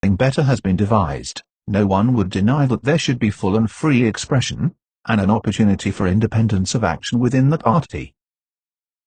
something better has been devised. No one would deny that there should be full and free expression, and an opportunity for independence of action within the party.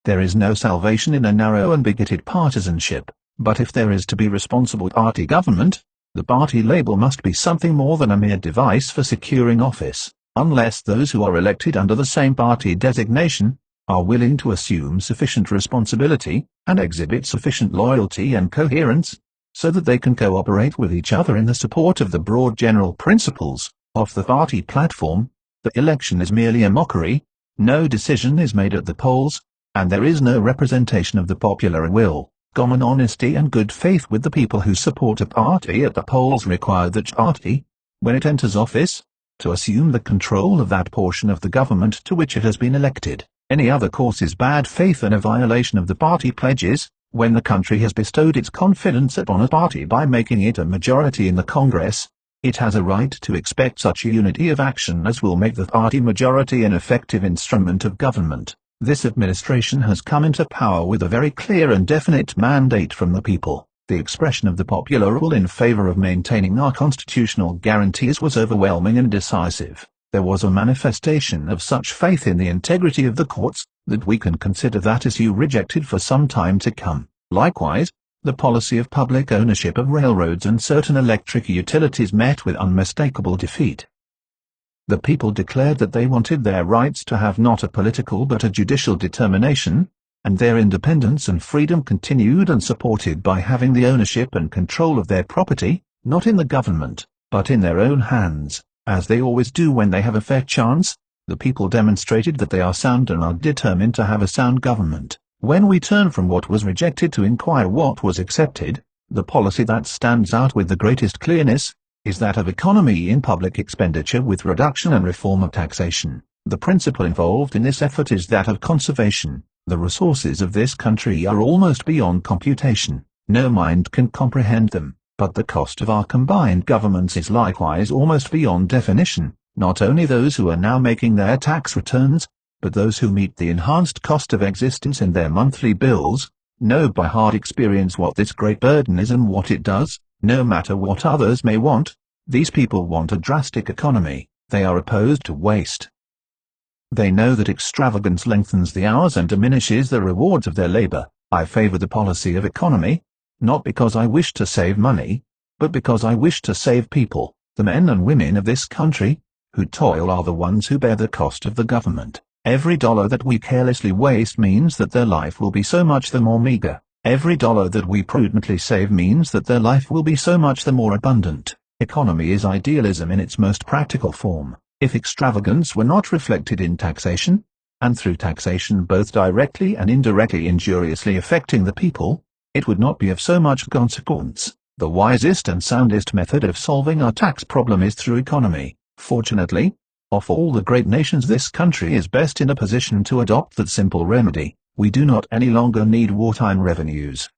There is no salvation in a narrow and bigoted partisanship, but if there is to be responsible party government, the party label must be something more than a mere device for securing office, unless those who are elected under the same party designation are willing to assume sufficient responsibility and exhibit sufficient loyalty and coherence, so that they can cooperate with each other in the support of the broad general principles of the party platform. The election is merely a mockery, no decision is made at the polls, and there is no representation of the popular will. Common honesty and good faith with the people who support a party at the polls require that party, when it enters office, to assume the control of that portion of the government to which it has been elected. Any other course is bad faith and a violation of the party pledges. When the country has bestowed its confidence upon a party by making it a majority in the Congress, it has a right to expect such a unity of action as will make the party majority an effective instrument of government. This administration has come into power with a very clear and definite mandate from the people. The expression of the popular will in favor of maintaining our constitutional guarantees was overwhelming and decisive. There was a manifestation of such faith in the integrity of the courts, that we can consider that issue rejected for some time to come. Likewise, the policy of public ownership of railroads and certain electric utilities met with unmistakable defeat. The people declared that they wanted their rights to have not a political but a judicial determination, and their independence and freedom continued unsupported by having the ownership and control of their property, not in the government, but in their own hands, as they always do when they have a fair chance. The people demonstrated that they are sound and are determined to have a sound government. When we turn from what was rejected to inquire what was accepted, the policy that stands out with the greatest clearness is that of economy in public expenditure with reduction and reform of taxation. The principle involved in this effort is that of conservation. The resources of this country are almost beyond computation. No mind can comprehend them, but the cost of our combined governments is likewise almost beyond definition. Not only those who are now making their tax returns, but those who meet the enhanced cost of existence in their monthly bills, know by hard experience what this great burden is and what it does. No matter what others may want, these people want a drastic economy. They are opposed to waste. They know that extravagance lengthens the hours and diminishes the rewards of their labor. I favor the policy of economy, not because I wish to save money, but because I wish to save people. The men and women of this country, who toil, are the ones who bear the cost of the government. Every dollar that we carelessly waste means that their life will be so much the more meager. Every dollar that we prudently save means that their life will be so much the more abundant. Economy is idealism in its most practical form. If extravagance were not reflected in taxation, and through taxation both directly and indirectly injuriously affecting the people, it would not be of so much consequence. The wisest and soundest method of solving our tax problem is through economy. Fortunately, of all the great nations, this country is best in a position to adopt that simple remedy. We do not any longer need wartime revenues.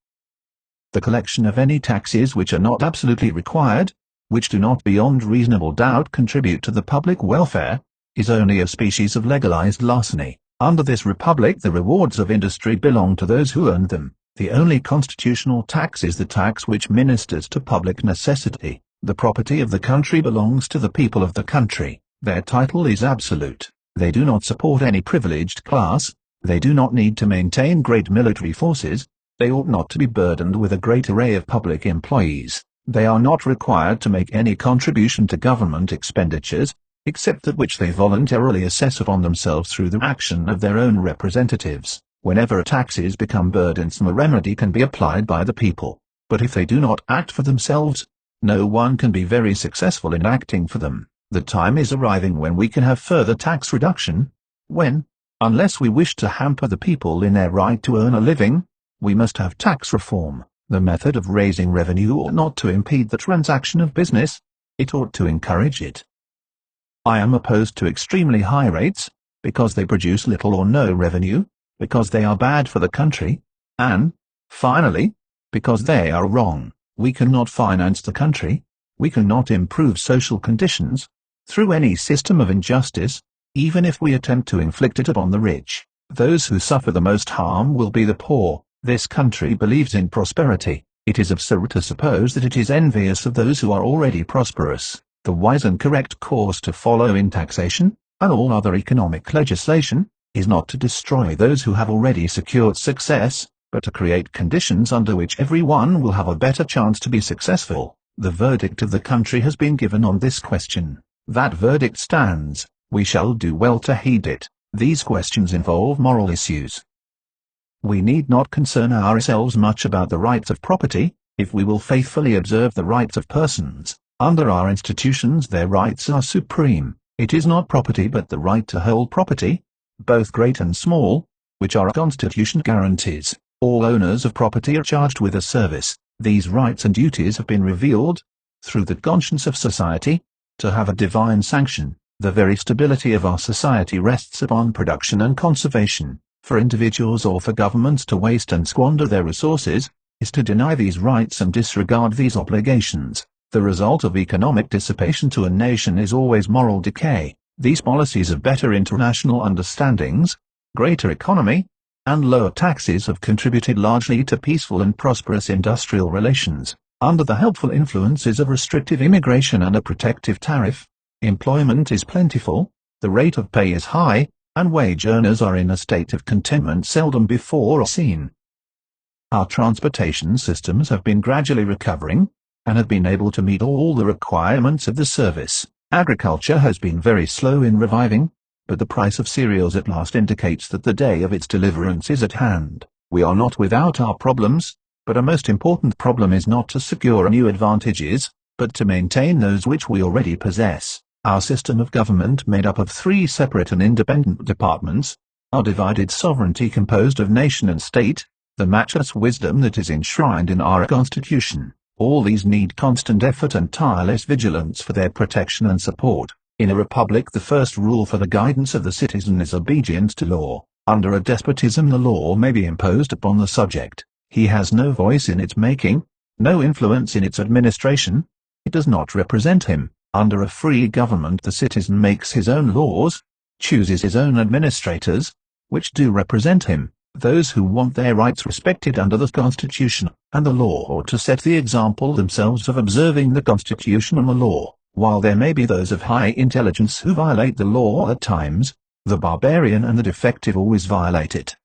The collection of any taxes which are not absolutely required, which do not beyond reasonable doubt contribute to the public welfare, is only a species of legalized larceny. Under this republic the rewards of industry belong to those who earn them. The only constitutional tax is the tax which ministers to public necessity. The property of the country belongs to the people of the country. Their title is absolute. They do not support any privileged class. They do not need to maintain great military forces. They ought not to be burdened with a great array of public employees. They are not required to make any contribution to government expenditures, except that which they voluntarily assess upon themselves through the action of their own representatives. Whenever taxes become burdensome, a remedy can be applied by the people. But if they do not act for themselves, no one can be very successful in acting for them. The time is arriving when we can have further tax reduction, when, unless we wish to hamper the people in their right to earn a living, we must have tax reform. The method of raising revenue ought not to impede the transaction of business, it ought to encourage it. I am opposed to extremely high rates, because they produce little or no revenue, because they are bad for the country, and, finally, because they are wrong. We cannot finance the country, we cannot improve social conditions, through any system of injustice, even if we attempt to inflict it upon the rich. Those who suffer the most harm will be the poor. This country believes in prosperity. It is absurd to suppose that it is envious of those who are already prosperous. The wise and correct course to follow in taxation, and all other economic legislation, is not to destroy those who have already secured success, but to create conditions under which everyone will have a better chance to be successful. The verdict of the country has been given on this question. That verdict stands. We shall do well to heed it. These questions involve moral issues. We need not concern ourselves much about the rights of property, if we will faithfully observe the rights of persons. Under our institutions their rights are supreme. It is not property but the right to hold property, both great and small, which our Constitution guarantees. All owners of property are charged with a service. These rights and duties have been revealed, through the conscience of society, to have a divine sanction. The very stability of our society rests upon production and conservation. For individuals or for governments to waste and squander their resources, is to deny these rights and disregard these obligations. The result of economic dissipation to a nation is always moral decay. These policies of better international understandings, greater economy, and lower taxes have contributed largely to peaceful and prosperous industrial relations. Under the helpful influences of restrictive immigration and a protective tariff, employment is plentiful, the rate of pay is high, and wage earners are in a state of contentment seldom before seen. Our transportation systems have been gradually recovering, and have been able to meet all the requirements of the service. Agriculture has been very slow in reviving, but the price of cereals at last indicates that the day of its deliverance is at hand. We are not without our problems, but a most important problem is not to secure new advantages, but to maintain those which we already possess. Our system of government, made up of 3 separate and independent departments, our divided sovereignty composed of nation and state, the matchless wisdom that is enshrined in our Constitution, all these need constant effort and tireless vigilance for their protection and support. In a republic the first rule for the guidance of the citizen is obedience to law. Under a despotism the law may be imposed upon the subject. He has no voice in its making, no influence in its administration. It does not represent him. Under a free government the citizen makes his own laws, chooses his own administrators, which do represent him, those who want their rights respected under the Constitution, and the law ought to set the example themselves of observing the Constitution and the law. While there may be those of high intelligence who violate the law at times, the barbarian and the defective always violate it.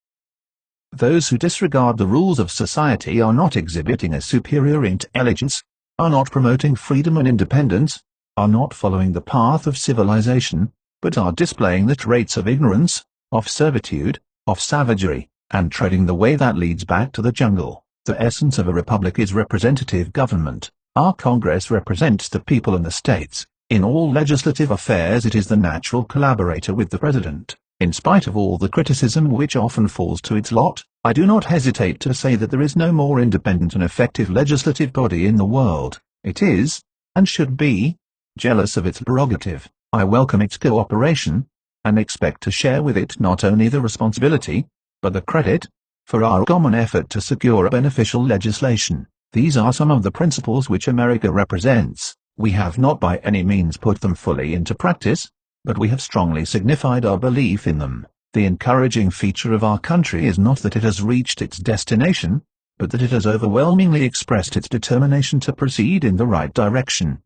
Those who disregard the rules of society are not exhibiting a superior intelligence, are not promoting freedom and independence, are not following the path of civilization, but are displaying the traits of ignorance, of servitude, of savagery, and treading the way that leads back to the jungle. The essence of a republic is representative government. Our Congress represents the people and the states. In all legislative affairs it is the natural collaborator with the President. In spite of all the criticism which often falls to its lot, I do not hesitate to say that there is no more independent and effective legislative body in the world. It is, and should be, jealous of its prerogative. I welcome its cooperation, and expect to share with it not only the responsibility, but the credit, for our common effort to secure beneficial legislation. These are some of the principles which America represents. We have not by any means put them fully into practice, but we have strongly signified our belief in them. The encouraging feature of our country is not that it has reached its destination, but that it has overwhelmingly expressed its determination to proceed in the right direction.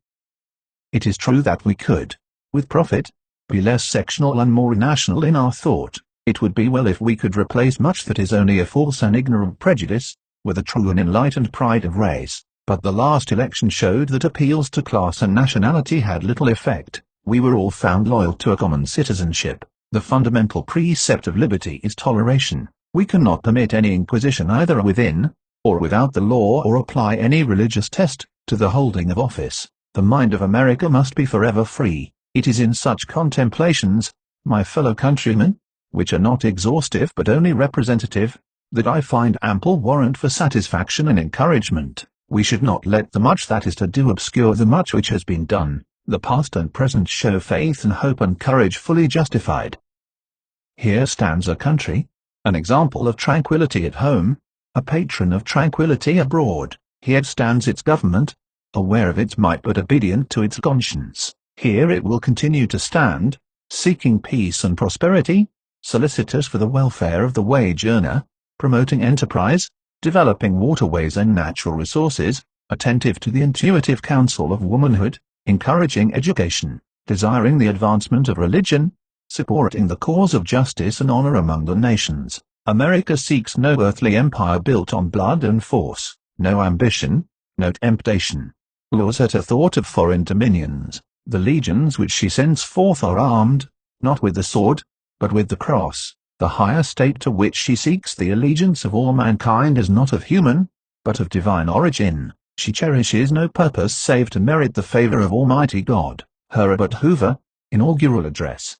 It is true that we could, with profit, be less sectional and more national in our thought. It would be well if we could replace much that is only a false and ignorant prejudice, with a true and enlightened pride of race. But the last election showed that appeals to class and nationality had little effect. We were all found loyal to a common citizenship. The fundamental precept of liberty is toleration. We cannot permit any inquisition either within, or without the law, or apply any religious test, to the holding of office. The mind of America must be forever free. It is in such contemplations, my fellow countrymen, which are not exhaustive but only representative, that I find ample warrant for satisfaction and encouragement. We should not let the much that is to do obscure the much which has been done. The past and present show faith and hope and courage fully justified. Here stands a country, an example of tranquility at home, a patron of tranquility abroad. Here stands its government, aware of its might but obedient to its conscience. Here it will continue to stand, seeking peace and prosperity, solicitous for the welfare of the wage earner, promoting enterprise, developing waterways and natural resources, attentive to the intuitive counsel of womanhood, encouraging education, desiring the advancement of religion, supporting the cause of justice and honor among the nations. America seeks no earthly empire built on blood and force, no ambition, no temptation. Lures her to thought of foreign dominions. The legions which she sends forth are armed, not with the sword, but with the cross. The higher state to which she seeks the allegiance of all mankind is not of human, but of divine origin. She cherishes no purpose save to merit the favor of Almighty God. Her Herbert Hoover, Inaugural Address.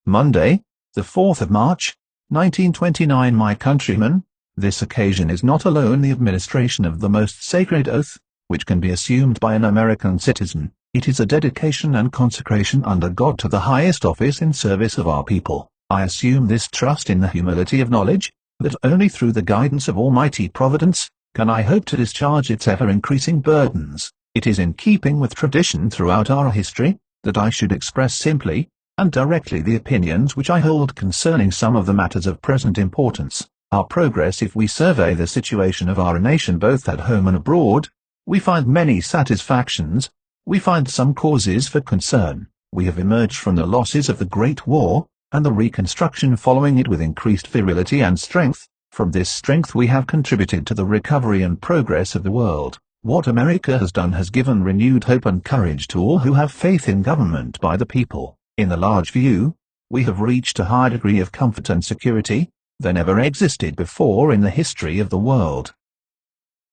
Monday, the 4th of March, 1929. My countrymen, this occasion is not alone the administration of the most sacred oath, which can be assumed by an American citizen. It is a dedication and consecration under God to the highest office in service of our people. I assume this trust in the humility of knowledge, that only through the guidance of Almighty Providence, can I hope to discharge its ever-increasing burdens. It is in keeping with tradition throughout our history, that I should express simply, and directly the opinions which I hold concerning some of the matters of present importance. Our progress, if we survey the situation of our nation both at home and abroad, we find many satisfactions, we find some causes for concern. We have emerged from the losses of the Great War, and the reconstruction following it with increased virility and strength. From this strength we have contributed to the recovery and progress of the world. What America has done has given renewed hope and courage to all who have faith in government by the people. In the large view, we have reached a high degree of comfort and security, than ever existed before in the history of the world.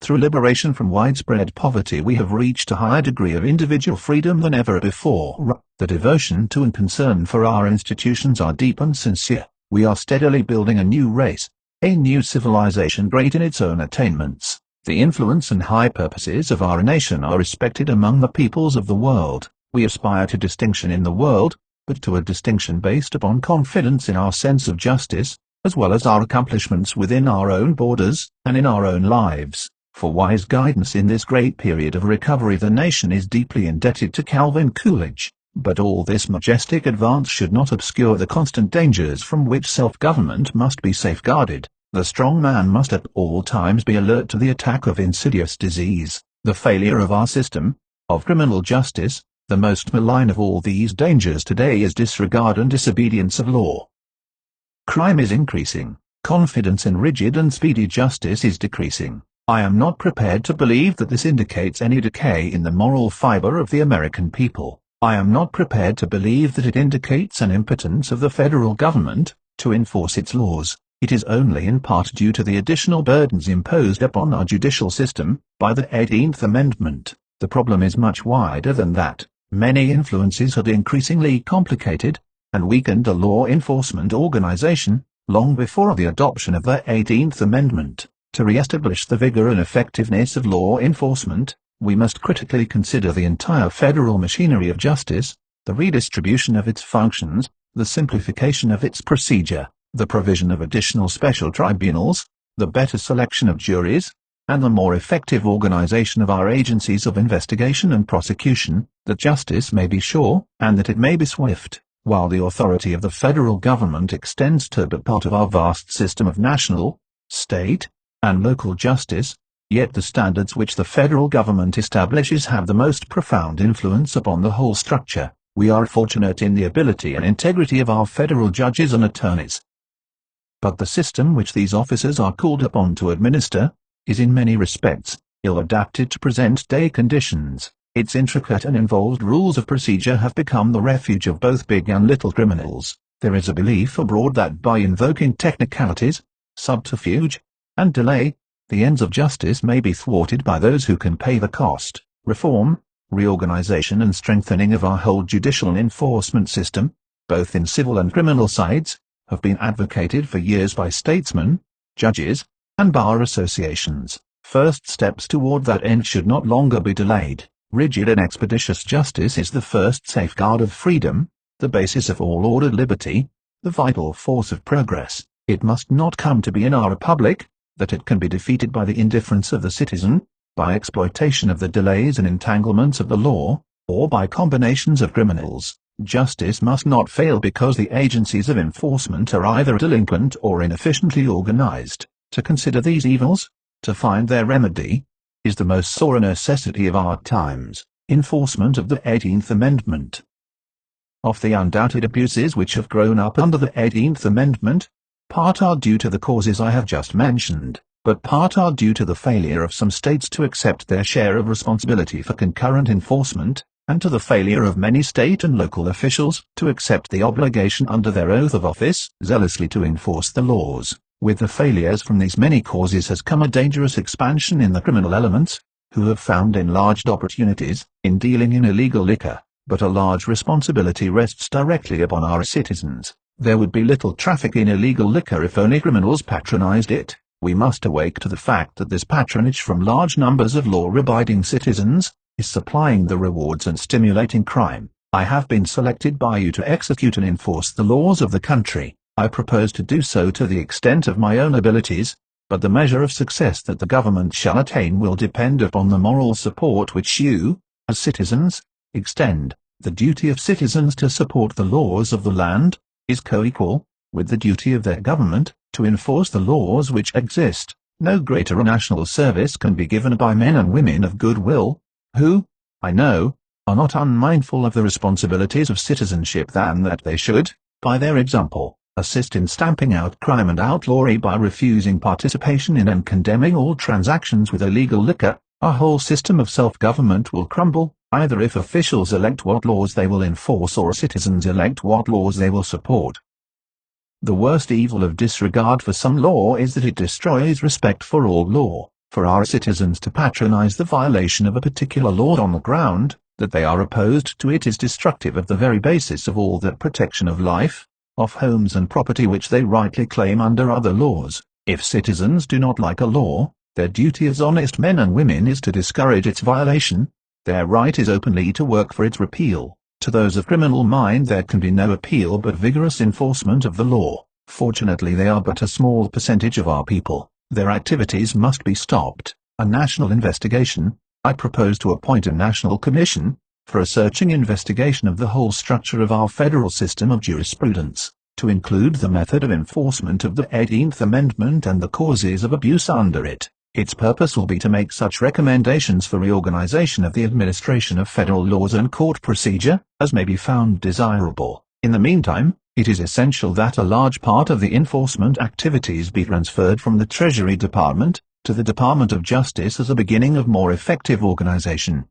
Through liberation from widespread poverty we have reached a higher degree of individual freedom than ever before. The devotion to and concern for our institutions are deep and sincere. We are steadily building a new race, a new civilization great in its own attainments. The influence and high purposes of our nation are respected among the peoples of the world. We aspire to distinction in the world, but to a distinction based upon confidence in our sense of justice, as well as our accomplishments within our own borders, and in our own lives. For wise guidance in this great period of recovery the nation is deeply indebted to Calvin Coolidge. But all this majestic advance should not obscure the constant dangers from which self-government must be safeguarded. The strong man must at all times be alert to the attack of insidious disease, the failure of our system, of criminal justice. The most malign of all these dangers today is disregard and disobedience of law. Crime is increasing. Confidence in rigid and speedy justice is decreasing. I am not prepared to believe that this indicates any decay in the moral fiber of the American people. I am not prepared to believe that it indicates an impotence of the federal government to enforce its laws. It is only in part due to the additional burdens imposed upon our judicial system by the 18th Amendment. The problem is much wider than that. Many influences had increasingly complicated and weakened the law enforcement organization long before the adoption of the 18th Amendment. To re-establish the vigor and effectiveness of law enforcement, we must critically consider the entire federal machinery of justice, the redistribution of its functions, the simplification of its procedure, the provision of additional special tribunals, the better selection of juries, and the more effective organization of our agencies of investigation and prosecution, that justice may be sure, and that it may be swift. While the authority of the federal government extends to but part of our vast system of national, state, and local justice, yet the standards which the federal government establishes have the most profound influence upon the whole structure. We are fortunate in the ability and integrity of our federal judges and attorneys. But the system which these officers are called upon to administer is in many respects ill-adapted to present-day conditions. Its intricate and involved rules of procedure have become the refuge of both big and little criminals. There is a belief abroad that by invoking technicalities, subterfuge, and delay, the ends of justice may be thwarted by those who can pay the cost. Reform, reorganization and strengthening of our whole judicial and enforcement system, both in civil and criminal sides, have been advocated for years by statesmen, judges, and bar associations. First steps toward that end should not longer be delayed. Rigid and expeditious justice is the first safeguard of freedom, the basis of all ordered liberty, the vital force of progress. It must not come to be in our republic that it can be defeated by the indifference of the citizen, by exploitation of the delays and entanglements of the law, or by combinations of criminals. Justice must not fail because the agencies of enforcement are either delinquent or inefficiently organized. To consider these evils, to find their remedy, is the most sore necessity of our times. Enforcement of the 18th Amendment. Of the undoubted abuses which have grown up under the 18th Amendment, part are due to the causes I have just mentioned, but part are due to the failure of some states to accept their share of responsibility for concurrent enforcement, and to the failure of many state and local officials to accept the obligation under their oath of office zealously to enforce the laws. With the failures from these many causes has come a dangerous expansion in the criminal elements, who have found enlarged opportunities in dealing in illegal liquor, but a large responsibility rests directly upon our citizens. There would be little traffic in illegal liquor if only criminals patronized it. We must awake to the fact that this patronage from large numbers of law-abiding citizens is supplying the rewards and stimulating crime. I have been selected by you to execute and enforce the laws of the country. I propose to do so to the extent of my own abilities, but the measure of success that the government shall attain will depend upon the moral support which you, as citizens, extend. The duty of citizens to support the laws of the land is co-equal with the duty of their government to enforce the laws which exist. No greater national service can be given by men and women of good will, who, I know, are not unmindful of the responsibilities of citizenship than that they should, by their example, assist in stamping out crime and outlawry by refusing participation in and condemning all transactions with illegal liquor. Our whole system of self-government will crumble, either if officials elect what laws they will enforce or citizens elect what laws they will support. The worst evil of disregard for some law is that it destroys respect for all law. For our citizens to patronize the violation of a particular law on the ground that they are opposed to it is destructive of the very basis of all that protection of life, of homes and property which they rightly claim under other laws. If citizens do not like a law, their duty as honest men and women is to discourage its violation. Their right is openly to work for its repeal. To those of criminal mind there can be no appeal but vigorous enforcement of the law. Fortunately they are but a small percentage of our people. Their activities must be stopped. A national investigation. I propose to appoint a national commission for a searching investigation of the whole structure of our federal system of jurisprudence, to include the method of enforcement of the 18th Amendment and the causes of abuse under it. Its purpose will be to make such recommendations for reorganization of the administration of federal laws and court procedure as may be found desirable. In the meantime, it is essential that a large part of the enforcement activities be transferred from the Treasury Department to the Department of Justice as a beginning of more effective organization.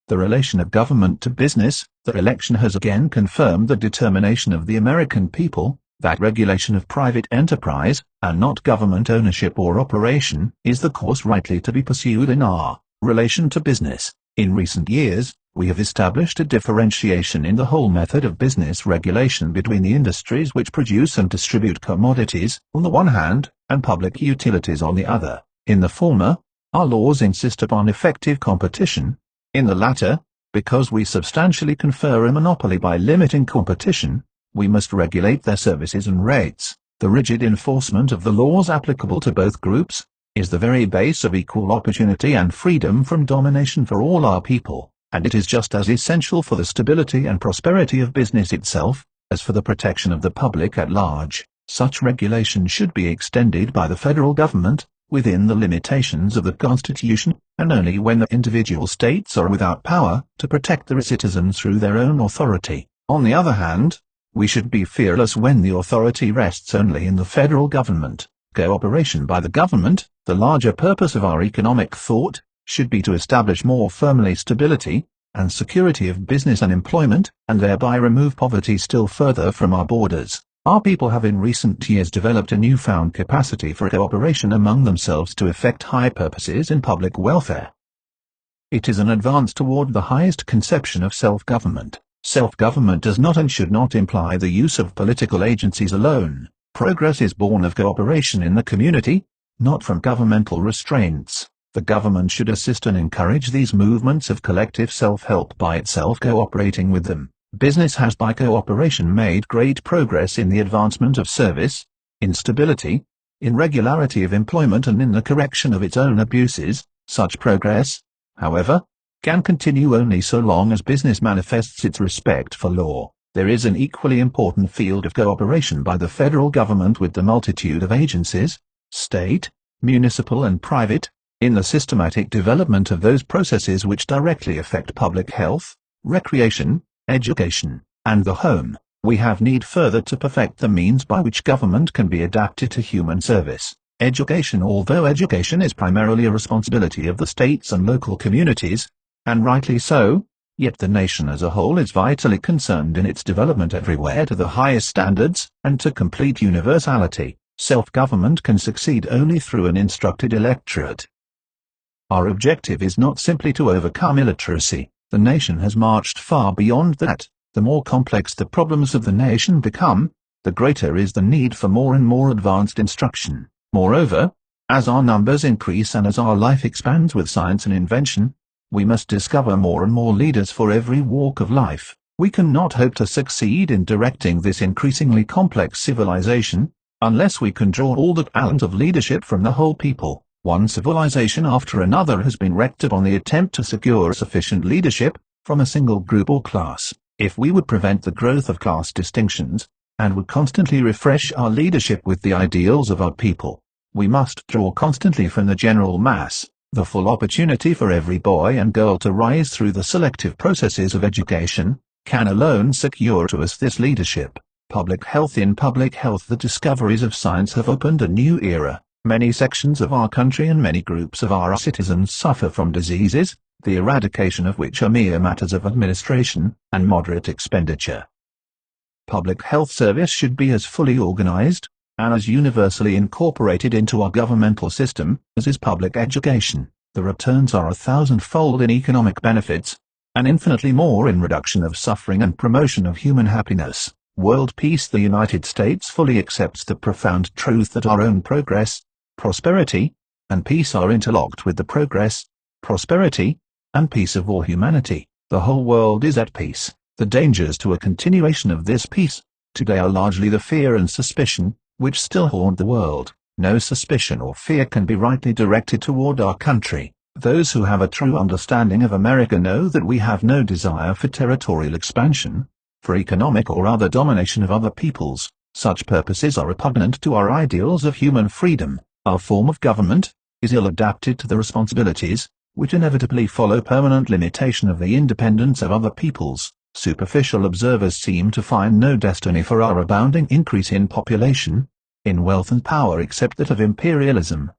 The relation of government to business. The election has again confirmed the determination of the American people that regulation of private enterprise, and not government ownership or operation, is the course rightly to be pursued in our relation to business. In recent years, we have established a differentiation in the whole method of business regulation between the industries which produce and distribute commodities, on the one hand, and public utilities on the other. In the former, our laws insist upon effective competition. In the latter, because we substantially confer a monopoly by limiting competition, we must regulate their services and rates. The rigid enforcement of the laws applicable to both groups is the very base of equal opportunity and freedom from domination for all our people, and it is just as essential for the stability and prosperity of business itself as for the protection of the public at large. Such regulation should be extended by the federal government within the limitations of the Constitution, and only when the individual states are without power to protect their citizens through their own authority. On the other hand, we should be fearless when the authority rests only in the federal government. Cooperation by the government, the larger purpose of our economic thought, should be to establish more firmly stability and security of business and employment, and thereby remove poverty still further from our borders. Our people have in recent years developed a newfound capacity for cooperation among themselves to effect high purposes in public welfare. It is an advance toward the highest conception of self-government. Self-government does not and should not imply the use of political agencies alone. Progress is born of cooperation in the community, not from governmental restraints. The government should assist and encourage these movements of collective self-help by itself cooperating with them. Business has by cooperation made great progress in the advancement of service, in stability, in regularity of employment and in the correction of its own abuses. Such progress, however, can continue only so long as business manifests its respect for law. There is an equally important field of cooperation by the federal government with the multitude of agencies, state, municipal and private, in the systematic development of those processes which directly affect public health, recreation, education, and the home. We have need further to perfect the means by which government can be adapted to human service. Education. Although education is primarily a responsibility of the states and local communities, and rightly so, yet the nation as a whole is vitally concerned in its development everywhere to the highest standards and to complete universality. Self-government can succeed only through an instructed electorate. Our objective is not simply to overcome illiteracy. The nation has marched far beyond that. The more complex the problems of the nation become, the greater is the need for more and more advanced instruction. Moreover, as our numbers increase and as our life expands with science and invention, we must discover more and more leaders for every walk of life. We cannot hope to succeed in directing this increasingly complex civilization, unless we can draw all the talent of leadership from the whole people. One civilization after another has been wrecked upon the attempt to secure sufficient leadership from a single group or class. If we would prevent the growth of class distinctions, and would constantly refresh our leadership with the ideals of our people, we must draw constantly from the general mass the full opportunity for every boy and girl to rise through the selective processes of education, can alone secure to us this leadership. Public health. In public health, the discoveries of science have opened a new era. Many sections of our country and many groups of our citizens suffer from diseases, the eradication of which are mere matters of administration and moderate expenditure. Public health service should be as fully organized and as universally incorporated into our governmental system as is public education. The returns are 1,000-fold in economic benefits, and infinitely more in reduction of suffering and promotion of human happiness. World peace. The United States fully accepts the profound truth that our own progress, prosperity, and peace are interlocked with the progress, prosperity, and peace of all humanity. The whole world is at peace. The dangers to a continuation of this peace today are largely the fear and suspicion which still haunt the world. No suspicion or fear can be rightly directed toward our country. Those who have a true understanding of America know that we have no desire for territorial expansion, for economic or other domination of other peoples. Such purposes are repugnant to our ideals of human freedom. Our form of government is ill adapted to the responsibilities which inevitably follow permanent limitation of the independence of other peoples. Superficial observers seem to find no destiny for our abounding increase in population, in wealth and power except that of imperialism.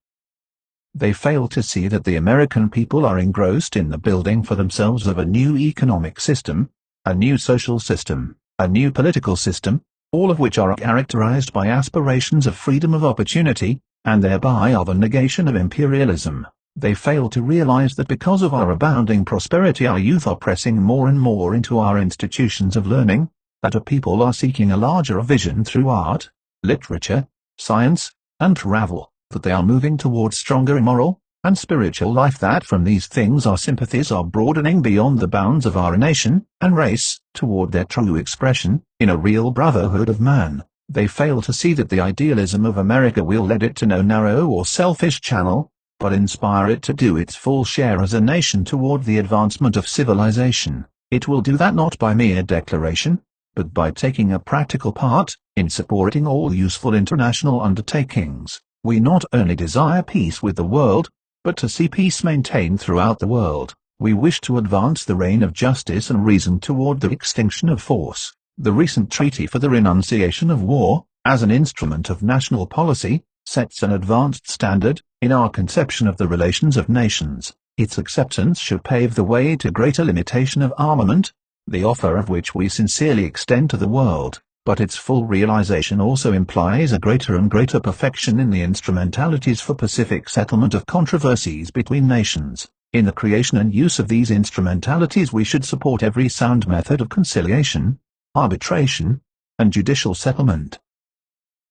They fail to see that the American people are engrossed in the building for themselves of a new economic system, a new social system, a new political system, all of which are characterized by aspirations of freedom of opportunity, and thereby are the negation of imperialism. They fail to realize that because of our abounding prosperity our youth are pressing more and more into our institutions of learning, that our people are seeking a larger vision through art, literature, science, and travel, that they are moving towards stronger moral and spiritual life, that from these things our sympathies are broadening beyond the bounds of our nation and race toward their true expression in a real brotherhood of man. They fail to see that the idealism of America will lead it to no narrow or selfish channel, but inspire it to do its full share as a nation toward the advancement of civilization. It will do that not by mere declaration, but by taking a practical part in supporting all useful international undertakings. We not only desire peace with the world, but to see peace maintained throughout the world. We wish to advance the reign of justice and reason toward the extinction of force. The recent treaty for the renunciation of war, as an instrument of national policy, sets an advanced standard in our conception of the relations of nations. Its acceptance should pave the way to greater limitation of armament, the offer of which we sincerely extend to the world, but its full realization also implies a greater and greater perfection in the instrumentalities for pacific settlement of controversies between nations. In the creation and use of these instrumentalities we should support every sound method of conciliation, arbitration, and judicial settlement.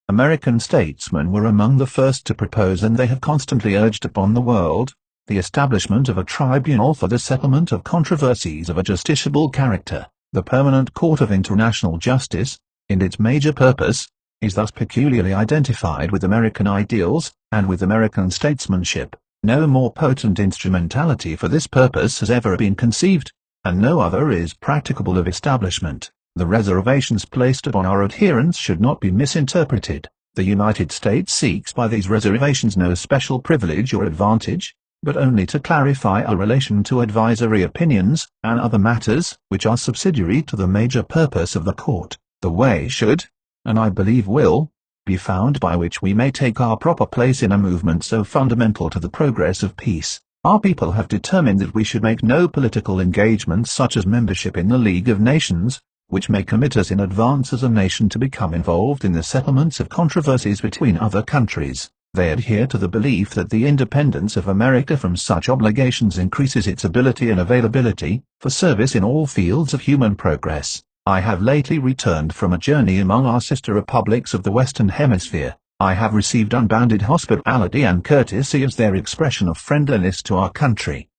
American statesmen were among the first to propose, and they have constantly urged upon the world, the establishment of a tribunal for the settlement of controversies of a justiciable character. The Permanent Court of International Justice, in its major purpose, is thus peculiarly identified with American ideals and with American statesmanship. No more potent instrumentality for this purpose has ever been conceived, and no other is practicable of establishment. The reservations placed upon our adherence should not be misinterpreted. The United States seeks by these reservations no special privilege or advantage, but only to clarify our relation to advisory opinions and other matters which are subsidiary to the major purpose of the court. The way should, and I believe will, be found by which we may take our proper place in a movement so fundamental to the progress of peace. Our people have determined that we should make no political engagements such as membership in the League of Nations, which may commit us in advance as a nation to become involved in the settlements of controversies between other countries. They adhere to the belief that the independence of America from such obligations increases its ability and availability for service in all fields of human progress. I have lately returned from a journey among our sister republics of the Western Hemisphere. I have received unbounded hospitality and courtesy as their expression of friendliness to our country.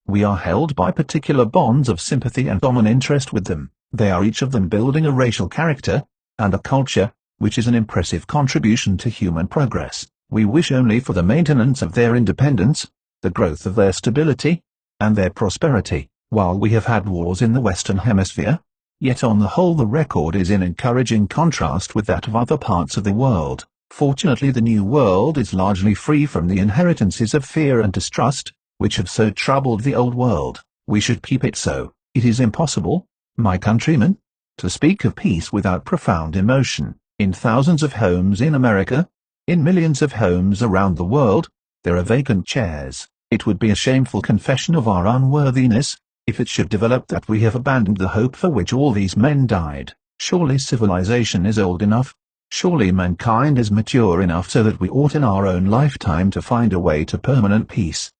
We are held by particular bonds of sympathy and common interest with them. They are each of them building a racial character and a culture, which is an impressive contribution to human progress. We wish only for the maintenance of their independence, the growth of their stability, and their prosperity. While we have had wars in the Western Hemisphere, yet on the whole the record is in encouraging contrast with that of other parts of the world. Fortunately, the New World is largely free from the inheritances of fear and distrust, which have so troubled the Old World. We should keep it so. It is impossible, my countrymen, to speak of peace without profound emotion. In thousands of homes in America, in millions of homes around the world, there are vacant chairs. It would be a shameful confession of our unworthiness if it should develop that we have abandoned the hope for which all these men died. Surely civilization is old enough, surely mankind is mature enough so that we ought in our own lifetime to find a way to permanent peace.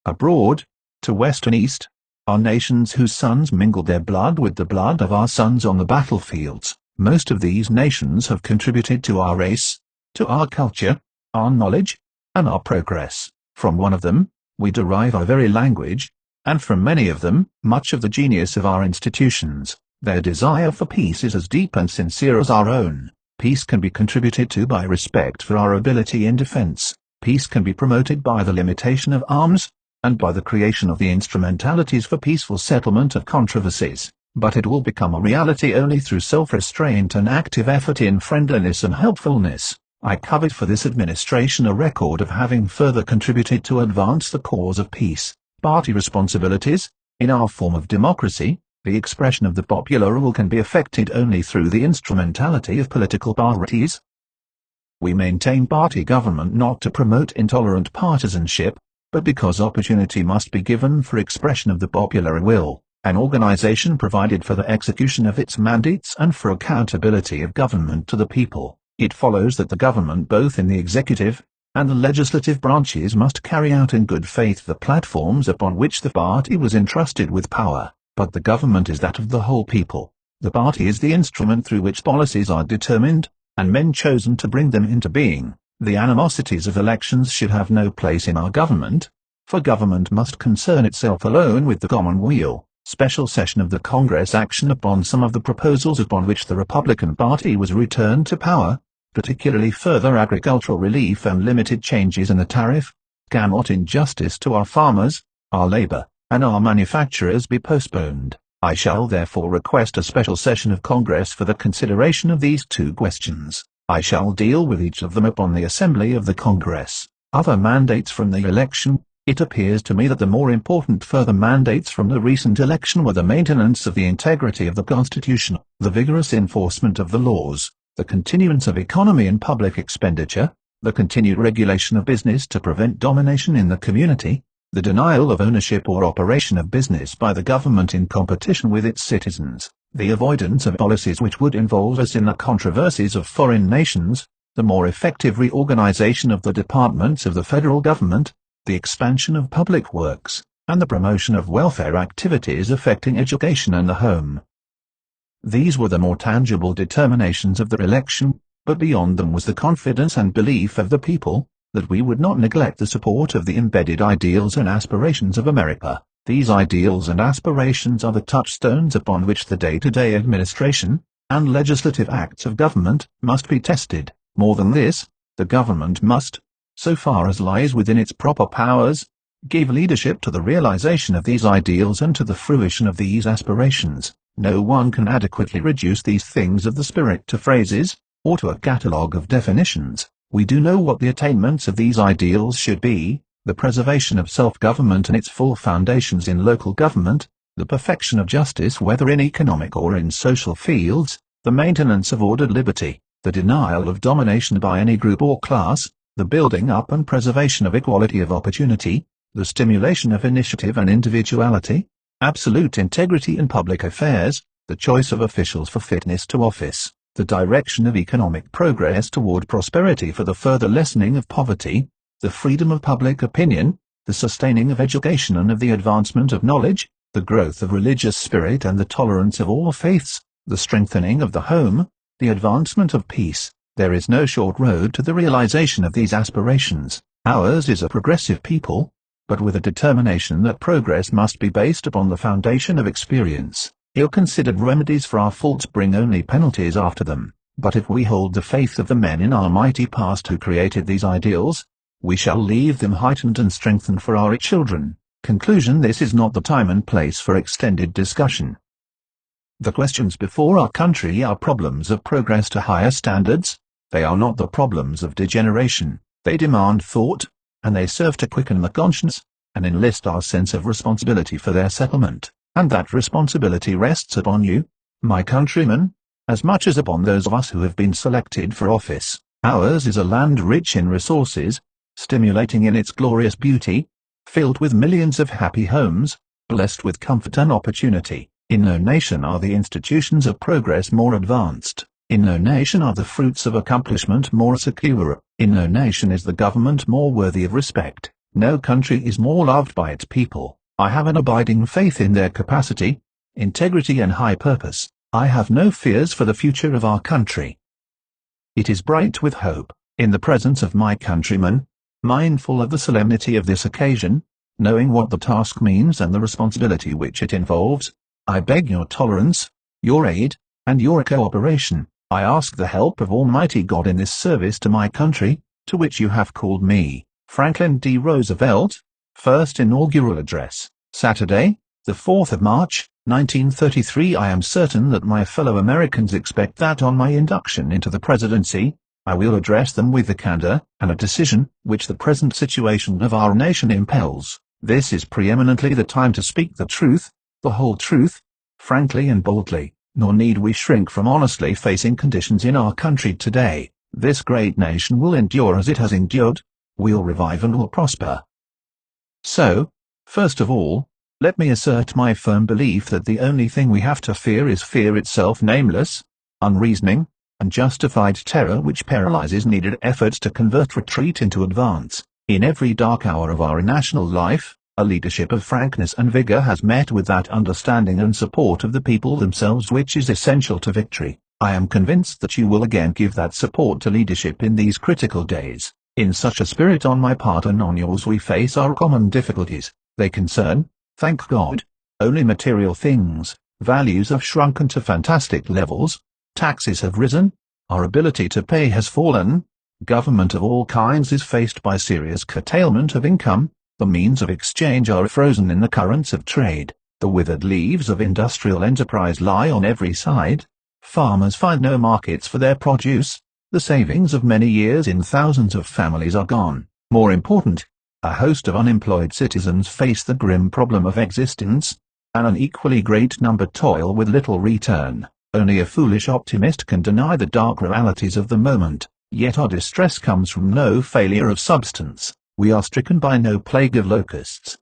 Abroad, to west and east, are nations whose sons mingled their blood with the blood of our sons on the battlefields. Most of these nations have contributed to our race, to our culture, our knowledge, and our progress. From one of them, we derive our very language, and from many of them, much of the genius of our institutions. Their desire for peace is as deep and sincere as our own. Peace can be contributed to by respect for our ability in defense. Peace can be promoted by the limitation of arms, and by the creation of the instrumentalities for peaceful settlement of controversies. But it will become a reality only through self-restraint and active effort in friendliness and helpfulness. I covet for this administration a record of having further contributed to advance the cause of peace. Party responsibilities, in our form of democracy, the expression of the popular will can be effected only through the instrumentality of political parties. We maintain party government not to promote intolerant partisanship, but because opportunity must be given for expression of the popular will. An organization provided for the execution of its mandates and for accountability of government to the people. It follows that the government both in the executive and the legislative branches must carry out in good faith the platforms upon which the party was entrusted with power. But the government is that of the whole people. The party is the instrument through which policies are determined, and men chosen to bring them into being. The animosities of elections should have no place in our government, for government must concern itself alone with the common weal. Special session of the Congress action upon some of the proposals upon which the Republican Party was returned to power, particularly further agricultural relief and limited changes in the tariff, cannot in justice to our farmers, our labor, and our manufacturers be postponed. I shall therefore request a special session of Congress for the consideration of these two questions. I shall deal with each of them upon the Assembly of the Congress. Other mandates from the election. It appears to me that the more important further mandates from the recent election were the maintenance of the integrity of the Constitution, the vigorous enforcement of the laws, the continuance of economy and public expenditure, the continued regulation of business to prevent domination in the community, the denial of ownership or operation of business by the government in competition with its citizens, the avoidance of policies which would involve us in the controversies of foreign nations, the more effective reorganization of the departments of the federal government, the expansion of public works, and the promotion of welfare activities affecting education and the home. These were the more tangible determinations of the election, but beyond them was the confidence and belief of the people that we would not neglect the support of the embedded ideals and aspirations of America. These ideals and aspirations are the touchstones upon which the day-to-day administration and legislative acts of government must be tested. More than this, the government must, so far as lies within its proper powers, give leadership to the realization of these ideals and to the fruition of these aspirations. No one can adequately reduce these things of the spirit to phrases, or to a catalogue of definitions. We do know what the attainments of these ideals should be: the preservation of self-government and its full foundations in local government, the perfection of justice whether in economic or in social fields, the maintenance of ordered liberty, the denial of domination by any group or class, the building up and preservation of equality of opportunity, the stimulation of initiative and individuality, absolute integrity in public affairs, the choice of officials for fitness to office, the direction of economic progress toward prosperity for the further lessening of poverty, the freedom of public opinion, the sustaining of education and of the advancement of knowledge, the growth of religious spirit and the tolerance of all faiths, the strengthening of the home, the advancement of peace. There is no short road to the realization of these aspirations. Ours is a progressive people, but with a determination that progress must be based upon the foundation of experience. Ill-considered remedies for our faults bring only penalties after them, but if we hold the faith of the men in our mighty past who created these ideals, we shall leave them heightened and strengthened for our children. Conclusion: this is not the time and place for extended discussion. The questions before our country are problems of progress to higher standards. They are not the problems of degeneration. They demand thought, and they serve to quicken the conscience, and enlist our sense of responsibility for their settlement. And that responsibility rests upon you, my countrymen, as much as upon those of us who have been selected for office. Ours is a land rich in resources, stimulating in its glorious beauty, filled with millions of happy homes, blessed with comfort and opportunity. In no nation are the institutions of progress more advanced. In no nation are the fruits of accomplishment more secure. In no nation is the government more worthy of respect. No country is more loved by its people. I have an abiding faith in their capacity, integrity and high purpose. I have no fears for the future of our country. It is bright with hope. In the presence of my countrymen, mindful of the solemnity of this occasion, knowing what the task means and the responsibility which it involves, I beg your tolerance, your aid, and your cooperation. I ask the help of Almighty God in this service to my country, to which you have called me. Franklin D. Roosevelt, First Inaugural Address. Saturday, the 4th of March, 1933. I am certain that my fellow Americans expect that on my induction into the presidency, I will address them with the candor and a decision which the present situation of our nation impels. This is preeminently the time to speak the truth, the whole truth, frankly and boldly. Nor need we shrink from honestly facing conditions in our country today. This great nation will endure as it has endured, will revive and will prosper. So, first of all, let me assert my firm belief that the only thing we have to fear is fear itself, nameless, unreasoning, and justified terror which paralyzes needed efforts to convert retreat into advance. In every dark hour of our national life, a leadership of frankness and vigor has met with that understanding and support of the people themselves which is essential to victory. I am convinced that you will again give that support to leadership in these critical days. In such a spirit on my part and on yours we face our common difficulties. They concern, thank God, only material things. Values have shrunken to fantastic levels, taxes have risen, our ability to pay has fallen, government of all kinds is faced by serious curtailment of income, the means of exchange are frozen in the currents of trade, the withered leaves of industrial enterprise lie on every side, farmers find no markets for their produce, the savings of many years in thousands of families are gone. More important, a host of unemployed citizens face the grim problem of existence, and an equally great number toil with little return. Only a foolish optimist can deny the dark realities of the moment, yet our distress comes from no failure of substance. We are stricken by no plague of locusts.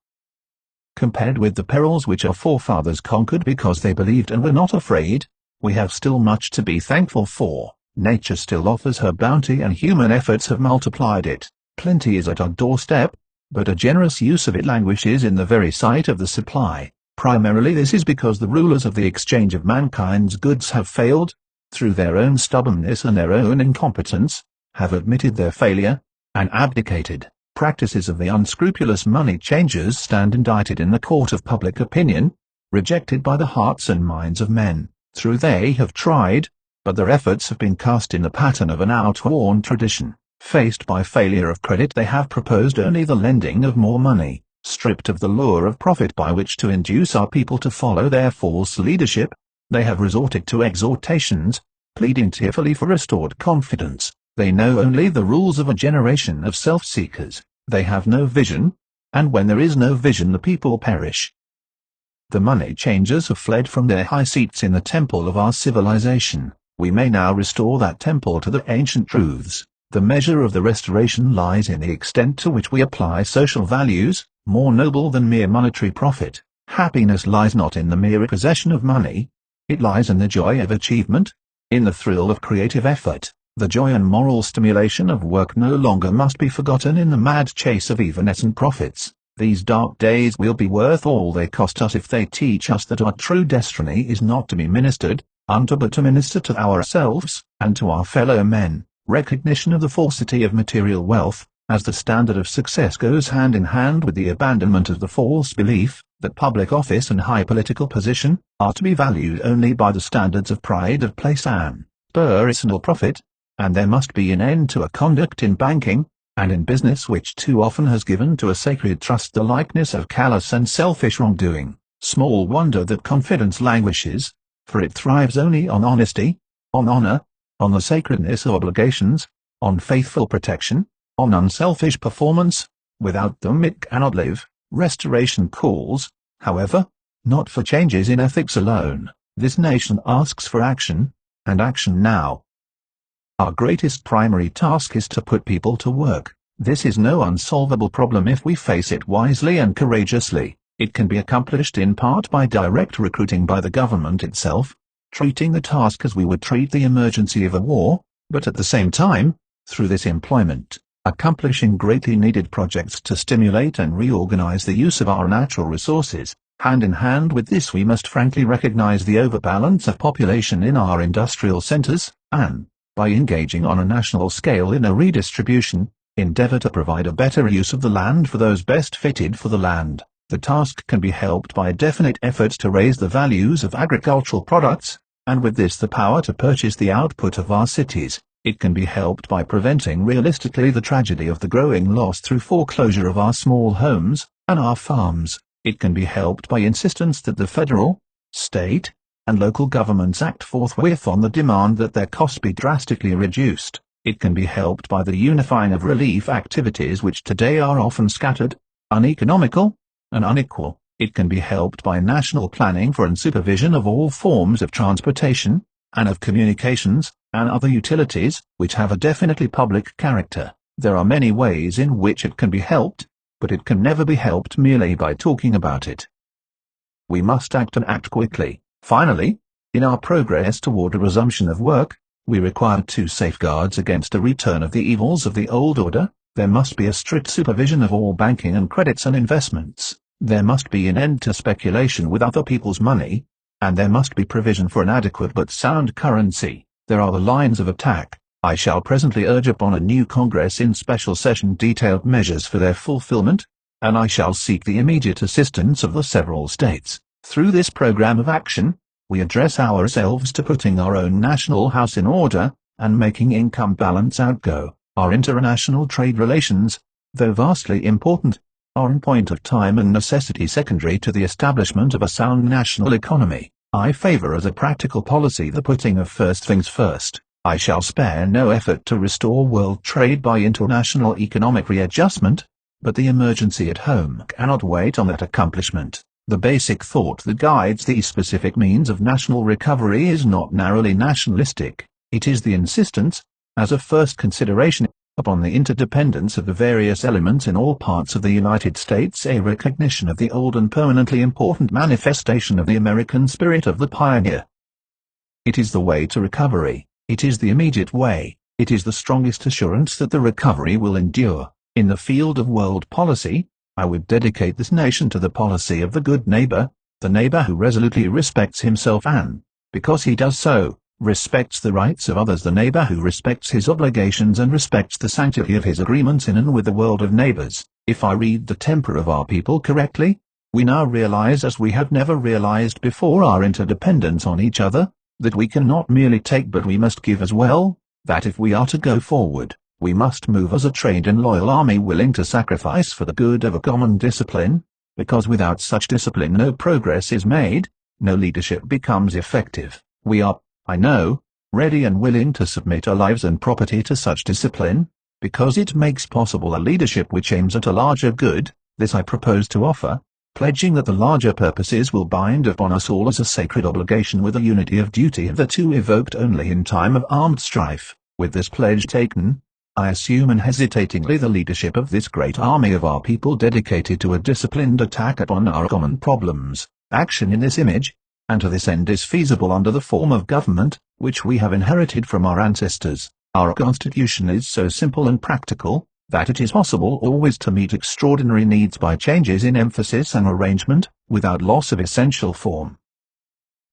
Compared with the perils which our forefathers conquered because they believed and were not afraid, we have still much to be thankful for. Nature still offers her bounty and human efforts have multiplied it. Plenty is at our doorstep, but a generous use of it languishes in the very sight of the supply. Primarily this is because the rulers of the exchange of mankind's goods have failed, through their own stubbornness and their own incompetence, have admitted their failure, and abdicated. Practices of the unscrupulous money changers stand indicted in the court of public opinion, rejected by the hearts and minds of men. Through they have tried, but their efforts have been cast in the pattern of an outworn tradition. Faced by failure of credit they have proposed only the lending of more money. Stripped of the lure of profit by which to induce our people to follow their false leadership, they have resorted to exhortations, pleading tearfully for restored confidence. They know only the rules of a generation of self-seekers. They have no vision, and when there is no vision the people perish. The money changers have fled from their high seats in the temple of our civilization. We may now restore that temple to the ancient truths. The measure of the restoration lies in the extent to which we apply social values, more noble than mere monetary profit. Happiness lies not in the mere possession of money. It lies in the joy of achievement, in the thrill of creative effort. The joy and moral stimulation of work no longer must be forgotten in the mad chase of evanescent profits. These dark days will be worth all they cost us if they teach us that our true destiny is not to be ministered unto but to minister to ourselves and to our fellow men. Recognition of the falsity of material wealth as the standard of success goes hand in hand with the abandonment of the false belief that public office and high political position are to be valued only by the standards of pride of place and personal profit. And there must be an end to a conduct in banking and in business which too often has given to a sacred trust the likeness of callous and selfish wrongdoing. Small wonder that confidence languishes, for it thrives only on honesty, on honor, on the sacredness of obligations, on faithful protection, on unselfish performance. Without them it cannot live. Restoration calls, however, not for changes in ethics alone. This nation asks for action, and action now. Our greatest primary task is to put people to work. This is no unsolvable problem if we face it wisely and courageously. It can be accomplished in part by direct recruiting by the government itself, treating the task as we would treat the emergency of a war, but at the same time, through this employment, accomplishing greatly needed projects to stimulate and reorganize the use of our natural resources. Hand in hand with this we must frankly recognize the overbalance of population in our industrial centers, and, by engaging on a national scale in a redistribution, endeavor to provide a better use of the land for those best fitted for the land. The task can be helped by a definite effort to raise the values of agricultural products, and with this the power to purchase the output of our cities. It can be helped by preventing realistically the tragedy of the growing loss through foreclosure of our small homes and our farms. It can be helped by insistence that the federal, state, and local governments act forthwith on the demand that their costs be drastically reduced. It can be helped by the unifying of relief activities which today are often scattered, uneconomical, and unequal. It can be helped by national planning for and supervision of all forms of transportation, and of communications, and other utilities, which have a definitely public character. There are many ways in which it can be helped, but it can never be helped merely by talking about it. We must act and act quickly. Finally, in our progress toward a resumption of work, we require two safeguards against a return of the evils of the old order. There must be a strict supervision of all banking and credits and investments. There must be an end to speculation with other people's money, and there must be provision for an adequate but sound currency. There are the lines of attack. I shall presently urge upon a new Congress in special session detailed measures for their fulfillment, and I shall seek the immediate assistance of the several states. Through this program of action, we address ourselves to putting our own national house in order, and making income balance outgo. Our international trade relations, though vastly important, are in point of time and necessity secondary to the establishment of a sound national economy. I favor as a practical policy the putting of first things first. I shall spare no effort to restore world trade by international economic readjustment, but the emergency at home cannot wait on that accomplishment. The basic thought that guides these specific means of national recovery is not narrowly nationalistic. It is the insistence, as a first consideration, upon the interdependence of the various elements in all parts of the United States, a recognition of the old and permanently important manifestation of the American spirit of the pioneer. It is the way to recovery. It is the immediate way. It is the strongest assurance that the recovery will endure. In the field of world policy, I would dedicate this nation to the policy of the good neighbor, the neighbor who resolutely respects himself and, because he does so, respects the rights of others, the neighbor who respects his obligations and respects the sanctity of his agreements in and with the world of neighbors. If I read the temper of our people correctly, we now realize, as we have never realized before, our interdependence on each other, that we can not merely take but we must give as well, that if we are to go forward, we must move as a trained and loyal army willing to sacrifice for the good of a common discipline, because without such discipline no progress is made, no leadership becomes effective. We are, I know, ready and willing to submit our lives and property to such discipline, because it makes possible a leadership which aims at a larger good. This I propose to offer, pledging that the larger purposes will bind upon us all as a sacred obligation with a unity of duty hitherto evoked only in time of armed strife. With this pledge taken, I assume unhesitatingly the leadership of this great army of our people dedicated to a disciplined attack upon our common problems. Action in this image, and to this end is feasible under the form of government, which we have inherited from our ancestors. Our Constitution is so simple and practical, that it is possible always to meet extraordinary needs by changes in emphasis and arrangement, without loss of essential form.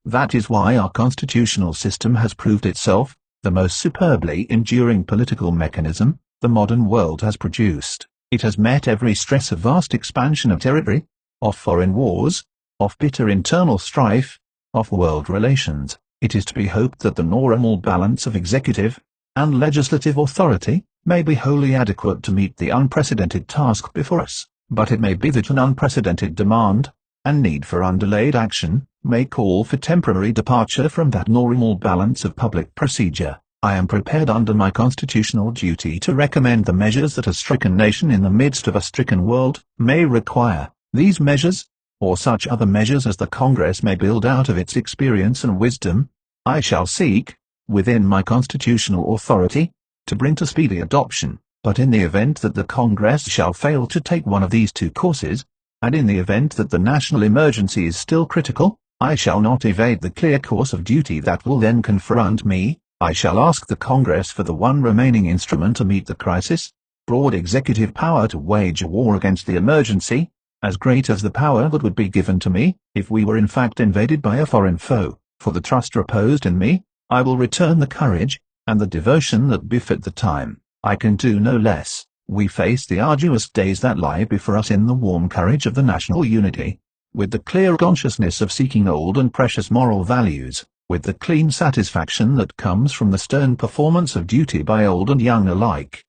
That is why our constitutional system has proved itself the most superbly enduring political mechanism the modern world has produced. It has met every stress of vast expansion of territory, of foreign wars, of bitter internal strife, of world relations. It is to be hoped that the normal balance of executive and legislative authority may be wholly adequate to meet the unprecedented task before us, but it may be that an unprecedented demand, and need for undelayed action, may call for temporary departure from that normal balance of public procedure. I am prepared under my constitutional duty to recommend the measures that a stricken nation in the midst of a stricken world may require. These measures, or such other measures as the Congress may build out of its experience and wisdom, I shall seek, within my constitutional authority, to bring to speedy adoption. But in the event that the Congress shall fail to take one of these two courses, and in the event that the national emergency is still critical, I shall not evade the clear course of duty that will then confront me. I shall ask the Congress for the one remaining instrument to meet the crisis, broad executive power to wage a war against the emergency, as great as the power that would be given to me, if we were in fact invaded by a foreign foe. For the trust reposed in me, I will return the courage and the devotion that befit the time. I can do no less. We face the arduous days that lie before us in the warm courage of the national unity, with the clear consciousness of seeking old and precious moral values, with the clean satisfaction that comes from the stern performance of duty by old and young alike.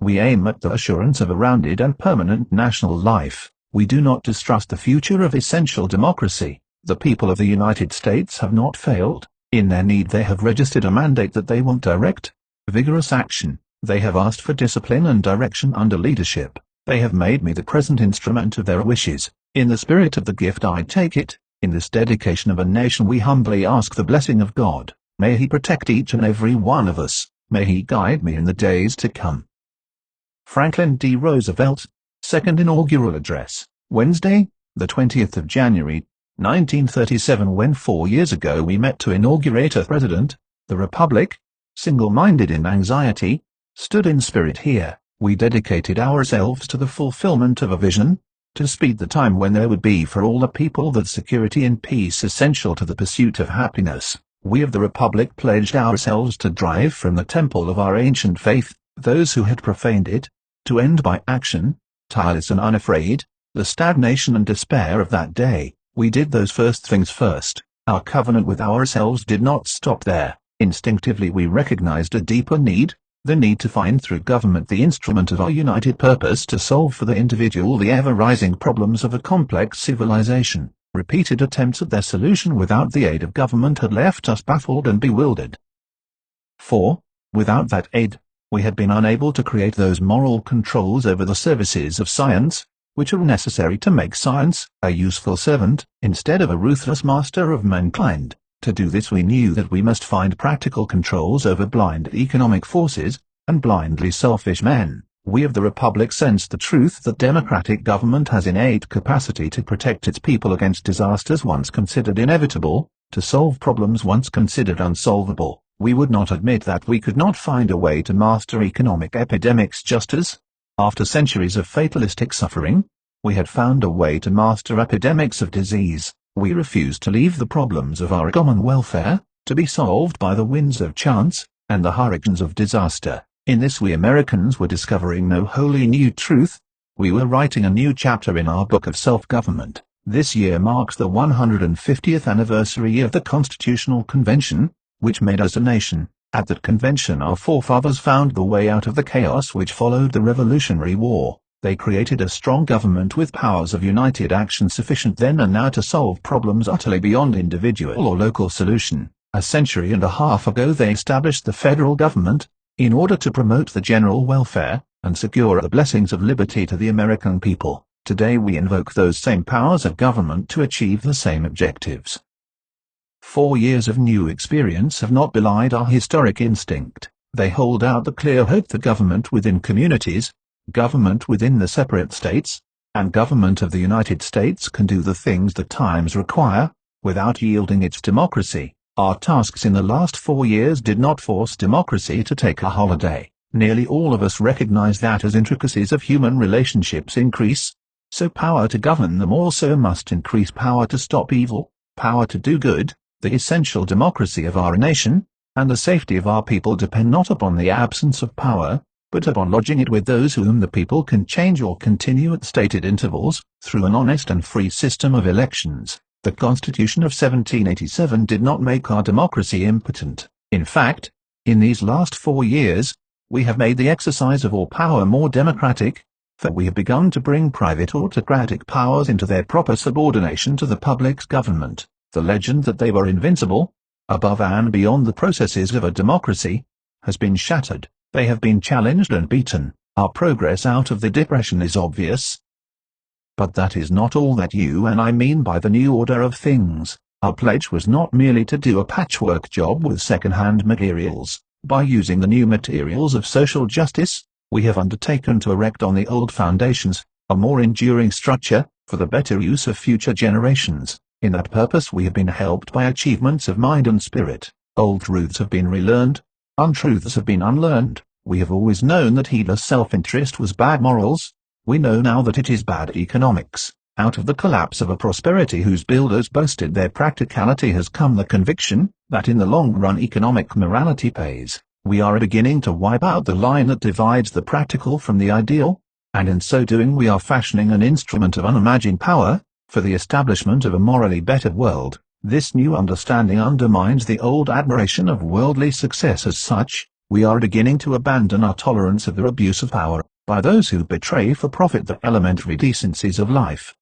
We aim at the assurance of a rounded and permanent national life. We do not distrust the future of essential democracy. The people of the United States have not failed. In their need they have registered a mandate that they want direct, vigorous action. They have asked for discipline and direction under leadership. They have made me the present instrument of their wishes. In the spirit of the gift I take it. In this dedication of a nation we humbly ask the blessing of God. May He protect each and every one of us. May He guide me in the days to come. Franklin D. Roosevelt, Second Inaugural Address, Wednesday, the 20th of January, 1937. When 4 years ago we met to inaugurate a president, the Republic, single-minded in anxiety, stood in spirit here. We dedicated ourselves to the fulfillment of a vision, to speed the time when there would be for all the people that security and peace essential to the pursuit of happiness. We of the Republic pledged ourselves to drive from the temple of our ancient faith those who had profaned it, to end by action, tireless and unafraid, the stagnation and despair of that day. We did those first things first. Our covenant with ourselves did not stop there. Instinctively we recognized a deeper need, the need to find through government the instrument of our united purpose to solve for the individual the ever-rising problems of a complex civilization. Repeated attempts at their solution without the aid of government had left us baffled and bewildered. For, without that aid, we had been unable to create those moral controls over the services of science, which are necessary to make science a useful servant, instead of a ruthless master of mankind. To do this we knew that we must find practical controls over blind economic forces, and blindly selfish men. We of the Republic sensed the truth that democratic government has innate capacity to protect its people against disasters once considered inevitable, to solve problems once considered unsolvable. We would not admit that we could not find a way to master economic epidemics just as, after centuries of fatalistic suffering, we had found a way to master epidemics of disease. We refused to leave the problems of our common welfare, to be solved by the winds of chance, and the hurricanes of disaster. In this we Americans were discovering no wholly new truth. We were writing a new chapter in our book of self-government. This year marks the 150th anniversary of the Constitutional Convention, which made us a nation. At that convention our forefathers found the way out of the chaos which followed the Revolutionary War. They created a strong government with powers of united action sufficient then and now to solve problems utterly beyond individual or local solution. A century and a half ago they established the federal government, in order to promote the general welfare, and secure the blessings of liberty to the American people. Today we invoke those same powers of government to achieve the same objectives. 4 years of new experience have not belied our historic instinct. They hold out the clear hope that government within communities, government within the separate states, and government of the United States can do the things the times require, without yielding its democracy. Our tasks in the last 4 years did not force democracy to take a holiday. Nearly all of us recognize that as intricacies of human relationships increase, so power to govern them also must increase. Power to stop evil, power to do good, the essential democracy of our nation, and the safety of our people depend not upon the absence of power, but upon lodging it with those whom the people can change or continue at stated intervals, through an honest and free system of elections. The Constitution of 1787 did not make our democracy impotent. In fact, in these last 4 years, we have made the exercise of all power more democratic, for we have begun to bring private autocratic powers into their proper subordination to the public's government. The legend that they were invincible, above and beyond the processes of a democracy, has been shattered. They have been challenged and beaten. Our progress out of the Depression is obvious. But that is not all that you and I mean by the new order of things. Our pledge was not merely to do a patchwork job with second-hand materials. By using the new materials of social justice, we have undertaken to erect on the old foundations a more enduring structure, for the better use of future generations. In that purpose we have been helped by achievements of mind and spirit. Old truths have been relearned, untruths have been unlearned. We have always known that heedless self-interest was bad morals. We know now that it is bad economics. Out of the collapse of a prosperity whose builders boasted their practicality has come the conviction that in the long run economic morality pays. We are beginning to wipe out the line that divides the practical from the ideal, and in so doing we are fashioning an instrument of unimagined power, for the establishment of a morally better world. This new understanding undermines the old admiration of worldly success as such. We are beginning to abandon our tolerance of the abuse of power by those who betray for profit the elementary decencies of life.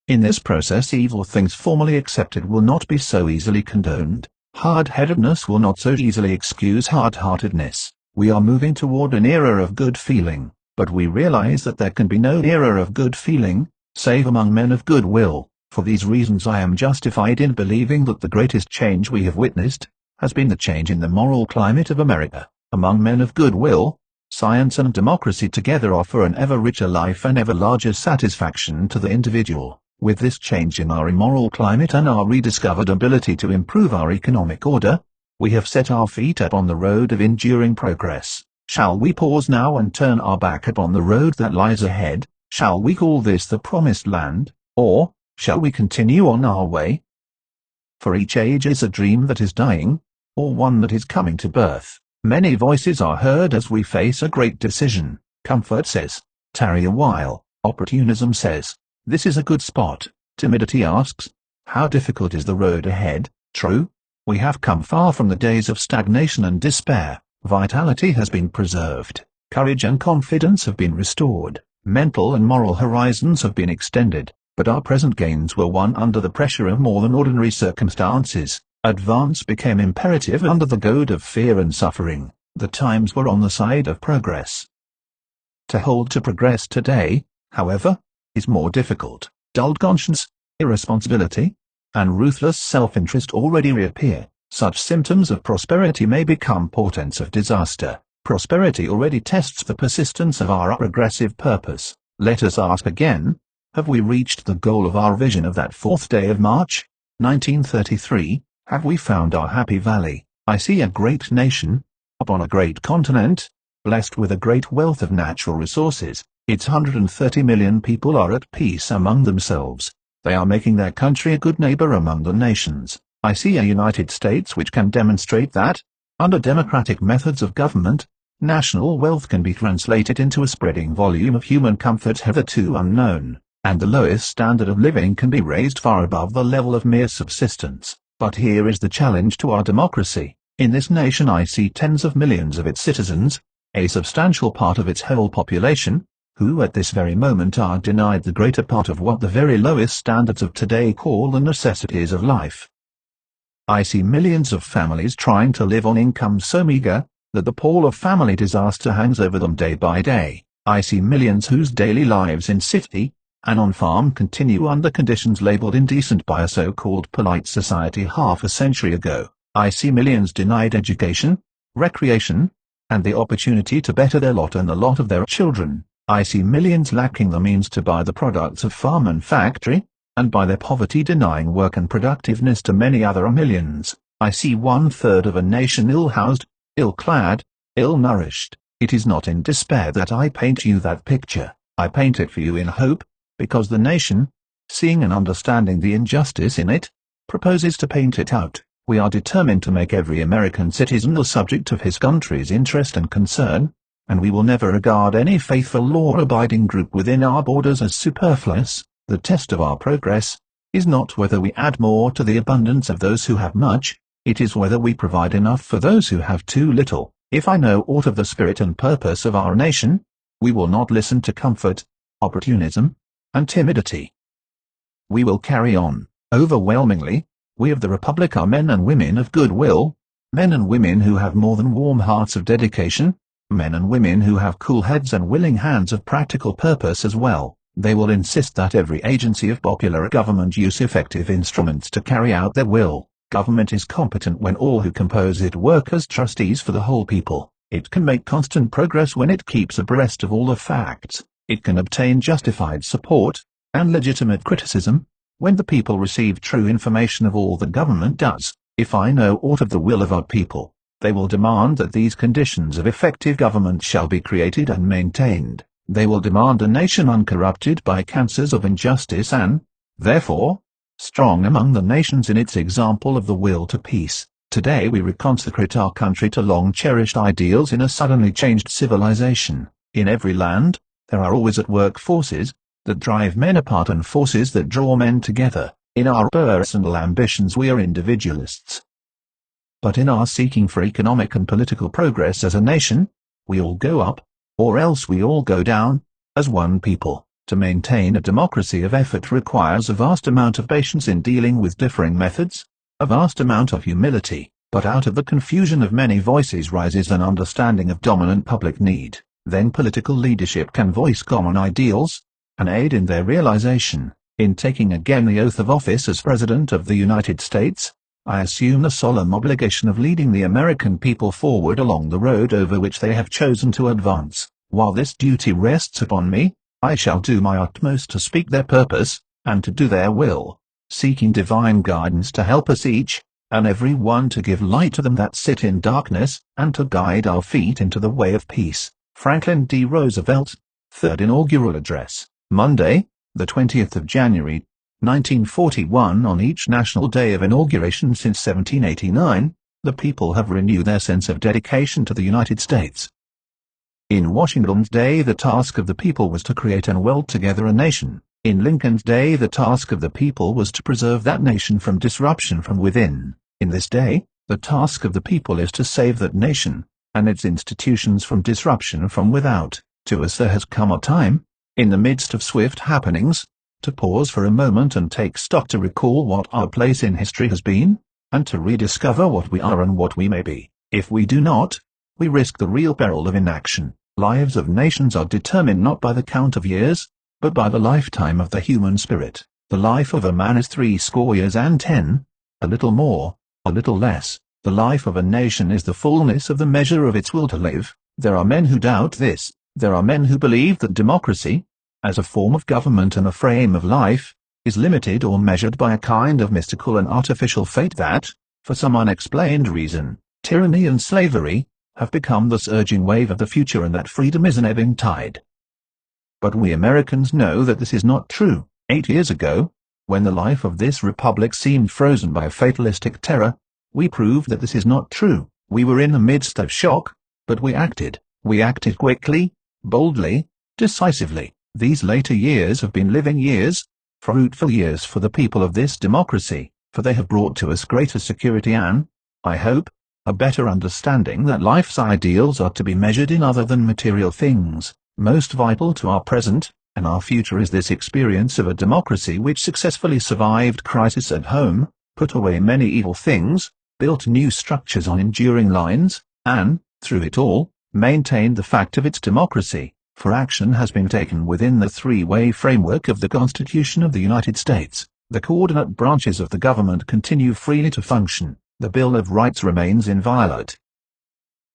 In this process evil things formerly accepted will not be so easily condoned. Hard-headedness will not so easily excuse hard-heartedness. We are moving toward an era of good feeling, but we realize that there can be no era of good feeling, save among men of good will. For these reasons I am justified in believing that the greatest change we have witnessed has been the change in the moral climate of America. Among men of good will, science and democracy together offer an ever richer life and ever larger satisfaction to the individual. With this change in our immoral climate and our rediscovered ability to improve our economic order, we have set our feet upon the road of enduring progress. Shall we pause now and turn our back upon the road that lies ahead? Shall we call this the promised land, or shall we continue on our way? For each age is a dream that is dying, or one that is coming to birth. Many voices are heard as we face a great decision. Comfort says, tarry a while. Opportunism says, this is a good spot. Timidity asks, how difficult is the road ahead? True, we have come far from the days of stagnation and despair. Vitality has been preserved. Courage and confidence have been restored. Mental and moral horizons have been extended, but our present gains were won under the pressure of more than ordinary circumstances. Advance became imperative under the goad of fear and suffering. The times were on the side of progress. To hold to progress today, however, is more difficult. Dulled conscience, irresponsibility, and ruthless self-interest already reappear. Such symptoms of prosperity may become portents of disaster. Prosperity already tests the persistence of our progressive purpose. Let us ask again, have we reached the goal of our vision of that 4th day of March, 1933? Have we found our happy valley? I see a great nation, upon a great continent, blessed with a great wealth of natural resources. Its 130 million people are at peace among themselves. They are making their country a good neighbor among the nations. I see a United States which can demonstrate that, under democratic methods of government, national wealth can be translated into a spreading volume of human comfort hitherto unknown, and the lowest standard of living can be raised far above the level of mere subsistence. But here is the challenge to our democracy. In this nation I see tens of millions of its citizens, a substantial part of its whole population, who at this very moment are denied the greater part of what the very lowest standards of today call the necessities of life. I see millions of families trying to live on incomes so meager that the pall of family disaster hangs over them day by day. I see millions whose daily lives in city and on farm continue under conditions labeled indecent by a so-called polite society half a century ago. I see millions denied education, recreation, and the opportunity to better their lot and the lot of their children. I see millions lacking the means to buy the products of farm and factory, and by their poverty denying work and productiveness to many other millions. I see 1/3 of a nation ill-housed, ill-clad, ill-nourished. It is not in despair that I paint you that picture. I paint it for you in hope, because the nation, seeing and understanding the injustice in it, proposes to paint it out. We are determined to make every American citizen the subject of his country's interest and concern, and we will never regard any faithful law-abiding group within our borders as superfluous. The test of our progress is not whether we add more to the abundance of those who have much, it is whether we provide enough for those who have too little. If I know aught of the spirit and purpose of our nation, we will not listen to comfort, opportunism, and timidity. We will carry on. Overwhelmingly, we of the Republic are men and women of goodwill, men and women who have more than warm hearts of dedication, men and women who have cool heads and willing hands of practical purpose as well. They will insist that every agency of popular government use effective instruments to carry out their will. Government is competent when all who compose it work as trustees for the whole people. It can make constant progress when it keeps abreast of all the facts. It can obtain justified support and legitimate criticism when the people receive true information of all the government does. If I know aught of the will of our people, they will demand that these conditions of effective government shall be created and maintained. They will demand a nation uncorrupted by cancers of injustice and, therefore, strong among the nations in its example of the will to peace. Today we reconsecrate our country to long-cherished ideals in a suddenly changed civilization. In every land, there are always at work forces that drive men apart and forces that draw men together. In our personal ambitions we are individualists. But in our seeking for economic and political progress as a nation, we all go up, or else we all go down, as one people. To maintain a democracy of effort requires a vast amount of patience in dealing with differing methods, a vast amount of humility, but out of the confusion of many voices rises an understanding of dominant public need. Then political leadership can voice common ideals, and aid in their realization. In taking again the oath of office as President of the United States, I assume the solemn obligation of leading the American people forward along the road over which they have chosen to advance. While this duty rests upon me, I shall do my utmost to speak their purpose, and to do their will, seeking divine guidance to help us each, and every one to give light to them that sit in darkness, and to guide our feet into the way of peace. Franklin D. Roosevelt, Third Inaugural Address, Monday, the 20th of January, 1941. On each national day of inauguration since 1789, the people have renewed their sense of dedication to the United States. In Washington's day the task of the people was to create and weld together a nation. In Lincoln's day the task of the people was to preserve that nation from disruption from within. In this day, the task of the people is to save that nation and its institutions from disruption from without. To us there has come a time, in the midst of swift happenings, to pause for a moment and take stock, to recall what our place in history has been, and to rediscover what we are and what we may be. If we do not, we risk the real peril of inaction. Lives of nations are determined not by the count of years, but by the lifetime of the human spirit. The life of a man is 80 years and 10, a little more, a little less. The life of a nation is the fullness of the measure of its will to live. There are men who doubt this. There are men who believe that democracy, as a form of government and a frame of life, is limited or measured by a kind of mystical and artificial fate that, for some unexplained reason, tyranny and slavery have become the surging wave of the future and that freedom is an ebbing tide. But we Americans know that this is not true. 8 years ago, when the life of this republic seemed frozen by a fatalistic terror, we proved that this is not true. We were in the midst of shock, but we acted. We acted quickly, boldly, decisively. These later years have been living years, fruitful years for the people of this democracy, for they have brought to us greater security and, I hope, a better understanding that life's ideals are to be measured in other than material things. Most vital to our present and our future is this experience of a democracy which successfully survived crisis at home, put away many evil things, built new structures on enduring lines, and, through it all, maintained the fact of its democracy, for action has been taken within the three-way framework of the Constitution of the United States. The coordinate branches of the government continue freely to function. The Bill of Rights remains inviolate.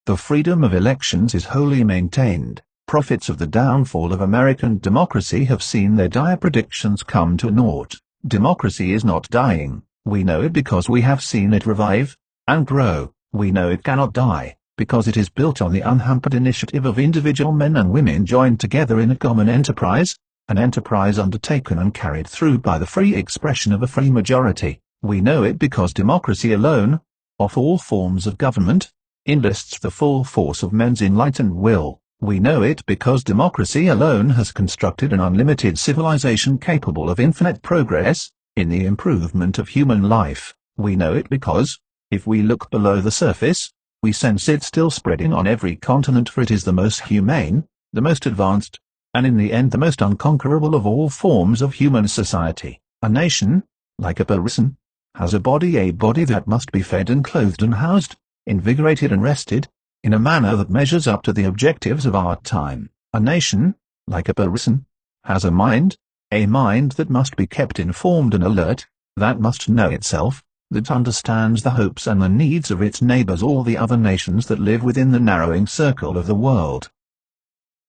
The freedom of elections is wholly maintained. Prophets of the downfall of American democracy have seen their dire predictions come to naught. Democracy is not dying. We know it because we have seen it revive and grow. We know it cannot die, because it is built on the unhampered initiative of individual men and women joined together in a common enterprise, an enterprise undertaken and carried through by the free expression of a free majority. We know it because democracy alone, of all forms of government, enlists the full force of men's enlightened will. We know it because democracy alone has constructed an unlimited civilization capable of infinite progress in the improvement of human life. We know it because, if we look below the surface, we sense it still spreading on every continent, for it is the most humane, the most advanced, and in the end the most unconquerable of all forms of human society. A nation, like a person, has a body that must be fed and clothed and housed, invigorated and rested, in a manner that measures up to the objectives of our time. A nation, like a person, has a mind that must be kept informed and alert, that must know itself, that understands the hopes and the needs of its neighbors, all the other nations that live within the narrowing circle of the world.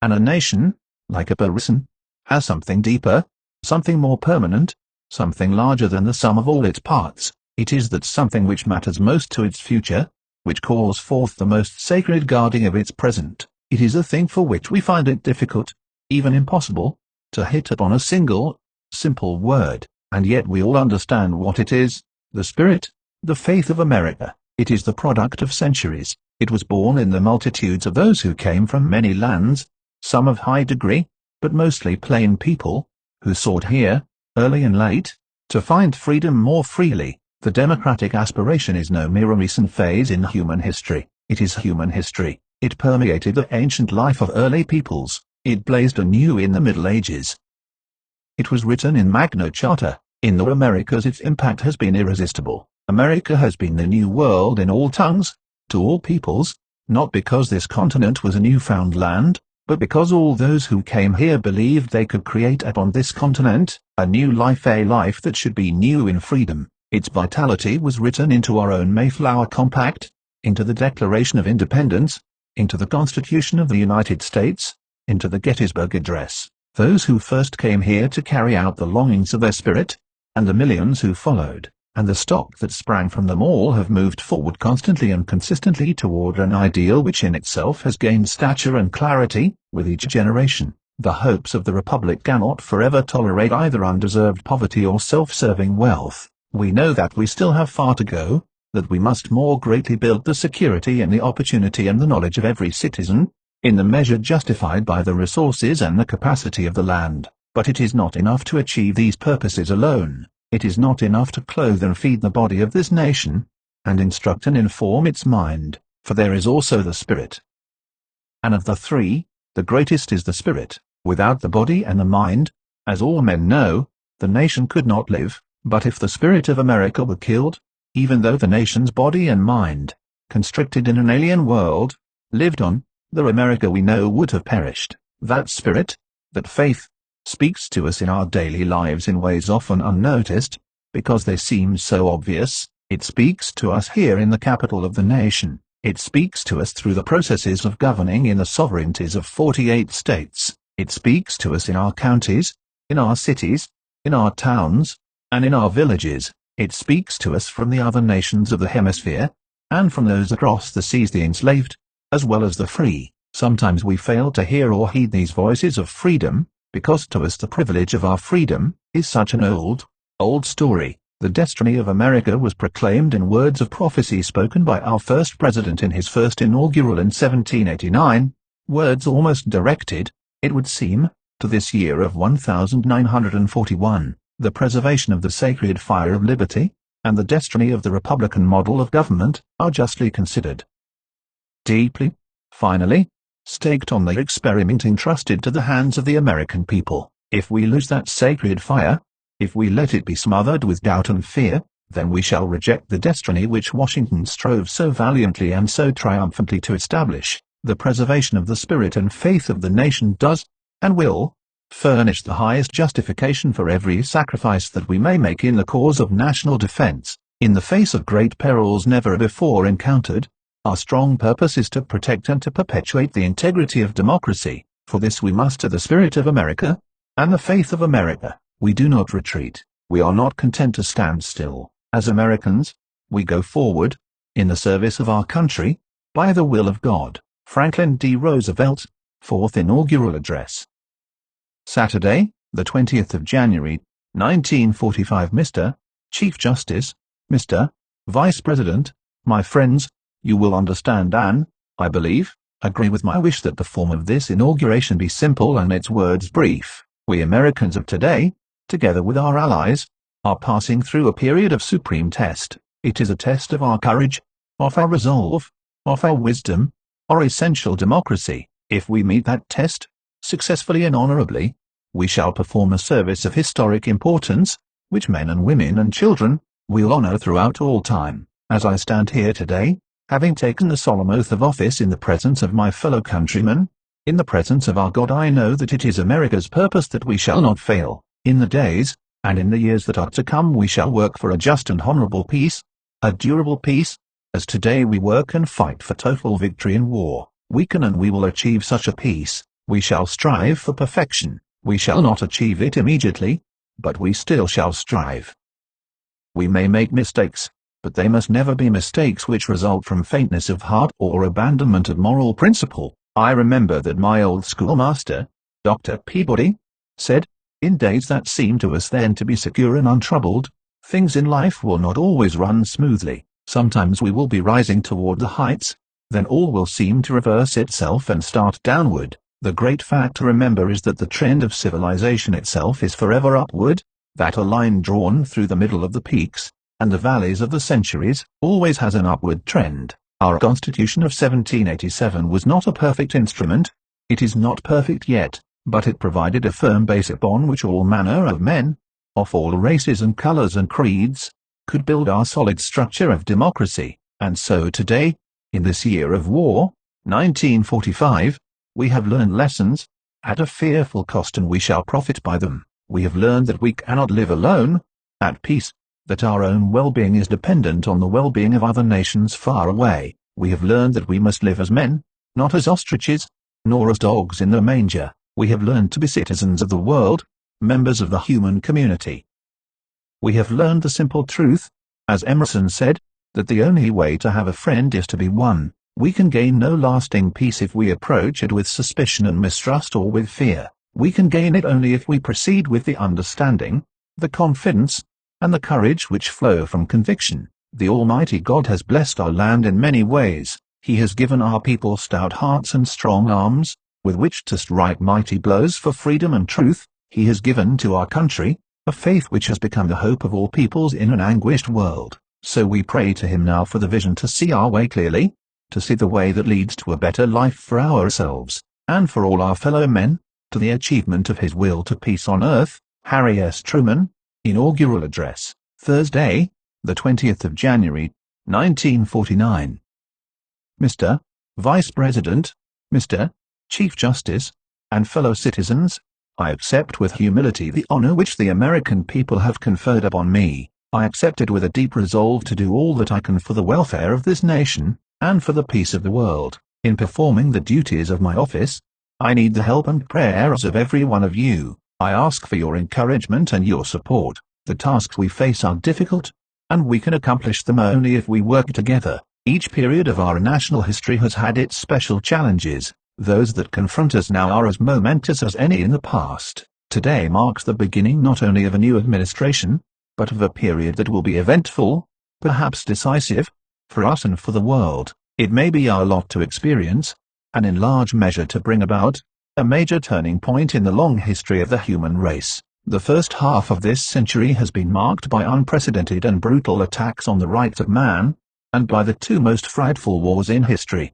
And a nation, like a person, has something deeper, something more permanent, something larger than the sum of all its parts. It is that something which matters most to its future, which calls forth the most sacred guarding of its present. It is a thing for which we find it difficult, even impossible, to hit upon a single, simple word, and yet we all understand what it is: the spirit, the faith of America. It is the product of centuries. It was born in the multitudes of those who came from many lands, some of high degree, but mostly plain people, who sought here, early and late, to find freedom more freely. The democratic aspiration is no mere recent phase in human history. It is human history. It permeated the ancient life of early peoples. It blazed anew in the Middle Ages. It was written in Magna Charta. In the Americas its impact has been irresistible. America has been the new world in all tongues, to all peoples, not because this continent was a newfound land, but because all those who came here believed they could create upon this continent a new life, a life that should be new in freedom. Its vitality was written into our own Mayflower Compact, into the Declaration of Independence, into the Constitution of the United States, into the Gettysburg Address. Those who first came here to carry out the longings of their spirit, and the millions who followed, and the stock that sprang from them all have moved forward constantly and consistently toward an ideal which in itself has gained stature and clarity with each generation. The hopes of the Republic cannot forever tolerate either undeserved poverty or self-serving wealth. We know that we still have far to go, that we must more greatly build the security and the opportunity and the knowledge of every citizen, in the measure justified by the resources and the capacity of the land. But it is not enough to achieve these purposes alone. It is not enough to clothe and feed the body of this nation, and instruct and inform its mind, for there is also the spirit. And of the three, the greatest is the spirit. Without the body and the mind, as all men know, the nation could not live. But if the spirit of America were killed, even though the nation's body and mind, constricted in an alien world, lived on, the America we know would have perished. That spirit, that faith, speaks to us in our daily lives in ways often unnoticed, because they seem so obvious. It speaks to us here in the capital of the nation. It speaks to us through the processes of governing in the sovereignties of 48 states. It speaks to us in our counties, in our cities, in our towns, and in our villages. It speaks to us from the other nations of the hemisphere, and from those across the seas, the enslaved, as well as the free. Sometimes we fail to hear or heed these voices of freedom, because to us the privilege of our freedom is such an old story. The destiny of America was proclaimed in words of prophecy spoken by our first president in his first inaugural in 1789, words almost directed, it would seem, to this year of 1941. The preservation of the sacred fire of liberty, and the destiny of the Republican model of government, are justly considered. Deeply, finally, staked on the experiment entrusted to the hands of the American people. If we lose that sacred fire, if we let it be smothered with doubt and fear, then we shall reject the destiny which Washington strove so valiantly and so triumphantly to establish. The preservation of the spirit and faith of the nation does, and will, furnish the highest justification for every sacrifice that we may make in the cause of national defense. In the face of great perils never before encountered, our strong purpose is to protect and to perpetuate the integrity of democracy. For this we muster the spirit of America, and the faith of America. We do not retreat. We are not content to stand still. As Americans, we go forward, in the service of our country, by the will of God. Franklin D. Roosevelt, 4th Inaugural Address. Saturday, the 20th of January, 1945. Mr. Chief Justice, Mr. Vice President, my friends, you will understand and, I believe, agree with my wish that the form of this inauguration be simple and its words brief. We Americans of today, together with our allies, are passing through a period of supreme test. It is a test of our courage, of our resolve, of our wisdom, our essential democracy. If we meet that test, successfully and honorably, we shall perform a service of historic importance, which men and women and children will honor throughout all time. As I stand here today, having taken the solemn oath of office in the presence of my fellow countrymen, in the presence of our God, I know that it is America's purpose that we shall not fail. In the days, and in the years that are to come, we shall work for a just and honorable peace, a durable peace, as today we work and fight for total victory in war. We can and we will achieve such a peace. We shall strive for perfection. We shall not achieve it immediately, but we still shall strive. We may make mistakes, but they must never be mistakes which result from faintness of heart or abandonment of moral principle. I remember that my old schoolmaster, Dr. Peabody, said, in days that seemed to us then to be secure and untroubled, things in life will not always run smoothly. Sometimes we will be rising toward the heights, then all will seem to reverse itself and start downward. The great fact to remember is that the trend of civilization itself is forever upward, that a line drawn through the middle of the peaks and the valleys of the centuries always has an upward trend. Our Constitution of 1787 was not a perfect instrument. It is not perfect yet, but it provided a firm base upon which all manner of men, of all races and colors and creeds, could build our solid structure of democracy. And so today, in this year of war, 1945, we have learned lessons, at a fearful cost, and we shall profit by them. We have learned that we cannot live alone, at peace, that our own well-being is dependent on the well-being of other nations far away. We have learned that we must live as men, not as ostriches, nor as dogs in the manger. We have learned to be citizens of the world, members of the human community. We have learned the simple truth, as Emerson said, that the only way to have a friend is to be one. We can gain no lasting peace if we approach it with suspicion and mistrust or with fear. We can gain it only if we proceed with the understanding, the confidence, and the courage which flow from conviction. The Almighty God has blessed our land in many ways. He has given our people stout hearts and strong arms, with which to strike mighty blows for freedom and truth. He has given to our country a faith which has become the hope of all peoples in an anguished world. So we pray to Him now for the vision to see our way clearly, to see the way that leads to a better life for ourselves, and for all our fellow men, to the achievement of His will to peace on earth. Harry S. Truman, Inaugural Address, Thursday, the 20th of January, 1949. Mr. Vice President, Mr. Chief Justice, and fellow citizens, I accept with humility the honor which the American people have conferred upon me. I accept it with a deep resolve to do all that I can for the welfare of this nation, and for the peace of the world. In performing the duties of my office, I need the help and prayers of every one of you. I ask for your encouragement and your support. The tasks we face are difficult, and we can accomplish them only if we work together. Each period of our national history has had its special challenges. Those that confront us now are as momentous as any in the past. Today marks the beginning not only of a new administration, but of a period that will be eventful, perhaps decisive, for us and for the world. It may be our lot to experience, and in large measure to bring about, a major turning point in the long history of the human race. The first half of this century has been marked by unprecedented and brutal attacks on the rights of man, and by the two most frightful wars in history.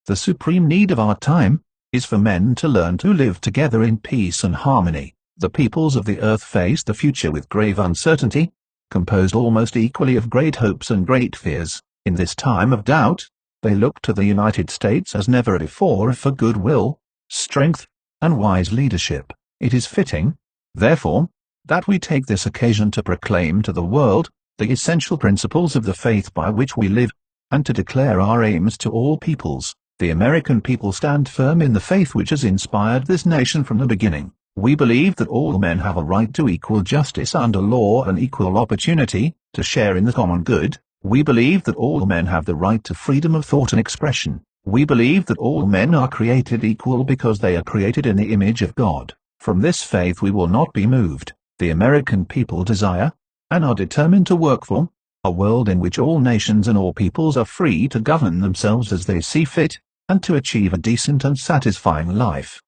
The supreme need of our time is for men to learn to live together in peace and harmony. The peoples of the earth face the future with grave uncertainty, composed almost equally of great hopes and great fears. In this time of doubt, they look to the United States as never before for goodwill, strength, and wise leadership. It is fitting, therefore, that we take this occasion to proclaim to the world the essential principles of the faith by which we live, and to declare our aims to all peoples. The American people stand firm in the faith which has inspired this nation from the beginning. We believe that all men have a right to equal justice under law and equal opportunity to share in the common good. We believe that all men have the right to freedom of thought and expression. We believe that all men are created equal because they are created in the image of God. From this faith we will not be moved. The American people desire, and are determined to work for, a world in which all nations and all peoples are free to govern themselves as they see fit, and to achieve a decent and satisfying life.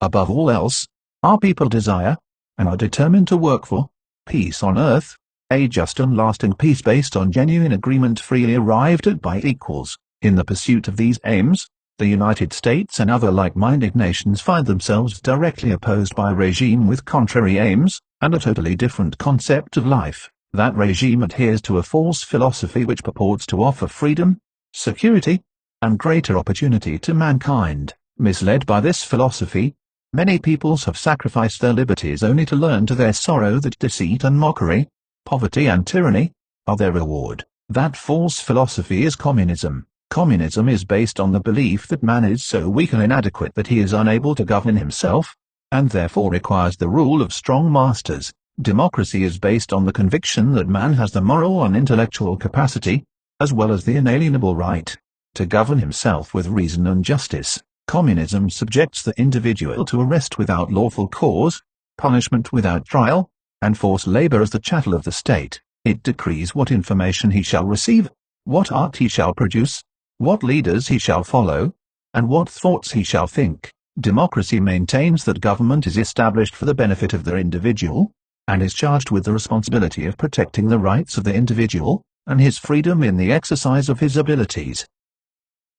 Above all else, our people desire, and are determined to work for, peace on earth, a just and lasting peace based on genuine agreement freely arrived at by equals. In the pursuit of these aims, the United States and other like-minded nations find themselves directly opposed by a regime with contrary aims, and a totally different concept of life. That regime adheres to a false philosophy which purports to offer freedom, security, and greater opportunity to mankind. Misled by this philosophy, many peoples have sacrificed their liberties only to learn to their sorrow that deceit and mockery, poverty and tyranny, are their reward. That false philosophy is communism. Communism is based on the belief that man is so weak and inadequate that he is unable to govern himself, and therefore requires the rule of strong masters. Democracy is based on the conviction that man has the moral and intellectual capacity, as well as the inalienable right, to govern himself with reason and justice. Communism subjects the individual to arrest without lawful cause, punishment without trial, and forced labor as the chattel of the state. It decrees what information he shall receive, what art he shall produce, what leaders he shall follow, and what thoughts he shall think. Democracy maintains that government is established for the benefit of the individual, and is charged with the responsibility of protecting the rights of the individual, and his freedom in the exercise of his abilities.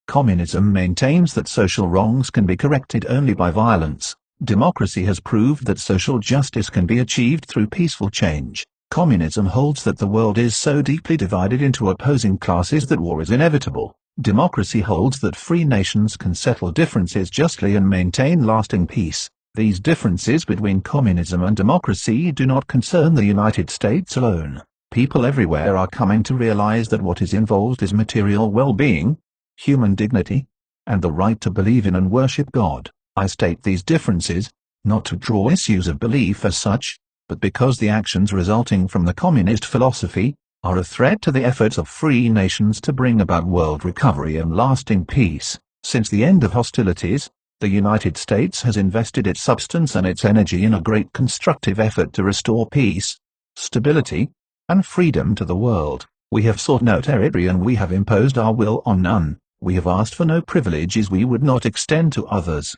Communism maintains that social wrongs can be corrected only by violence. Democracy has proved that social justice can be achieved through peaceful change. Communism holds that the world is so deeply divided into opposing classes that war is inevitable. Democracy holds that free nations can settle differences justly and maintain lasting peace. These differences between communism and democracy do not concern the United States alone. People everywhere are coming to realize that what is involved is material well-being, human dignity, and the right to believe in and worship God. I state these differences, not to draw issues of belief as such, but because the actions resulting from the communist philosophy are a threat to the efforts of free nations to bring about world recovery and lasting peace. Since the end of hostilities, the United States has invested its substance and its energy in a great constructive effort to restore peace, stability, and freedom to the world. We have sought no territory and we have imposed our will on none. We have asked for no privileges we would not extend to others.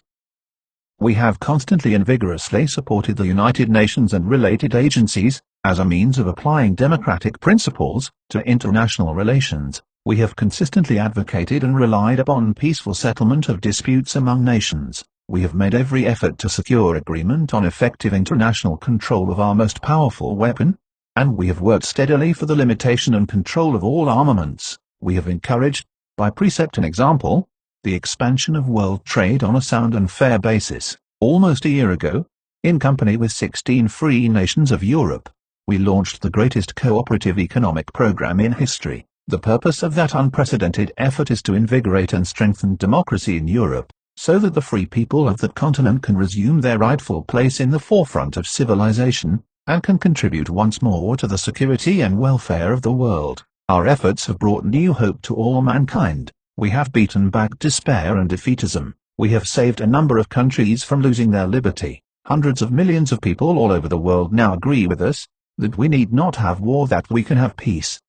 We have constantly and vigorously supported the United Nations and related agencies, as a means of applying democratic principles to international relations. We have consistently advocated and relied upon peaceful settlement of disputes among nations. We have made every effort to secure agreement on effective international control of our most powerful weapon, and we have worked steadily for the limitation and control of all armaments. We have encouraged, by precept and example, the expansion of world trade on a sound and fair basis. Almost a year ago, in company with 16 free nations of Europe, we launched the greatest cooperative economic program in history. The purpose of that unprecedented effort is to invigorate and strengthen democracy in Europe, so that the free people of that continent can resume their rightful place in the forefront of civilization, and can contribute once more to the security and welfare of the world. Our efforts have brought new hope to all mankind. We have beaten back despair and defeatism. We have saved a number of countries from losing their liberty. Hundreds of millions of people all over the world now agree with us that we need not have war, that we can have peace.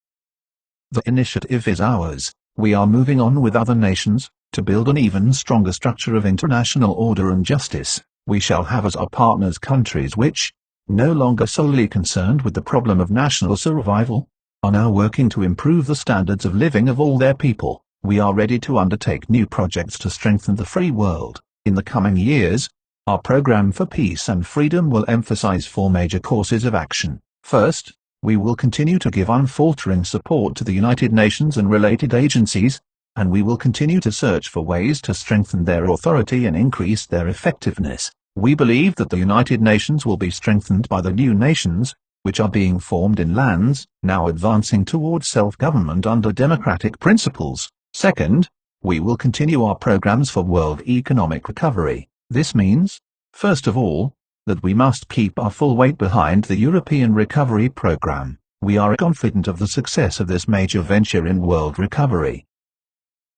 The initiative is ours. We are moving on with other nations to build an even stronger structure of international order and justice. We shall have as our partners countries which, no longer solely concerned with the problem of national survival, are now working to improve the standards of living of all their people. We are ready to undertake new projects to strengthen the free world. In the coming years, our program for peace and freedom will emphasize 4 major courses of action. First, We will continue to give unfaltering support to the United Nations and related agencies, and we will continue to search for ways to strengthen their authority and increase their effectiveness. We believe that the United Nations will be strengthened by the new nations, which are being formed in lands now advancing towards self-government under democratic principles. Second, we will continue our programs for world economic recovery. This means, first of all, that we must keep our full weight behind the European Recovery Program. We are confident of the success of this major venture in world recovery.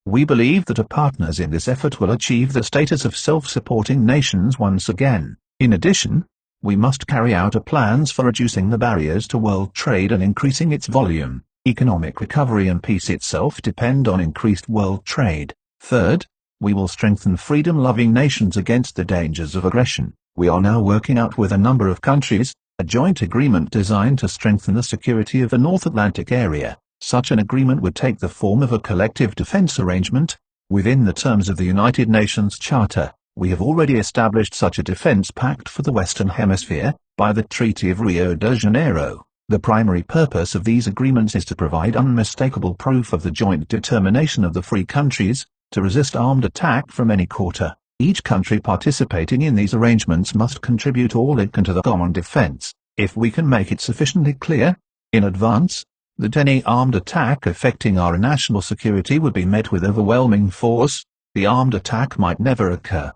We believe that our partners in this effort will achieve the status of self-supporting nations once again. In addition, we must carry out our plans for reducing the barriers to world trade and increasing its volume. Economic recovery and peace itself depend on increased world trade. Third, we will strengthen freedom-loving nations against the dangers of aggression. We are now working out with a number of countries a joint agreement designed to strengthen the security of the North Atlantic area. Such an agreement would take the form of a collective defense arrangement, within the terms of the United Nations Charter. We have already established such a defense pact for the Western Hemisphere, by the Treaty of Rio de Janeiro. The primary purpose of these agreements is to provide unmistakable proof of the joint determination of the free countries, to resist armed attack from any quarter. Each country participating in these arrangements must contribute all it can to the common defense. If we can make it sufficiently clear, in advance, that any armed attack affecting our national security would be met with overwhelming force, the armed attack might never occur.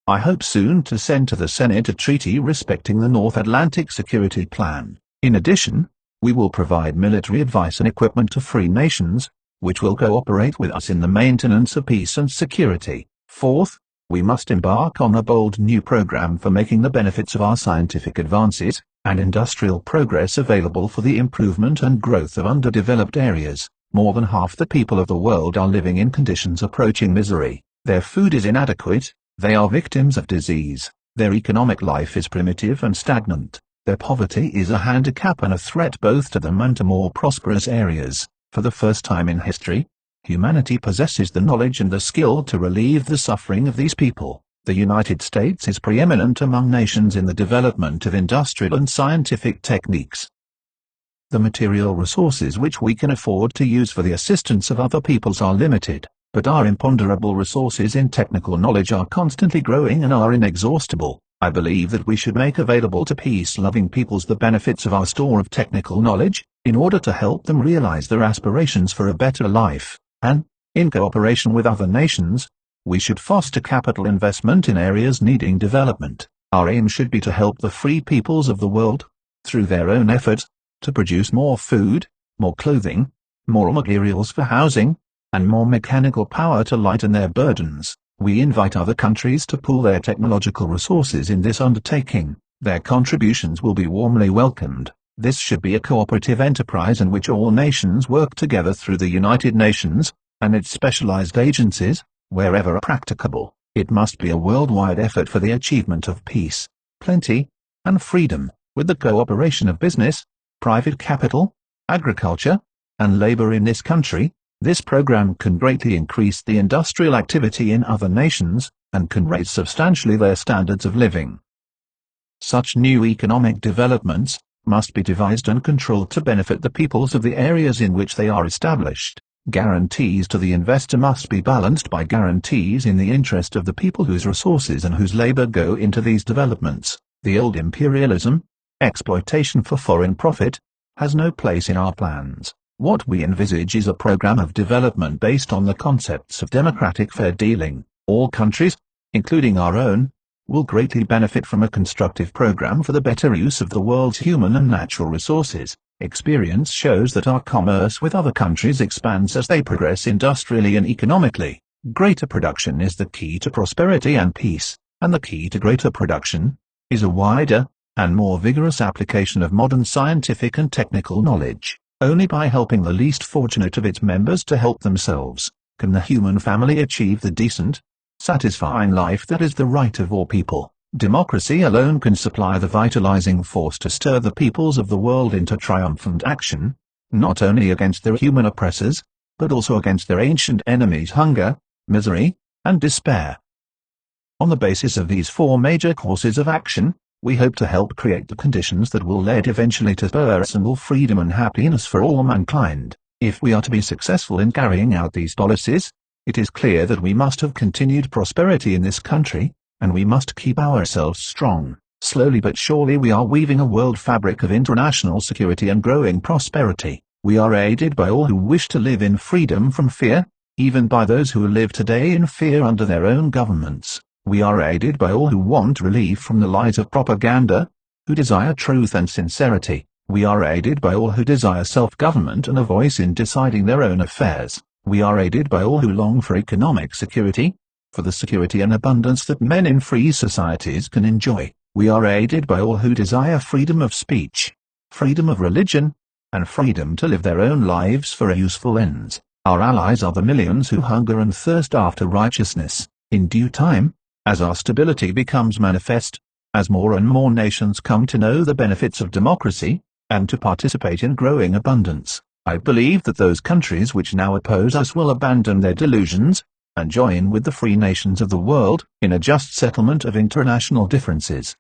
I hope soon to send to the Senate a treaty respecting the North Atlantic Security Plan. In addition, we will provide military advice and equipment to free nations, which will cooperate with us in the maintenance of peace and security. Fourth, we must embark on a bold new program for making the benefits of our scientific advances and industrial progress available for the improvement and growth of underdeveloped areas. More than half the people of the world are living in conditions approaching misery. Their food is inadequate, they are victims of disease, their economic life is primitive and stagnant, their poverty is a handicap and a threat both to them and to more prosperous areas. For the first time in history, humanity possesses the knowledge and the skill to relieve the suffering of these people. The United States is preeminent among nations in the development of industrial and scientific techniques. The material resources which we can afford to use for the assistance of other peoples are limited, but our imponderable resources in technical knowledge are constantly growing and are inexhaustible. I believe that we should make available to peace-loving peoples the benefits of our store of technical knowledge, in order to help them realize their aspirations for a better life, and, in cooperation with other nations, we should foster capital investment in areas needing development. Our aim should be to help the free peoples of the world, through their own effort, to produce more food, more clothing, more materials for housing, and more mechanical power to lighten their burdens. We invite other countries to pool their technological resources in this undertaking. Their contributions will be warmly welcomed. This should be a cooperative enterprise in which all nations work together through the United Nations and its specialized agencies, wherever practicable. It must be a worldwide effort for the achievement of peace, plenty, and freedom, with the cooperation of business, private capital, agriculture, and labor in this country. This program can greatly increase the industrial activity in other nations, and can raise substantially their standards of living. Such new economic developments must be devised and controlled to benefit the peoples of the areas in which they are established. Guarantees to the investor must be balanced by guarantees in the interest of the people whose resources and whose labor go into these developments. The old imperialism, exploitation for foreign profit, has no place in our plans. What we envisage is a program of development based on the concepts of democratic fair dealing. All countries, including our own, will greatly benefit from a constructive program for the better use of the world's human and natural resources. Experience shows that our commerce with other countries expands as they progress industrially and economically. Greater production is the key to prosperity and peace, and the key to greater production is a wider and more vigorous application of modern scientific and technical knowledge. Only by helping the least fortunate of its members to help themselves, can the human family achieve the decent, satisfying life that is the right of all people. Democracy alone can supply the vitalizing force to stir the peoples of the world into triumphant action, not only against their human oppressors, but also against their ancient enemies hunger, misery, and despair. On the basis of these four major courses of action, We hope to help create the conditions that will lead eventually to personal freedom and happiness for all mankind. If we are to be successful in carrying out these policies, it is clear that we must have continued prosperity in this country, and we must keep ourselves strong. Slowly but surely we are weaving a world fabric of international security and growing prosperity. We are aided by all who wish to live in freedom from fear, even by those who live today in fear under their own governments. We are aided by all who want relief from the lies of propaganda, who desire truth and sincerity. We are aided by all who desire self-government and a voice in deciding their own affairs. We are aided by all who long for economic security, for the security and abundance that men in free societies can enjoy. We are aided by all who desire freedom of speech, freedom of religion, and freedom to live their own lives for useful ends. Our allies are the millions who hunger and thirst after righteousness. In due time, as our stability becomes manifest, as more and more nations come to know the benefits of democracy, and to participate in growing abundance, I believe that those countries which now oppose us will abandon their delusions, and join with the free nations of the world in a just settlement of international differences.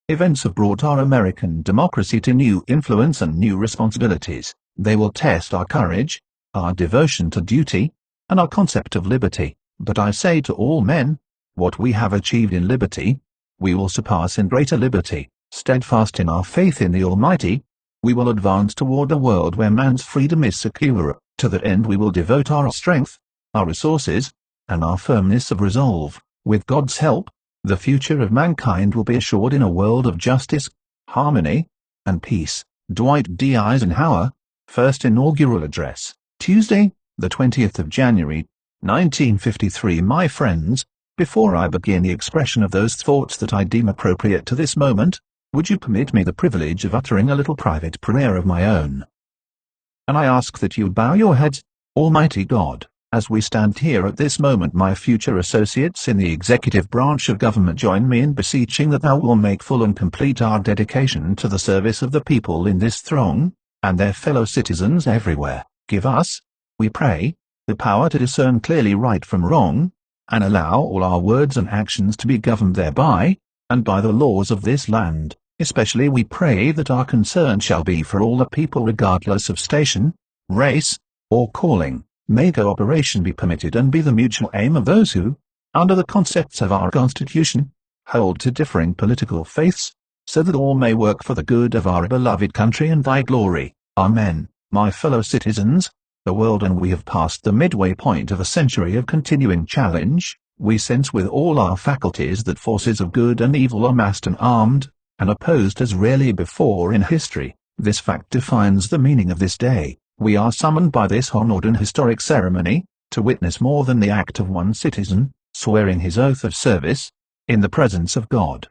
Events have brought our American democracy to new influence and new responsibilities. They will test our courage, our devotion to duty, and our concept of liberty. But I say to all men, what we have achieved in liberty, we will surpass in greater liberty. Steadfast in our faith in the Almighty, we will advance toward a world where man's freedom is secure. To that end we will devote our strength, our resources, and our firmness of resolve. With God's help, the future of mankind will be assured in a world of justice, harmony, and peace. Dwight D. Eisenhower, First Inaugural Address, Tuesday, the 20th of January, 1953. My friends, before I begin the expression of those thoughts that I deem appropriate to this moment, would you permit me the privilege of uttering a little private prayer of my own? And I ask that you bow your heads, Almighty God, as we stand here at this moment. My future associates in the executive branch of government, join me in beseeching that thou will make full and complete our dedication to the service of the people in this throng, and their fellow citizens everywhere. Give us, we pray, the power to discern clearly right from wrong, and allow all our words and actions to be governed thereby, and by the laws of this land. Especially we pray that our concern shall be for all the people regardless of station, race, or calling. May cooperation be permitted and be the mutual aim of those who, under the concepts of our Constitution, hold to differing political faiths, so that all may work for the good of our beloved country and thy glory. Amen. My fellow citizens, the world and we have passed the midway point of a century of continuing challenge. We sense with all our faculties that forces of good and evil are massed and armed, and opposed as rarely before in history. This fact defines the meaning of this day. We are summoned by this honored and historic ceremony, to witness more than the act of one citizen, swearing his oath of service, in the presence of God.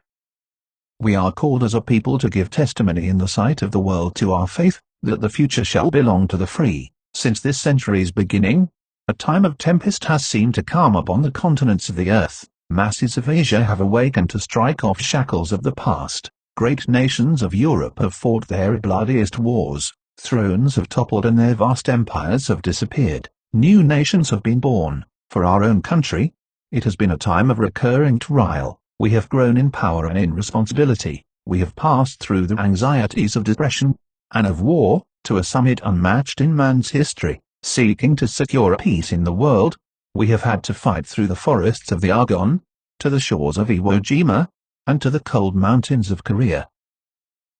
We are called as a people to give testimony in the sight of the world to our faith, that the future shall belong to the free. Since this century's beginning, a time of tempest has seemed to come upon the continents of the earth. Masses of Asia have awakened to strike off shackles of the past. Great nations of Europe have fought their bloodiest wars. Thrones have toppled and their vast empires have disappeared. New nations have been born. For our own country, it has been a time of recurring trial. We have grown in power and in responsibility. We have passed through the anxieties of depression and of war, to a summit unmatched in man's history. Seeking to secure peace in the world, we have had to fight through the forests of the Argonne, to the shores of Iwo Jima, and to the cold mountains of Korea.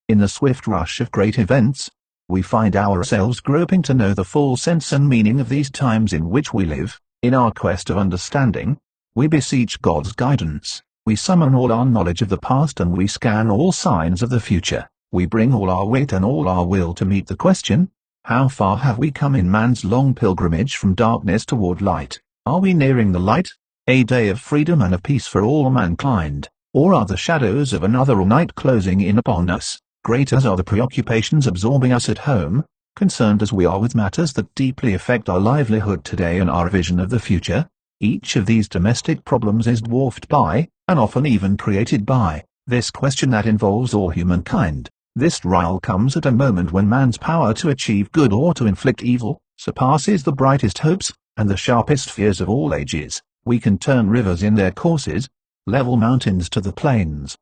In the swift rush of great events, we find ourselves groping to know the full sense and meaning of these times in which we live. In our quest of understanding, we beseech God's guidance. We summon all our knowledge of the past and we scan all signs of the future. We bring all our weight and all our will to meet the question, how far have we come in man's long pilgrimage from darkness toward light? Are we nearing the light, a day of freedom and of peace for all mankind, or are the shadows of another night closing in upon us? Great as are the preoccupations absorbing us at home, concerned as we are with matters that deeply affect our livelihood today and our vision of the future, each of these domestic problems is dwarfed by, and often even created by, this question that involves all humankind. This trial comes at a moment when man's power to achieve good or to inflict evil surpasses the brightest hopes and the sharpest fears of all ages. We can turn rivers in their courses, level mountains to the plains,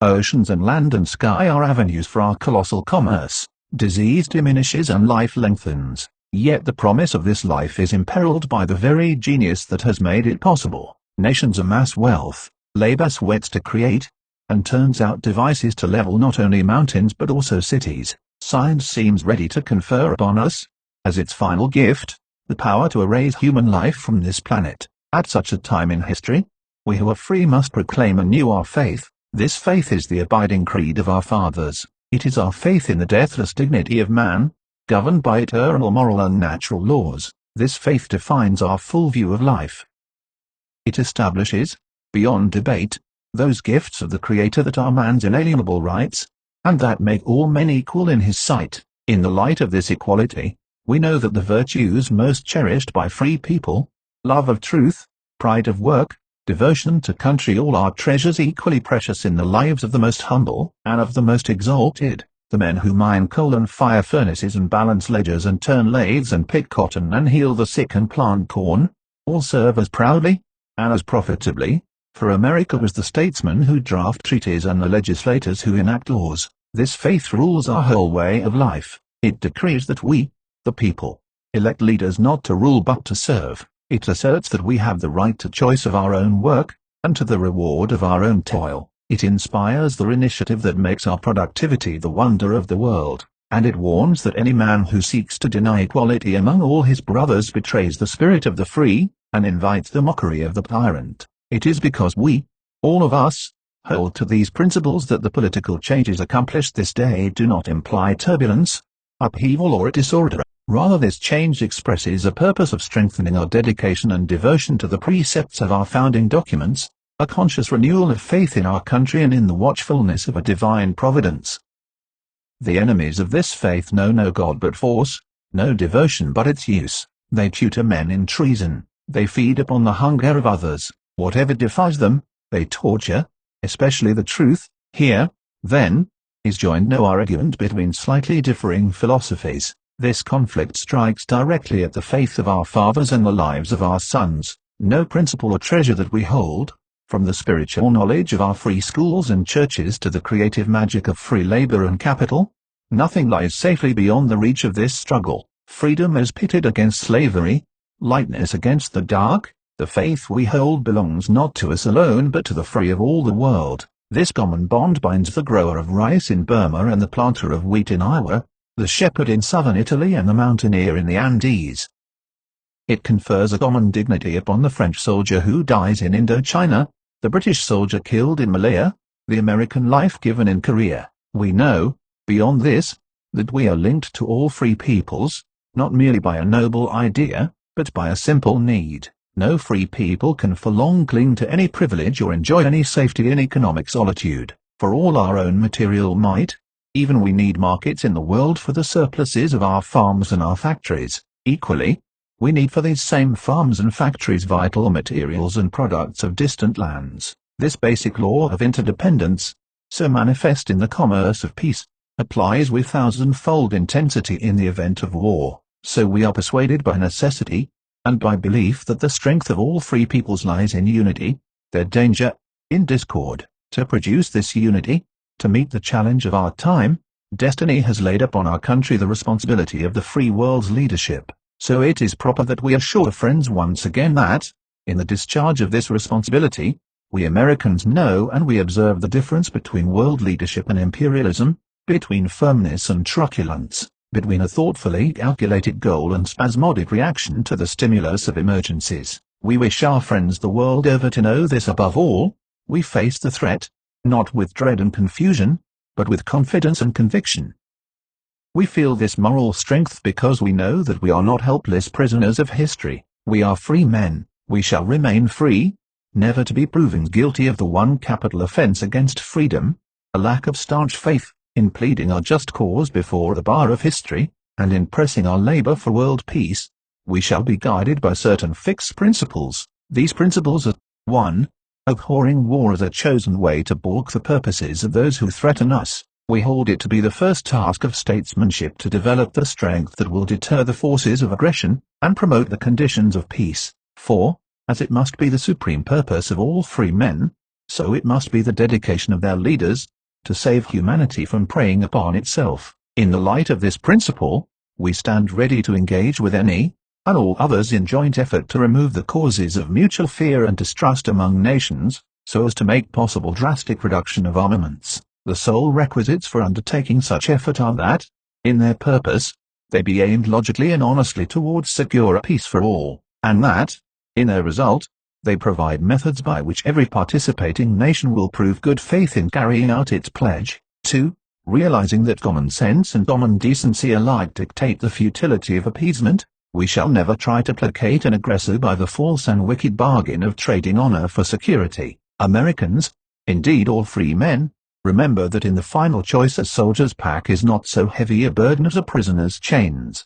Oceans and land and sky are avenues for our colossal commerce. Disease diminishes and life lengthens, yet the promise of this life is imperiled by the very genius that has made it possible. Nations amass wealth, labor sweats to create, and turns out devices to level not only mountains but also cities. Science seems ready to confer upon us, as its final gift, the power to erase human life from this planet. At such a time in history, we who are free must proclaim anew our faith. This faith is the abiding creed of our fathers. It is our faith in the deathless dignity of man, governed by eternal moral and natural laws. This faith defines our full view of life. It establishes, beyond debate, those gifts of the Creator that are man's inalienable rights, and that make all men equal in his sight. In the light of this equality, we know that the virtues most cherished by free people, love of truth, pride of work, devotion to country, all are treasures equally precious in the lives of the most humble and of the most exalted. The men who mine coal and fire furnaces and balance ledgers and turn lathes and pick cotton and heal the sick and plant corn, all serve as proudly and as profitably, for America was the statesmen who draft treaties and the legislators who enact laws. This faith rules our whole way of life. It decrees that we, the people, elect leaders not to rule but to serve. It asserts that we have the right to choice of our own work, and to the reward of our own toil. It inspires the initiative that makes our productivity the wonder of the world, and it warns that any man who seeks to deny equality among all his brothers betrays the spirit of the free, and invites the mockery of the tyrant. It is because we, all of us, hold to these principles that the political changes accomplished this day do not imply turbulence, upheaval or disorder. Rather, this change expresses a purpose of strengthening our dedication and devotion to the precepts of our founding documents, a conscious renewal of faith in our country and in the watchfulness of a divine providence. The enemies of this faith know no God but force, no devotion but its use. They tutor men in treason, they feed upon the hunger of others. Whatever defies them, they torture, especially the truth. Here, then, is joined no argument between slightly differing philosophies. This conflict strikes directly at the faith of our fathers and the lives of our sons. No principle or treasure that we hold, from the spiritual knowledge of our free schools and churches to the creative magic of free labor and capital, nothing lies safely beyond the reach of this struggle. Freedom is pitted against slavery, lightness against the dark. The faith we hold belongs not to us alone but to the free of all the world. This common bond binds the grower of rice in Burma and the planter of wheat in Iowa, the shepherd in southern Italy and the mountaineer in the Andes. It confers a common dignity upon the French soldier who dies in Indochina, the British soldier killed in Malaya, the American life given in Korea. We know, beyond this, that we are linked to all free peoples, not merely by a noble idea, but by a simple need. No free people can for long cling to any privilege or enjoy any safety in economic solitude. For all our own material might, even we need markets in the world for the surpluses of our farms and our factories. Equally, we need for these same farms and factories vital materials and products of distant lands. This basic law of interdependence, so manifest in the commerce of peace, applies with thousandfold intensity in the event of war. So we are persuaded by necessity, and by belief that the strength of all free peoples lies in unity, their danger, in discord. To produce this unity, to meet the challenge of our time, destiny has laid upon our country the responsibility of the free world's leadership. So it is proper that we assure friends once again that, in the discharge of this responsibility, we Americans know and we observe the difference between world leadership and imperialism, between firmness and truculence, between a thoughtfully calculated goal and spasmodic reaction to the stimulus of emergencies. We wish our friends the world over to know this above all. We face the threat, not with dread and confusion, but with confidence and conviction. We feel this moral strength because we know that we are not helpless prisoners of history. We are free men. We shall remain free, never to be proven guilty of the one capital offense against freedom, a lack of staunch faith, in pleading our just cause before the bar of history, and in pressing our labor for world peace. We shall be guided by certain fixed principles. These principles are: 1. Abhorring war as a chosen way to balk the purposes of those who threaten us. We hold it to be the first task of statesmanship to develop the strength that will deter the forces of aggression, and promote the conditions of peace. 4. As it must be the supreme purpose of all free men, so it must be the dedication of their leaders to save humanity from preying upon itself. In the light of this principle, we stand ready to engage with any and all others in joint effort to remove the causes of mutual fear and distrust among nations, so as to make possible drastic reduction of armaments. The sole requisites for undertaking such effort are that, in their purpose, they be aimed logically and honestly towards secure peace for all, and that, in their result, they provide methods by which every participating nation will prove good faith in carrying out its pledge. 2. Realizing that common sense and common decency alike dictate the futility of appeasement, we shall never try to placate an aggressor by the false and wicked bargain of trading honor for security. Americans, indeed all free men, remember that in the final choice a soldier's pack is not so heavy a burden as a prisoner's chains.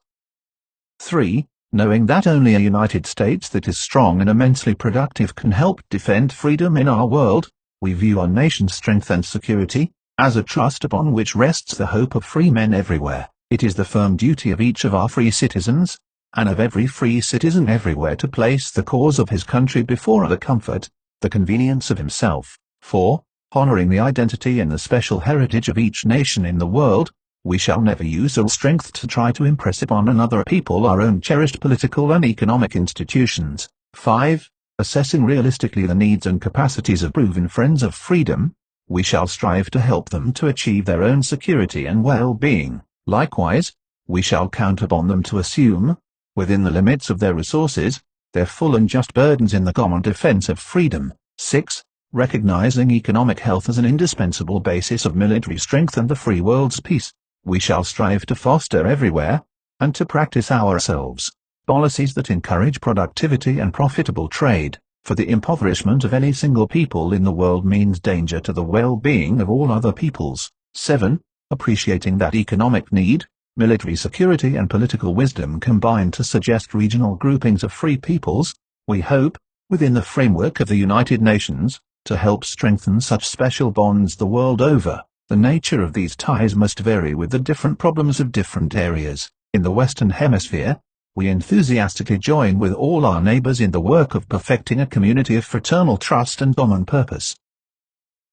3. Knowing that only a United States that is strong and immensely productive can help defend freedom in our world, we view our nation's strength and security as a trust upon which rests the hope of free men everywhere. It is the firm duty of each of our free citizens, and of every free citizen everywhere, to place the cause of his country before the comfort, the convenience of himself. 4. Honoring the identity and the special heritage of each nation in the world, we shall never use our strength to try to impress upon another people our own cherished political and economic institutions. 5. Assessing realistically the needs and capacities of proven friends of freedom, we shall strive to help them to achieve their own security and well-being. Likewise, we shall count upon them to assume, within the limits of their resources, their full and just burdens in the common defense of freedom. 6. Recognizing economic health as an indispensable basis of military strength and the free world's peace, we shall strive to foster everywhere, and to practice ourselves, policies that encourage productivity and profitable trade, for the impoverishment of any single people in the world means danger to the well-being of all other peoples. 7. Appreciating that economic need, military security and political wisdom combine to suggest regional groupings of free peoples, we hope, within the framework of the United Nations, to help strengthen such special bonds the world over. The nature of these ties must vary with the different problems of different areas. In the Western Hemisphere, we enthusiastically join with all our neighbors in the work of perfecting a community of fraternal trust and common purpose.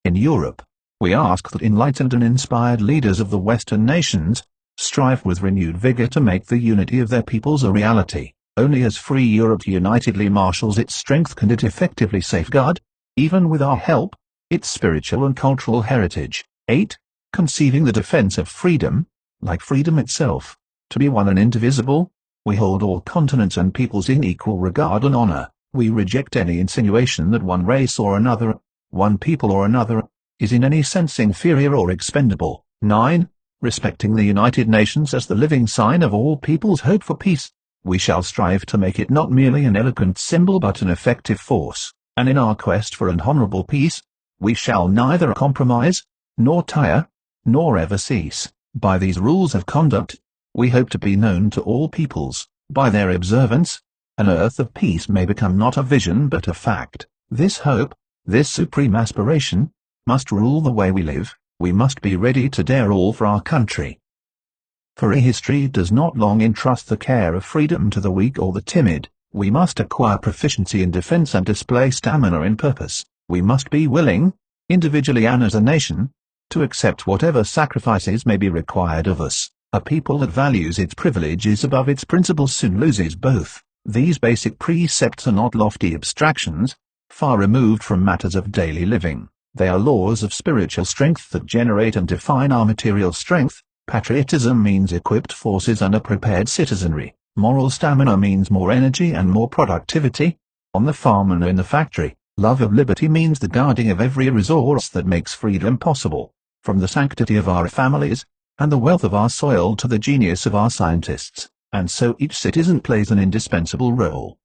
In Europe, we ask that enlightened and inspired leaders of the Western nations strive with renewed vigor to make the unity of their peoples a reality. Only as free Europe unitedly marshals its strength can it effectively safeguard, even with our help, its spiritual and cultural heritage. 8. Conceiving the defense of freedom, like freedom itself, to be one and indivisible, we hold all continents and peoples in equal regard and honor. We reject any insinuation that one race or another, one people or another, is in any sense inferior or expendable. 9. Respecting the United Nations as the living sign of all peoples' hope for peace, we shall strive to make it not merely an eloquent symbol but an effective force, and in our quest for an honorable peace, we shall neither compromise, nor tire, nor ever cease. By these rules of conduct, we hope to be known to all peoples. By their observance, an earth of peace may become not a vision but a fact. This hope, this supreme aspiration, must rule the way we live. We must be ready to dare all for our country. For history does not long entrust the care of freedom to the weak or the timid. We must acquire proficiency in defense and display stamina in purpose. We must be willing, individually and as a nation, to accept whatever sacrifices may be required of us. A people that values its privileges above its principles soon loses both. These basic precepts are not lofty abstractions, far removed from matters of daily living. They are laws of spiritual strength that generate and define our material strength. Patriotism means equipped forces and a prepared citizenry. Moral stamina means more energy and more productivity, on the farm and in the factory. Love of liberty means the guarding of every resource that makes freedom possible, from the sanctity of our families, and the wealth of our soil to the genius of our scientists, and so each citizen plays an indispensable role.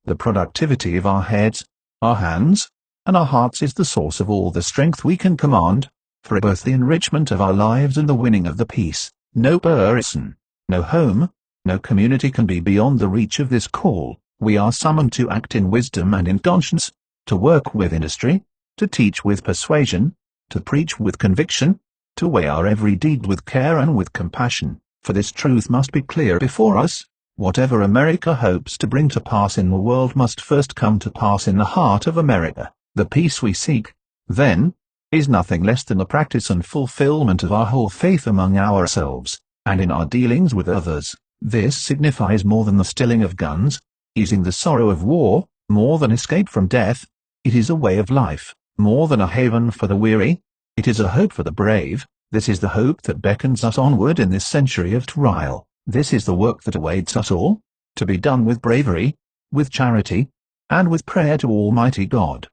The productivity of our heads, our hands, and our hearts is the source of all the strength we can command, for both the enrichment of our lives and the winning of the peace. No person, no home, no community can be beyond the reach of this call. We are summoned to act in wisdom and in conscience, to work with industry, to teach with persuasion, to preach with conviction, to weigh our every deed with care and with compassion, for this truth must be clear before us. Whatever America hopes to bring to pass in the world must first come to pass in the heart of America. The peace we seek, then, is nothing less than the practice and fulfillment of our whole faith among ourselves, and in our dealings with others. This signifies more than the stilling of guns, easing the sorrow of war, more than escape from death. It is a way of life, more than a haven for the weary. It is a hope for the brave. This is the hope that beckons us onward in this century of trial. This is the work that awaits us all, to be done with bravery, with charity, and with prayer to Almighty God.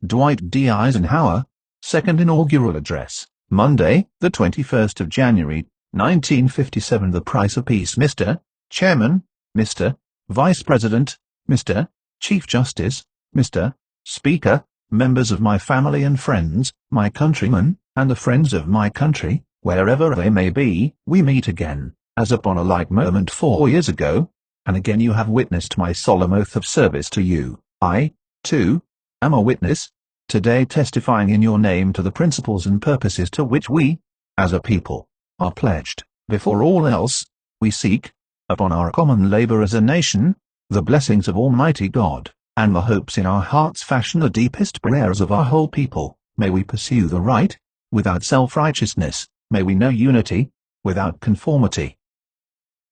Dwight D. Eisenhower, Second Inaugural Address, Monday, the 21st of January, 1957. The price of peace. Mr. Chairman, Mr. Vice President, Mr. Chief Justice, Mr. Speaker, members of my family and friends, my countrymen, and the friends of my country, wherever they may be, we meet again, as upon a like moment 4 years ago, and again you have witnessed my solemn oath of service to you. I, too, am a witness, today testifying in your name to the principles and purposes to which we, as a people, are pledged. Before all else, we seek, upon our common labor as a nation, the blessings of Almighty God, and the hopes in our hearts fashion the deepest prayers of our whole people. May we pursue the right, without self-righteousness. May we know unity, without conformity.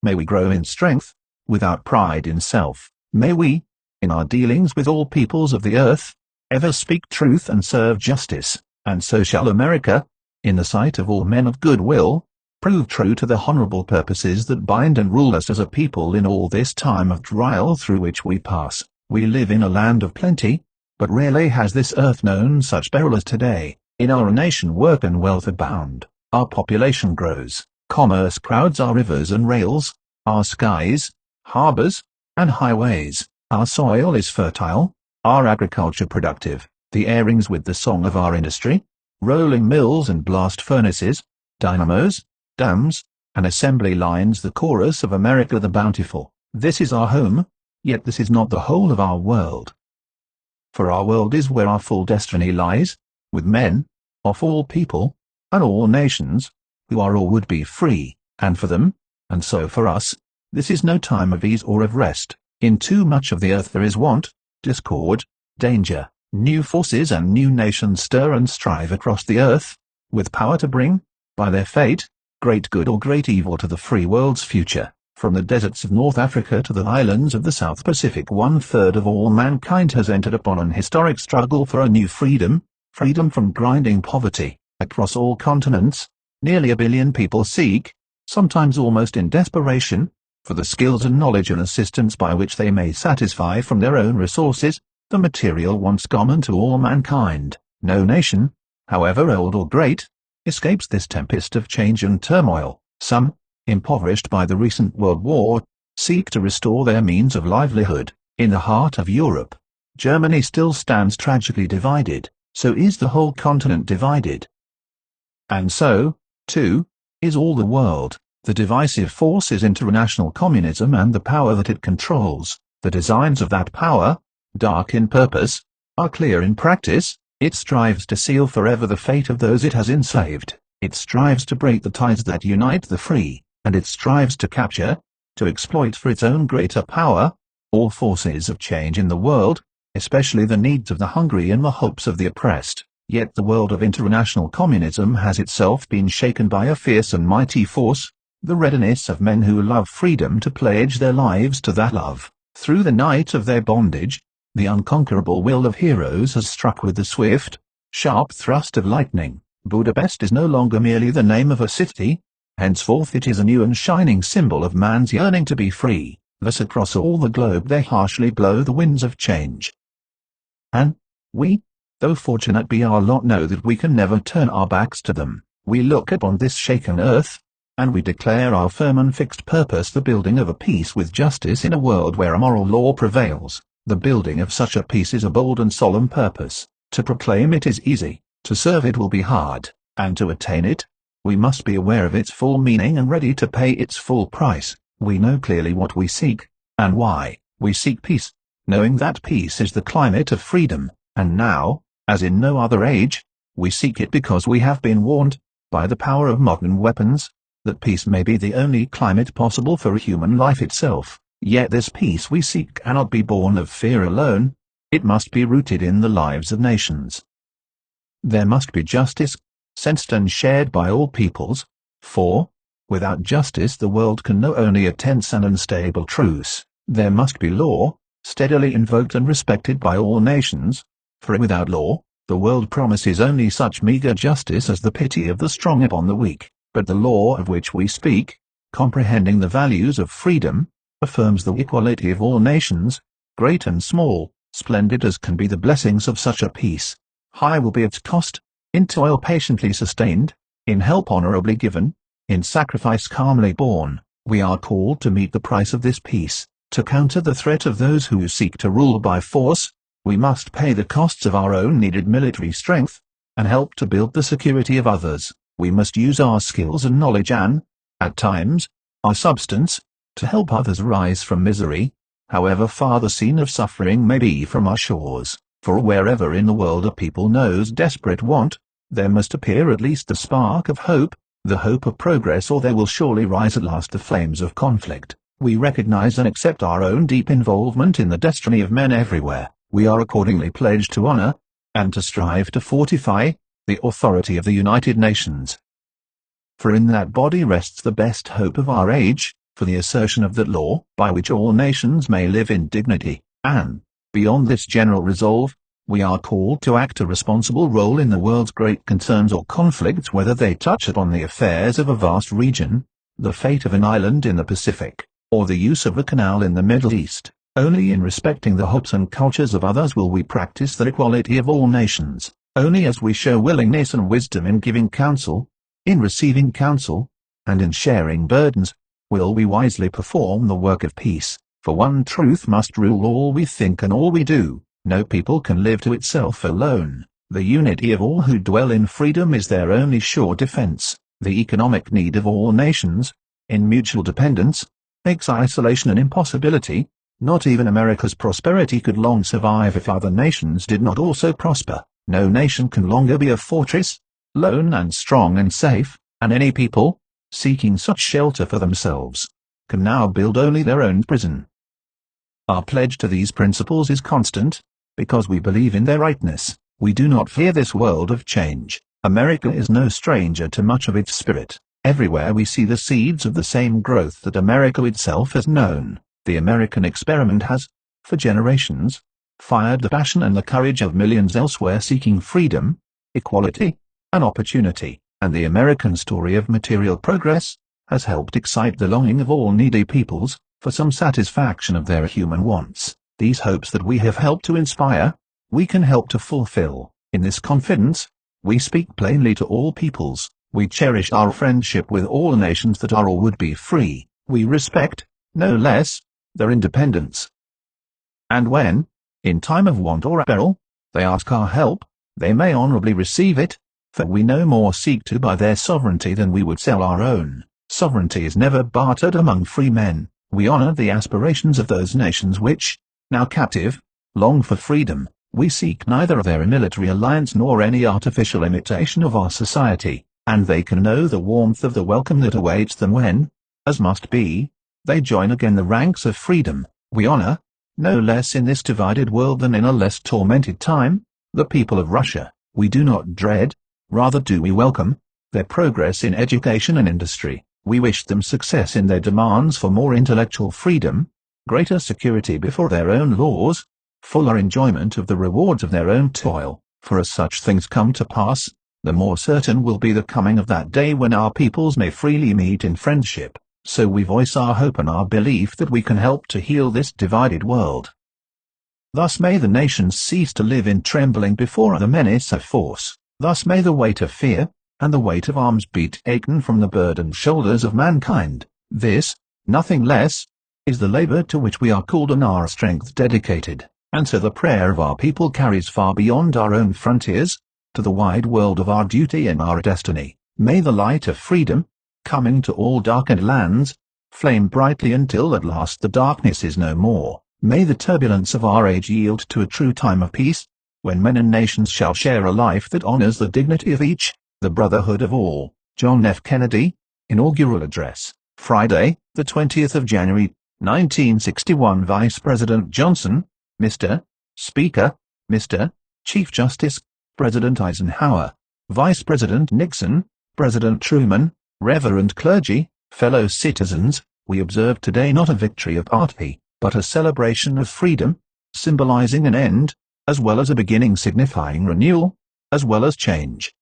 May we grow in strength, without pride in self. May we, in our dealings with all peoples of the earth, ever speak truth and serve justice, and so shall America, in the sight of all men of good will, prove true to the honorable purposes that bind and rule us as a people in all this time of trial through which we pass. We live in a land of plenty, but rarely has this earth known such peril as today. In our nation work and wealth abound, our population grows, commerce crowds our rivers and rails, our skies, harbors, and highways, our soil is fertile, our agriculture productive, the air rings with the song of our industry, rolling mills and blast furnaces, dynamos, dams, and assembly lines, the chorus of America the bountiful. This is our home, yet this is not the whole of our world. For our world is where our full destiny lies, with men, of all people, and all nations, who are or would be free, and for them, and so for us, this is no time of ease or of rest. In too much of the earth there is want, discord, danger. New forces and new nations stir and strive across the earth, with power to bring, by their fate, great good or great evil to the free world's future. From the deserts of North Africa to the islands of the South Pacific, 1/3 of all mankind has entered upon an historic struggle for a new freedom, freedom from grinding poverty. Across all continents, nearly 1 billion people seek, sometimes almost in desperation, for the skills and knowledge and assistance by which they may satisfy from their own resources the material wants common to all mankind. No nation, however old or great, escapes this tempest of change and turmoil. Some, impoverished by the recent World War, seek to restore their means of livelihood. In the heart of Europe, Germany still stands tragically divided, so is the whole continent divided. And so, too, is all the world. The divisive force is international communism and the power that it controls. The designs of that power, dark in purpose, are clear in practice. It strives to seal forever the fate of those it has enslaved. It strives to break the ties that unite the free, and it strives to capture, to exploit for its own greater power, all forces of change in the world, especially the needs of the hungry and the hopes of the oppressed. Yet the world of international communism has itself been shaken by a fierce and mighty force, the readiness of men who love freedom to pledge their lives to that love. Through the night of their bondage, the unconquerable will of heroes has struck with the swift, sharp thrust of lightning. Budapest is no longer merely the name of a city, henceforth it is a new and shining symbol of man's yearning to be free. Thus across all the globe they harshly blow the winds of change. And we, though fortunate be our lot, know that we can never turn our backs to them. We look upon this shaken earth, and we declare our firm and fixed purpose, the building of a peace with justice in a world where a moral law prevails. The building of such a peace is a bold and solemn purpose. To proclaim it is easy, to serve it will be hard, and to attain it, we must be aware of its full meaning and ready to pay its full price. We know clearly what we seek, and why. We seek peace, knowing that peace is the climate of freedom, and now, as in no other age, we seek it because we have been warned, by the power of modern weapons, that peace may be the only climate possible for human life itself. Yet this peace we seek cannot be born of fear alone, It must be rooted in the lives of nations. There must be justice, sensed and shared by all peoples, for, without justice the world can know only a tense and unstable truce. There must be law, steadily invoked and respected by all nations, for without law, the world promises only such meager justice as the pity of the strong upon the weak. But the law of which we speak, comprehending the values of freedom, affirms the equality of all nations, great and small. Splendid as can be the blessings of such a peace, high will be its cost, in toil patiently sustained, in help honorably given, in sacrifice calmly borne. We are called to meet the price of this peace, to counter the threat of those who seek to rule by force. We must pay the costs of our own needed military strength, and help to build the security of others. We must use our skills and knowledge and, at times, our substance, to help others rise from misery, however far the scene of suffering may be from our shores. For wherever in the world a people knows desperate want, there must appear at least the spark of hope, the hope of progress, or there will surely rise at last the flames of conflict. We recognize and accept our own deep involvement in the destiny of men everywhere. We are accordingly pledged to honor, and to strive to fortify, the authority of the United Nations. For in that body rests the best hope of our age, for the assertion of that law by which all nations may live in dignity, and, beyond this general resolve, we are called to act a responsible role in the world's great concerns or conflicts, whether they touch upon the affairs of a vast region, the fate of an island in the Pacific, or the use of a canal in the Middle East. Only in respecting the hopes and cultures of others will we practice the equality of all nations. Only as we show willingness and wisdom in giving counsel, in receiving counsel, and in sharing burdens, will we wisely perform the work of peace. For one truth must rule all we think and all we do. No people can live to itself alone. The unity of all who dwell in freedom is their only sure defense. The economic need of all nations, in mutual dependence, makes isolation an impossibility. Not even America's prosperity could long survive if other nations did not also prosper. No nation can longer be a fortress, lone and strong and safe, and any people, seeking such shelter for themselves, can now build only their own prison. Our pledge to these principles is constant, because we believe in their rightness. We do not fear this world of change. America is no stranger to much of its spirit. Everywhere we see the seeds of the same growth that America itself has known. The American experiment has, for generations, fired the passion and the courage of millions elsewhere seeking freedom, equality, and opportunity. And the American story of material progress has helped excite the longing of all needy peoples for some satisfaction of their human wants. These hopes that we have helped to inspire, we can help to fulfill. In this confidence, we speak plainly to all peoples. We cherish our friendship with all nations that are or would be free. We respect, no less, their independence. And when, in time of want or peril, they ask our help, they may honorably receive it, for we no more seek to buy their sovereignty than we would sell our own. Sovereignty is never bartered among free men. We honor the aspirations of those nations which, now captive, long for freedom. We seek neither their military alliance nor any artificial imitation of our society, and they can know the warmth of the welcome that awaits them when, as must be, they join again the ranks of freedom. We honor, no less in this divided world than in a less tormented time, the people of Russia. We do not dread, rather do we welcome, their progress in education and industry. We wish them success in their demands for more intellectual freedom, greater security before their own laws, fuller enjoyment of the rewards of their own toil. For as such things come to pass, the more certain will be the coming of that day when our peoples may freely meet in friendship. So we voice our hope and our belief that we can help to heal this divided world. Thus may the nations cease to live in trembling before the menace of force. Thus may the weight of fear, and the weight of arms be taken from the burdened shoulders of mankind. This, nothing less, is the labor to which we are called and our strength dedicated, and so the prayer of our people carries far beyond our own frontiers, to the wide world of our duty and our destiny. May the light of freedom, coming to all darkened lands, flame brightly until at last the darkness is no more. May the turbulence of our age yield to a true time of peace, when men and nations shall share a life that honors the dignity of each, the brotherhood of all. John F. Kennedy, Inaugural Address, Friday, the 20th of January, 1961. Vice President Johnson, Mr. Speaker, Mr. Chief Justice, President Eisenhower, Vice President Nixon, President Truman, Reverend clergy, fellow citizens, we observe today not a victory of party, but a celebration of freedom, symbolizing an end, as well as a beginning signifying renewal, as well as change.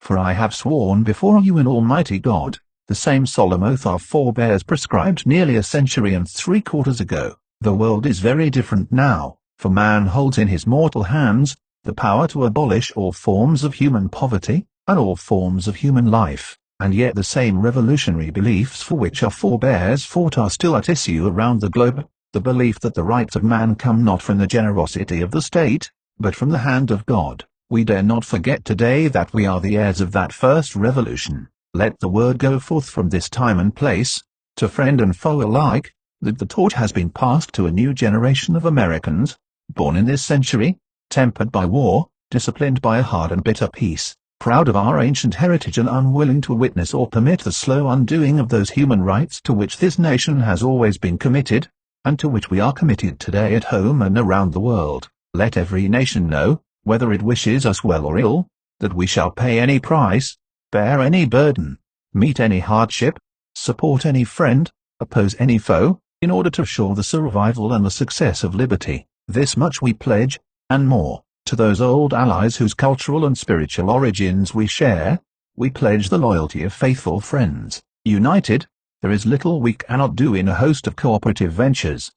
For I have sworn before you in Almighty God, the same solemn oath our forebears prescribed nearly a century and 3/4 ago. The world is very different now, for man holds in his mortal hands the power to abolish all forms of human poverty, and all forms of human life, and yet the same revolutionary beliefs for which our forebears fought are still at issue around the globe, the belief that the rights of man come not from the generosity of the state, but from the hand of God. We dare not forget today that we are the heirs of that first revolution. Let the word go forth from this time and place, to friend and foe alike, that the torch has been passed to a new generation of Americans, born in this century, tempered by war, disciplined by a hard and bitter peace, proud of our ancient heritage and unwilling to witness or permit the slow undoing of those human rights to which this nation has always been committed, and to which we are committed today at home and around the world. Let every nation know, whether it wishes us well or ill, that we shall pay any price, bear any burden, meet any hardship, support any friend, oppose any foe, in order to assure the survival and the success of liberty. This much we pledge, and more, to those old allies whose cultural and spiritual origins we share. We pledge the loyalty of faithful friends. United, there is little we cannot do in a host of cooperative ventures.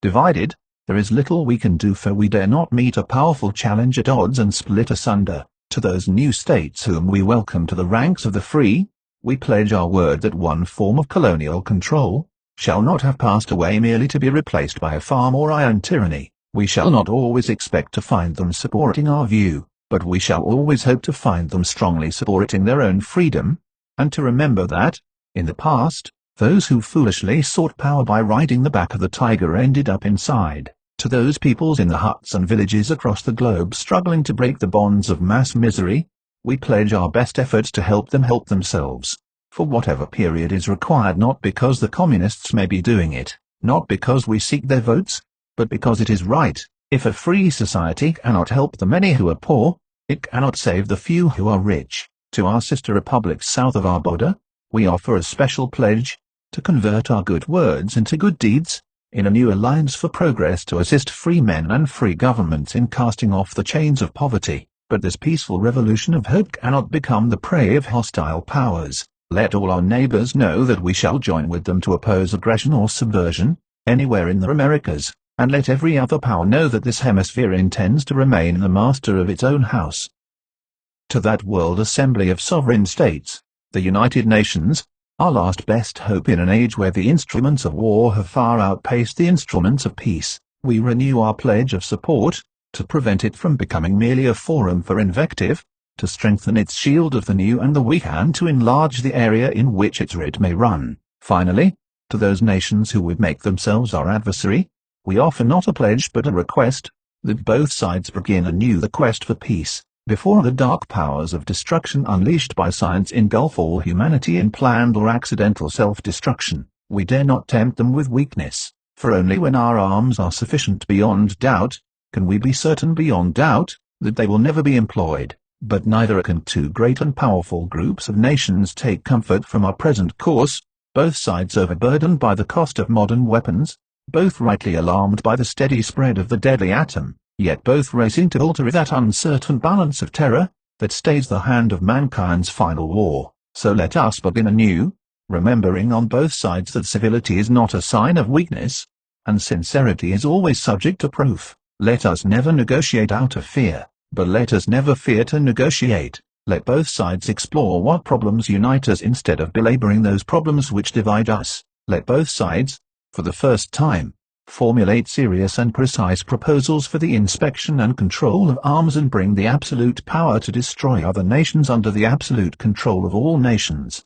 Divided, there is little we can do, for we dare not meet a powerful challenge at odds and split asunder. To those new states whom we welcome to the ranks of the free, we pledge our word that one form of colonial control shall not have passed away merely to be replaced by a farm or iron tyranny. We shall not always expect to find them supporting our view, but we shall always hope to find them strongly supporting their own freedom, and to remember that, in the past, those who foolishly sought power by riding the back of the tiger ended up inside. To those peoples in the huts and villages across the globe struggling to break the bonds of mass misery, we pledge our best efforts to help them help themselves, for whatever period is required, not because the communists may be doing it, not because we seek their votes, but because it is right. If a free society cannot help the many who are poor, it cannot save the few who are rich. To our sister republics south of our border, we offer a special pledge to convert our good words into good deeds, in a new alliance for progress to assist free men and free governments in casting off the chains of poverty. But this peaceful revolution of hope cannot become the prey of hostile powers. Let all our neighbors know that we shall join with them to oppose aggression or subversion, anywhere in the Americas, and let every other power know that this hemisphere intends to remain the master of its own house. To that World Assembly of Sovereign States, the United Nations, our last best hope in an age where the instruments of war have far outpaced the instruments of peace, we renew our pledge of support, to prevent it from becoming merely a forum for invective, to strengthen its shield of the new and the weak, and to enlarge the area in which its writ may run. Finally, to those nations who would make themselves our adversary, we offer not a pledge but a request, that both sides begin anew the quest for peace, before the dark powers of destruction unleashed by science engulf all humanity in planned or accidental self-destruction. We dare not tempt them with weakness, for only when our arms are sufficient beyond doubt, can we be certain beyond doubt, that they will never be employed. But neither can two great and powerful groups of nations take comfort from our present course, both sides overburdened by the cost of modern weapons, both rightly alarmed by the steady spread of the deadly atom, yet both racing to alter that uncertain balance of terror, that stays the hand of mankind's final war. So let us begin anew, remembering on both sides that civility is not a sign of weakness, and sincerity is always subject to proof. Let us never negotiate out of fear, but let us never fear to negotiate. Let both sides explore what problems unite us instead of belaboring those problems which divide us. Let both sides, for the first time, formulate serious and precise proposals for the inspection and control of arms, and bring the absolute power to destroy other nations under the absolute control of all nations.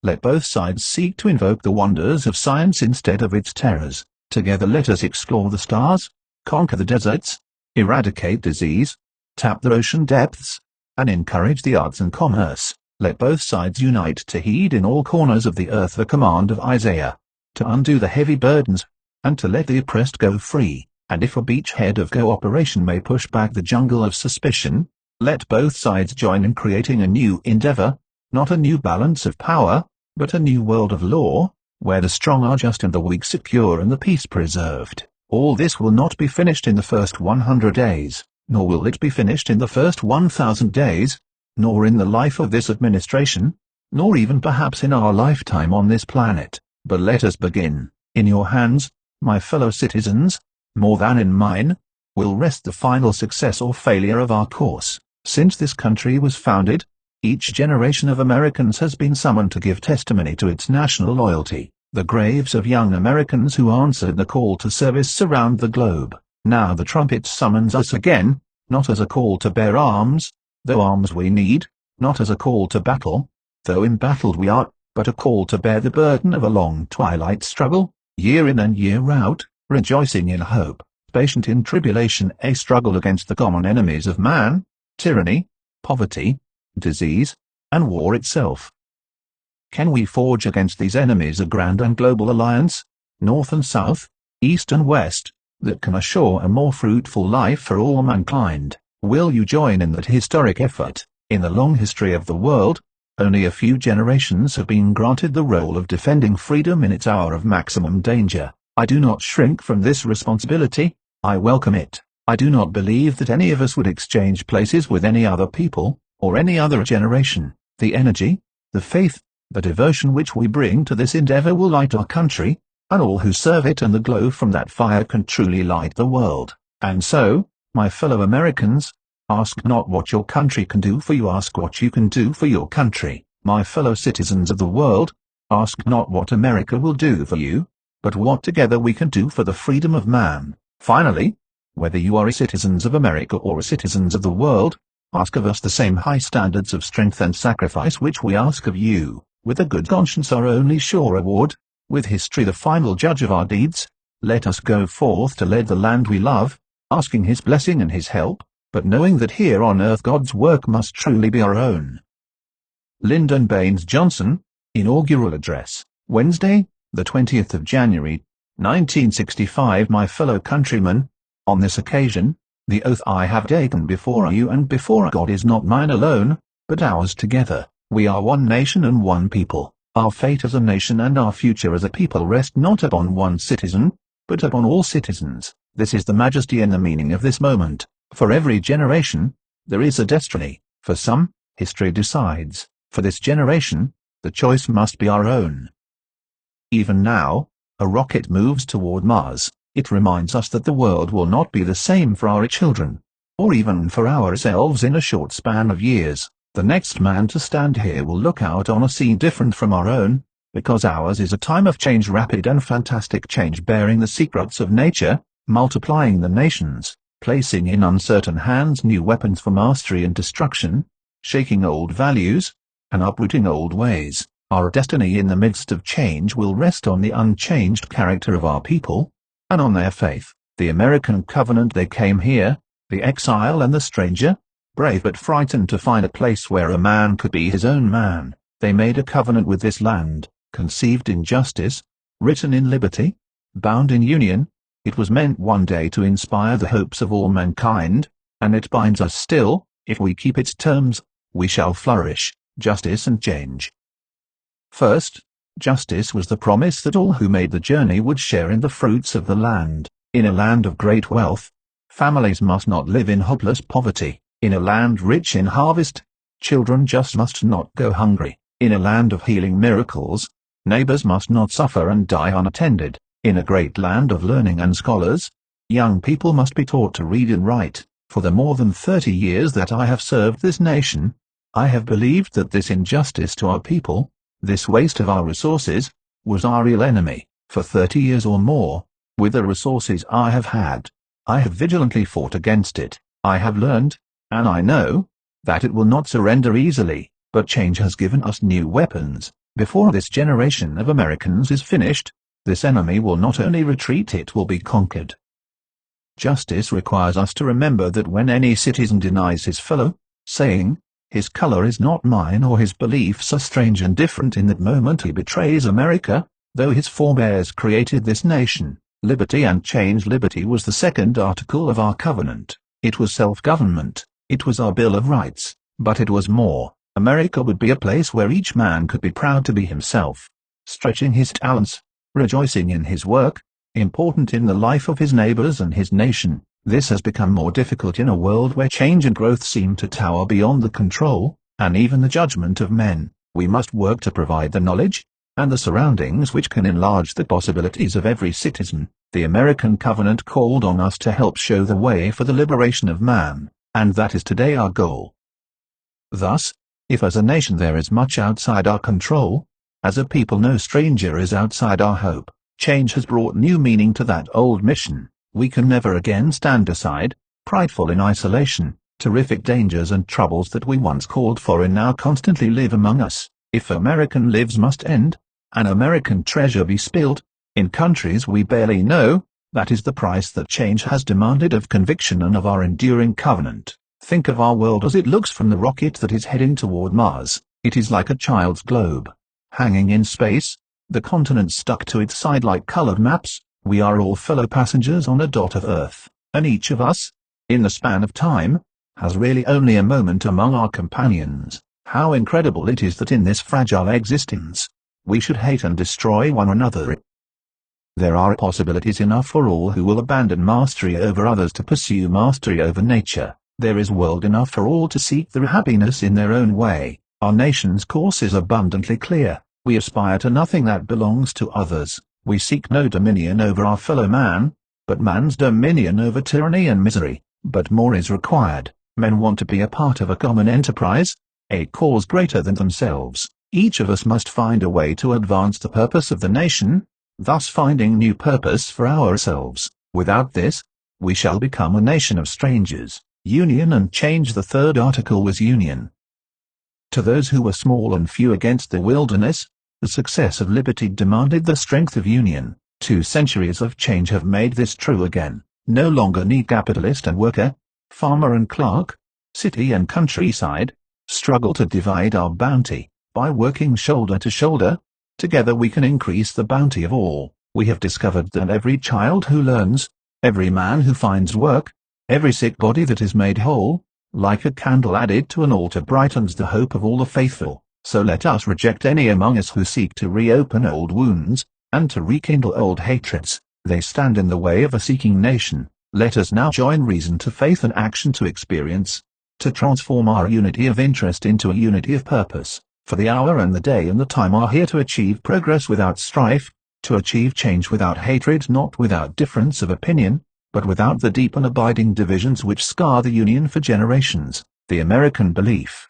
Let both sides seek to invoke the wonders of science instead of its terrors. Together let us explore the stars, conquer the deserts, eradicate disease, tap the ocean depths, and encourage the arts and commerce. Let both sides unite to heed in all corners of the earth the command of Isaiah, to undo the heavy burdens, and to let the oppressed go free. and if a beachhead of cooperation may push back the jungle of suspicion, let both sides join in creating a new endeavor, not a new balance of power, but a new world of law, where the strong are just and the weak secure and the peace preserved. All this will not be finished in the first 100 days, nor will it be finished in the first 1,000 days, nor in the life of this administration, nor even perhaps in our lifetime on this planet. But let us begin. In your hands, my fellow citizens, more than in mine, will rest the final success or failure of our course. Since this country was founded, each generation of Americans has been summoned to give testimony to its national loyalty. The graves of young Americans who answered the call to service surround the globe. Now the trumpet summons us again, not as a call to bear arms, though arms we need, not as a call to battle, though embattled we are, but a call to bear the burden of a long twilight struggle, year in and year out, rejoicing in hope, patient in tribulation, a struggle against the common enemies of man, tyranny, poverty, disease, and war itself. Can we forge against these enemies a grand and global alliance, north and south, east and west, that can assure a more fruitful life for all mankind? Will you join in that historic effort? In the long history of the world, only a few generations have been granted the role of defending freedom in its hour of maximum danger. I do not shrink from this responsibility, I welcome it. I do not believe that any of us would exchange places with any other people, or any other generation. The energy, the faith, the devotion which we bring to this endeavor will light our country, and all who serve it, and the glow from that fire can truly light the world. And so, my fellow Americans, ask not what your country can do for you, ask what you can do for your country. My fellow citizens of the world, ask not what America will do for you, but what together we can do for the freedom of man. Finally, whether you are citizens of America or citizens of the world, ask of us the same high standards of strength and sacrifice which we ask of you, with a good conscience our only sure reward, with history the final judge of our deeds. Let us go forth to lead the land we love, asking his blessing and his help, but knowing that here on earth God's work must truly be our own. Lyndon Baines Johnson, Inaugural Address, Wednesday, the 20th of January, 1965. My fellow countrymen, on this occasion, the oath I have taken before you and before God is not mine alone, but ours together. We are one nation and one people. Our fate as a nation and our future as a people rest not upon one citizen, but upon all citizens. This is the majesty and the meaning of this moment. For every generation, there is a destiny. For some, history decides. For this generation, the choice must be our own. Even now, a rocket moves toward Mars. It reminds us that the world will not be the same for our children, or even for ourselves in a short span of years. The next man to stand here will look out on a scene different from our own, because ours is a time of change, rapid and fantastic change, bearing the secrets of nature, multiplying the nations, placing in uncertain hands new weapons for mastery and destruction, shaking old values, and uprooting old ways. Our destiny in the midst of change will rest on the unchanged character of our people, and on their faith. The American covenant. They came here, the exile and the stranger, brave but frightened to find a place where a man could be his own man. They made a covenant with this land, conceived in justice, written in liberty, bound in union. It was meant one day to inspire the hopes of all mankind, and it binds us still. If we keep its terms, we shall flourish, justice and change. First, justice was the promise that all who made the journey would share in the fruits of the land. In a land of great wealth, families must not live in hopeless poverty. In a land rich in harvest, children just must not go hungry. In a land of healing miracles, neighbors must not suffer and die unattended. In a great land of learning and scholars, young people must be taught to read and write. For the more than 30 years that I have served this nation, I have believed that this injustice to our people, this waste of our resources, was our real enemy. For 30 years or more, with the resources I have had, I have vigilantly fought against it. I have learned, and I know, that it will not surrender easily, but change has given us new weapons. Before this generation of Americans is finished, this enemy will not only retreat, it will be conquered. Justice requires us to remember that when any citizen denies his fellow, saying, "His color is not mine," or his beliefs are strange and different, in that moment he betrays America, though his forebears created this nation. Liberty and change. Liberty was the second article of our covenant. It was self-government. It was our Bill of Rights. But it was more. America would be a place where each man could be proud to be himself, stretching his talents, rejoicing in his work, important in the life of his neighbors and his nation. This has become more difficult in a world where change and growth seem to tower beyond the control, and even the judgment of men. We must work to provide the knowledge, and the surroundings which can enlarge the possibilities of every citizen. The American Covenant called on us to help show the way for the liberation of man, and that is today our goal. Thus, if as a nation there is much outside our control, as a people no stranger is outside our hope, change has brought new meaning to that old mission. We can never again stand aside, prideful in isolation. Terrific dangers and troubles that we once called for and now constantly live among us. If American lives must end, an American treasure be spilled, in countries we barely know, that is the price that change has demanded of conviction and of our enduring covenant. Think of our world as it looks from the rocket that is heading toward Mars. It is like a child's globe, hanging in space, the continents stuck to its side like colored maps. We are all fellow passengers on a dot of Earth, and each of us, in the span of time, has really only a moment among our companions. How incredible it is that in this fragile existence, we should hate and destroy one another. There are possibilities enough for all who will abandon mastery over others to pursue mastery over nature. There is world enough for all to seek their happiness in their own way. Our nation's course is abundantly clear. We aspire to nothing that belongs to others. We seek no dominion over our fellow man, but man's dominion over tyranny and misery. But more is required. Men want to be a part of a common enterprise, a cause greater than themselves. Each of us must find a way to advance the purpose of the nation, thus finding new purpose for ourselves. Without this, we shall become a nation of strangers. Union and change. The third article was union. To those who were small and few against the wilderness, the success of liberty demanded the strength of union. 2 centuries of change have made this true again. No longer need capitalist and worker, farmer and clerk, city and countryside, struggle to divide our bounty. By working shoulder to shoulder, together we can increase the bounty of all. We have discovered that every child who learns, every man who finds work, every sick body that is made whole, like a candle added to an altar, brightens the hope of all the faithful. So let us reject any among us who seek to reopen old wounds, and to rekindle old hatreds. They stand in the way of a seeking nation. Let us now join reason to faith and action to experience, to transform our unity of interest into a unity of purpose. For the hour and the day and the time are here to achieve progress without strife, to achieve change without hatred, not without difference of opinion, but without the deep and abiding divisions which scar the Union for generations. The American belief.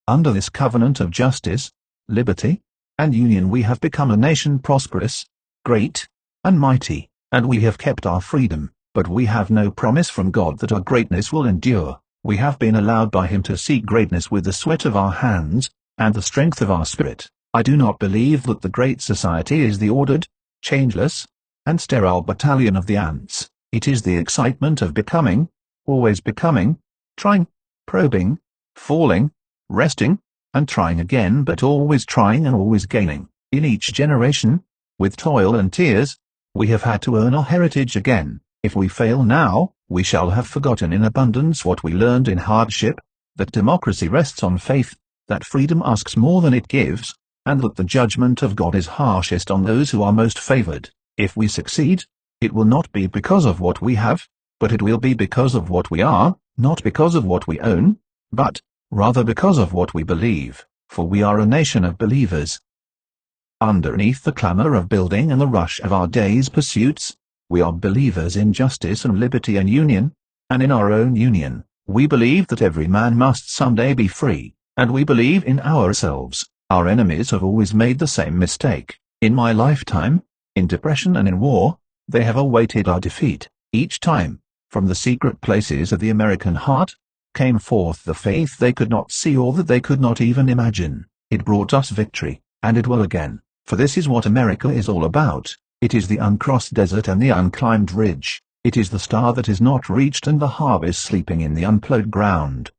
Under this covenant of justice, liberty, and union we have become a nation prosperous, great, and mighty, and we have kept our freedom. But we have no promise from God that our greatness will endure. We have been allowed by Him to seek greatness with the sweat of our hands, and the strength of our spirit. I do not believe that the great society is the ordered, changeless, and sterile battalion of the ants. It is the excitement of becoming, always becoming, trying, probing, falling, resting, and trying again, but always trying and always gaining. In each generation, with toil and tears, we have had to earn our heritage again. If we fail now, we shall have forgotten in abundance what we learned in hardship, that democracy rests on faith, that freedom asks more than it gives, and that the judgment of God is harshest on those who are most favored. If we succeed, it will not be because of what we have, but it will be because of what we are, not because of what we own, but, rather because of what we believe, for we are a nation of believers. Underneath the clamor of building and the rush of our day's pursuits, we are believers in justice and liberty and union, and in our own union, we believe that every man must someday be free, and we believe in ourselves. Our enemies have always made the same mistake. In my lifetime, in depression and in war, they have awaited our defeat. Each time, from the secret places of the American heart, came forth the faith they could not see or that they could not even imagine. It brought us victory, and it will again, for this is what America is all about. It is the uncrossed desert and the unclimbed ridge. It is the star that is not reached and the harvest sleeping in the unplowed ground.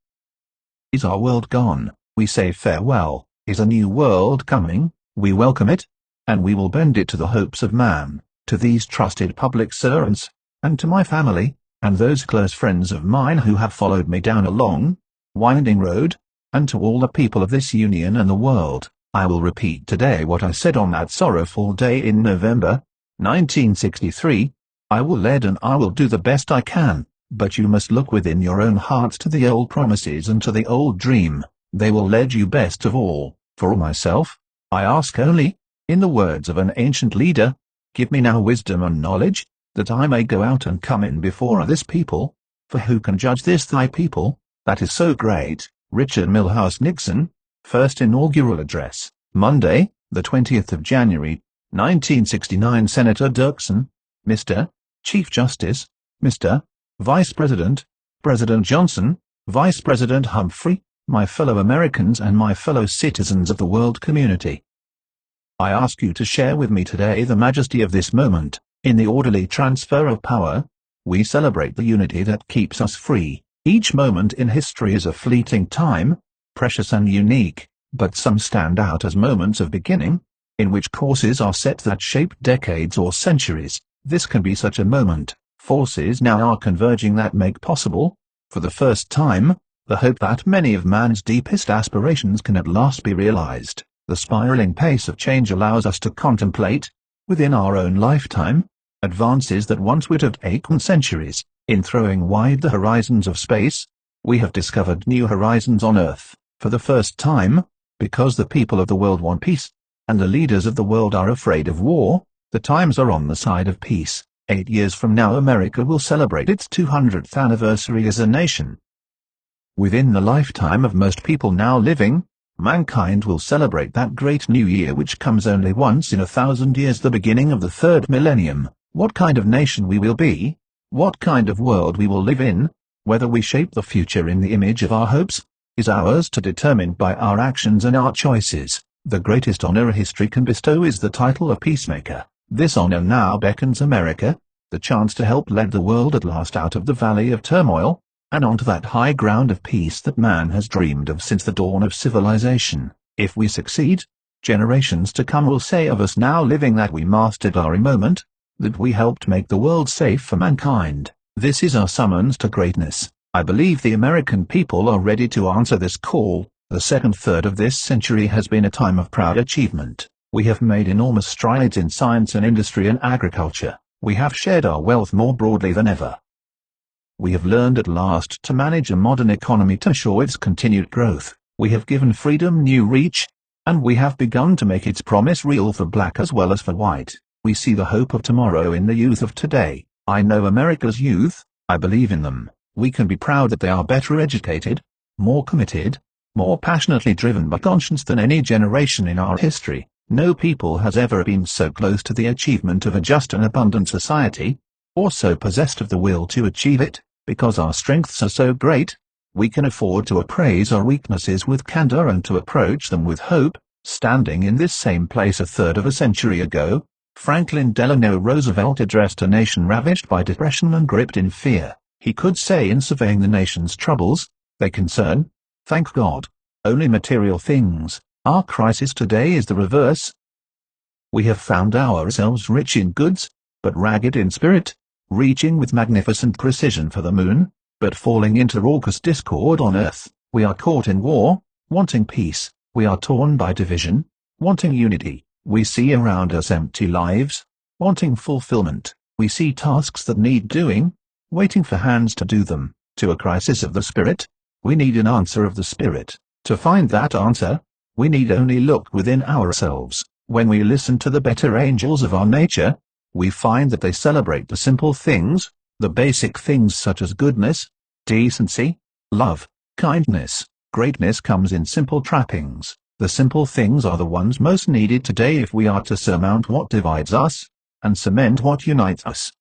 Is our world gone? We say farewell. Is a new world coming? We welcome it, and we will bend it to the hopes of man. to these trusted public servants, and to my family, and those close friends of mine who have followed me down a long, winding road, and to all the people of this Union and the world, I will repeat today what I said on that sorrowful day in November, 1963, I will lead and I will do the best I can, but you must look within your own hearts to the old promises and to the old dream, they will lead you best of all. For myself, I ask only, in the words of an ancient leader, give me now wisdom and knowledge, that I may go out and come in before this people, for who can judge this thy people, that is so great? Richard Milhous Nixon, First Inaugural Address, Monday, the 20th of January, 1969. Senator Dirksen, Mr. Chief Justice, Mr. Vice President, President Johnson, Vice President Humphrey, my fellow Americans and my fellow citizens of the world community. I ask you to share with me today the majesty of this moment. In the orderly transfer of power, we celebrate the unity that keeps us free. Each moment in history is a fleeting time, precious and unique, but some stand out as moments of beginning, in which courses are set that shape decades or centuries. This can be such a moment. Forces now are converging that make possible, for the first time, the hope that many of man's deepest aspirations can at last be realized. The spiraling pace of change allows us to contemplate, within our own lifetime, advances that once would have taken centuries. In throwing wide the horizons of space, we have discovered new horizons on Earth, for the first time, because the people of the world want peace, and the leaders of the world are afraid of war. The times are on the side of peace. 8 years from now America will celebrate its 200th anniversary as a nation. Within the lifetime of most people now living, mankind will celebrate that great new year which comes only once in 1,000 years, the beginning of the third millennium. What kind of nation we will be, what kind of world we will live in, whether we shape the future in the image of our hopes, is ours to determine by our actions and our choices. The greatest honor history can bestow is the title of peacemaker. This honor now beckons America, the chance to help lead the world at last out of the valley of turmoil, and onto that high ground of peace that man has dreamed of since the dawn of civilization. If we succeed, generations to come will say of us now living that we mastered our moment, that we helped make the world safe for mankind. This is our summons to greatness. I believe the American people are ready to answer this call. The second third of this century has been a time of proud achievement. We have made enormous strides in science and industry and agriculture. We have shared our wealth more broadly than ever. We have learned at last to manage a modern economy to ensure its continued growth. We have given freedom new reach, and we have begun to make its promise real for black as well as for white. We see the hope of tomorrow in the youth of today. I know America's youth, I believe in them. We can be proud that they are better educated, more committed, more passionately driven by conscience than any generation in our history. No people has ever been so close to the achievement of a just and abundant society, or so possessed of the will to achieve it. Because our strengths are so great, we can afford to appraise our weaknesses with candor and to approach them with hope. Standing in this same place a third of a century ago, Franklin Delano Roosevelt addressed a nation ravaged by depression and gripped in fear. He could say in surveying the nation's troubles, they concern, thank God, only material things. Our crisis today is the reverse. We have found ourselves rich in goods, but ragged in spirit, reaching with magnificent precision for the moon, but falling into raucous discord on earth. We are caught in war, wanting peace. We are torn by division, wanting unity. We see around us empty lives, wanting fulfillment. We see tasks that need doing, waiting for hands to do them. To a crisis of the spirit, we need an answer of the spirit. To find that answer, we need only look within ourselves. When we listen to the better angels of our nature, we find that they celebrate the simple things, the basic things such as goodness, decency, love, kindness. Greatness comes in simple trappings. The simple things are the ones most needed today if we are to surmount what divides us, and cement what unites us.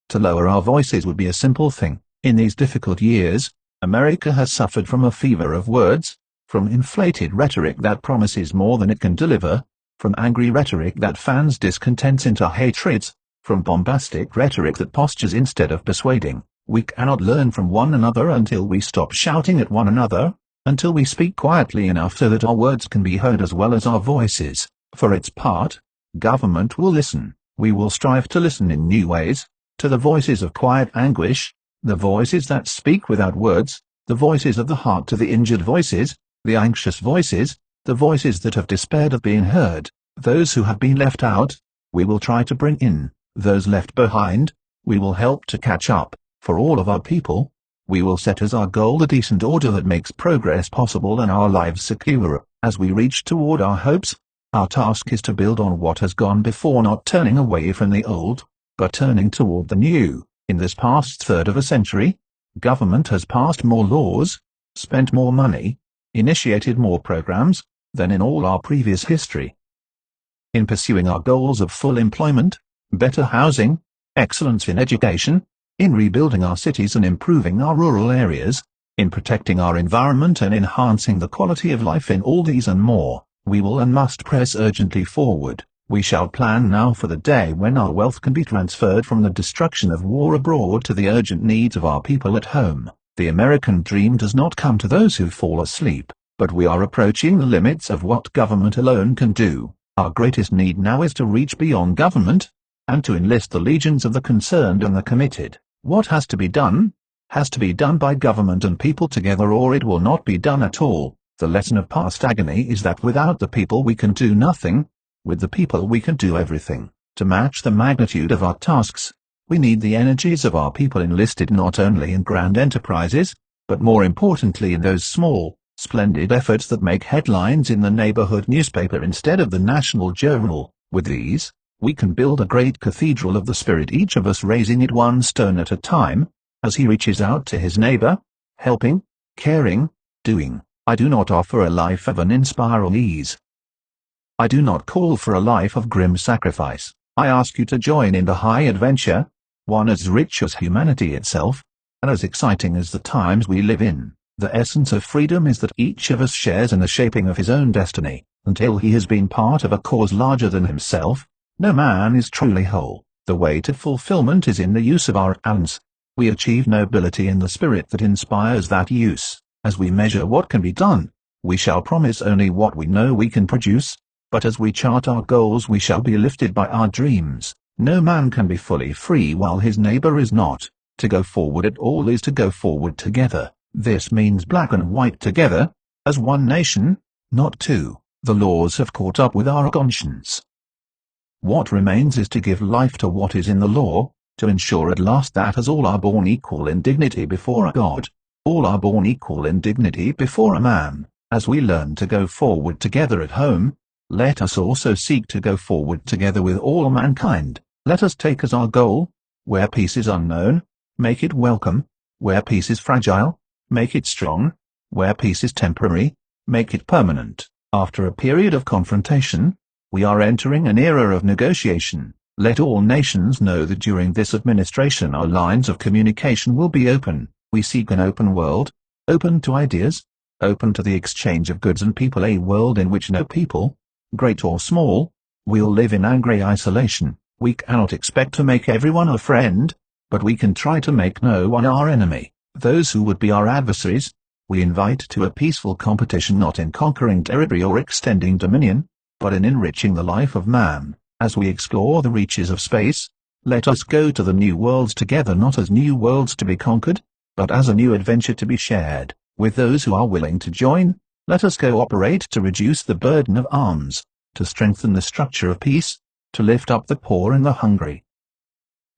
To lower our voices would be a simple thing. In these difficult years, America has suffered from a fever of words, from inflated rhetoric that promises more than it can deliver, from angry rhetoric that fans discontents into hatreds, from bombastic rhetoric that postures instead of persuading. We cannot learn from one another until we stop shouting at one another, until we speak quietly enough so that our words can be heard as well as our voices. For its part, government will listen. We will strive to listen in new ways, to the voices of quiet anguish, the voices that speak without words, the voices of the heart, to the injured voices, the anxious voices, the voices that have despaired of being heard, those who have been left out, we will try to bring in, those left behind, we will help to catch up, for all of our people. We will set as our goal a decent order that makes progress possible and our lives secure. As we reach toward our hopes, our task is to build on what has gone before, not turning away from the old, but turning toward the new. In this past third of a century, government has passed more laws, spent more money, initiated more programs, than in all our previous history. In pursuing our goals of full employment, better housing, excellence in education, in rebuilding our cities and improving our rural areas, in protecting our environment and enhancing the quality of life, in all these and more, we will and must press urgently forward. We shall plan now for the day when our wealth can be transferred from the destruction of war abroad to the urgent needs of our people at home. The American dream does not come to those who fall asleep, but we are approaching the limits of what government alone can do. Our greatest need now is to reach beyond government, and to enlist the legions of the concerned and the committed. What has to be done by government and people together, or it will not be done at all. The lesson of past agony is that without the people we can do nothing, with the people we can do everything. To match the magnitude of our tasks, we need the energies of our people enlisted not only in grand enterprises, but more importantly in those small, splendid efforts that make headlines in the neighborhood newspaper instead of the national journal. With these, we can build a great cathedral of the spirit, each of us raising it one stone at a time, as he reaches out to his neighbor, helping, caring, doing. I do not offer a life of uninspiring ease. I do not call for a life of grim sacrifice. I ask you to join in the high adventure, one as rich as humanity itself, and as exciting as the times we live in. The essence of freedom is that each of us shares in the shaping of his own destiny, until he has been part of a cause larger than himself. No man is truly whole. The way to fulfillment is in the use of our hands. We achieve nobility in the spirit that inspires that use. As we measure what can be done, we shall promise only what we know we can produce, but as we chart our goals we shall be lifted by our dreams. No man can be fully free while his neighbor is not. To go forward at all is to go forward together. This means black and white together, as one nation, not two. The laws have caught up with our conscience. What remains is to give life to what is in the law, to ensure at last that as all are born equal in dignity before a God, all are born equal in dignity before a man. As we learn to go forward together at home, let us also seek to go forward together with all mankind. Let us take as our goal, where peace is unknown, make it welcome, where peace is fragile, make it strong, where peace is temporary, make it permanent. After a period of confrontation, we are entering an era of negotiation. Let all nations know that during this administration our lines of communication will be open. We seek an open world, open to ideas, open to the exchange of goods and people, a world in which no people, great or small, will live in angry isolation. We cannot expect to make everyone our friend, but we can try to make no one our enemy. Those who would be our adversaries, we invite to a peaceful competition, not in conquering territory or extending dominion, but in enriching the life of man. As we explore the reaches of space, let us go to the new worlds together, not as new worlds to be conquered, but as a new adventure to be shared. With those who are willing to join, let us cooperate to reduce the burden of arms, to strengthen the structure of peace, to lift up the poor and the hungry.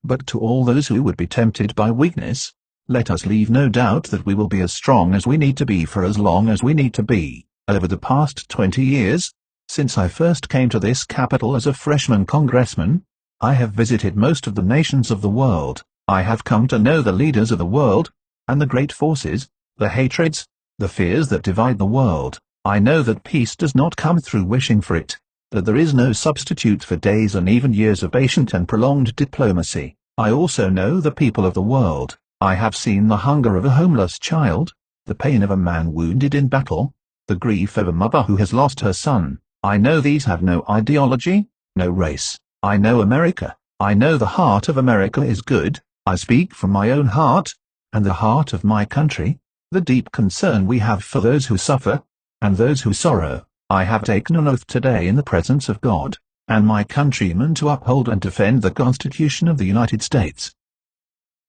But to all those who would be tempted by weakness, let us leave no doubt that we will be as strong as we need to be for as long as we need to be. Over the past 20 years, since I first came to this capital as a freshman congressman, I have visited most of the nations of the world. I have come to know the leaders of the world, and the great forces, the hatreds, the fears that divide the world. I know that peace does not come through wishing for it, that there is no substitute for days and even years of patient and prolonged diplomacy. I also know the people of the world. I have seen the hunger of a homeless child, the pain of a man wounded in battle, the grief of a mother who has lost her son. I know these have no ideology, no race. I know America. I know the heart of America is good. I speak from my own heart, and the heart of my country, the deep concern we have for those who suffer, and those who sorrow. I have taken an oath today in the presence of God, and my countrymen to uphold and defend the Constitution of the United States.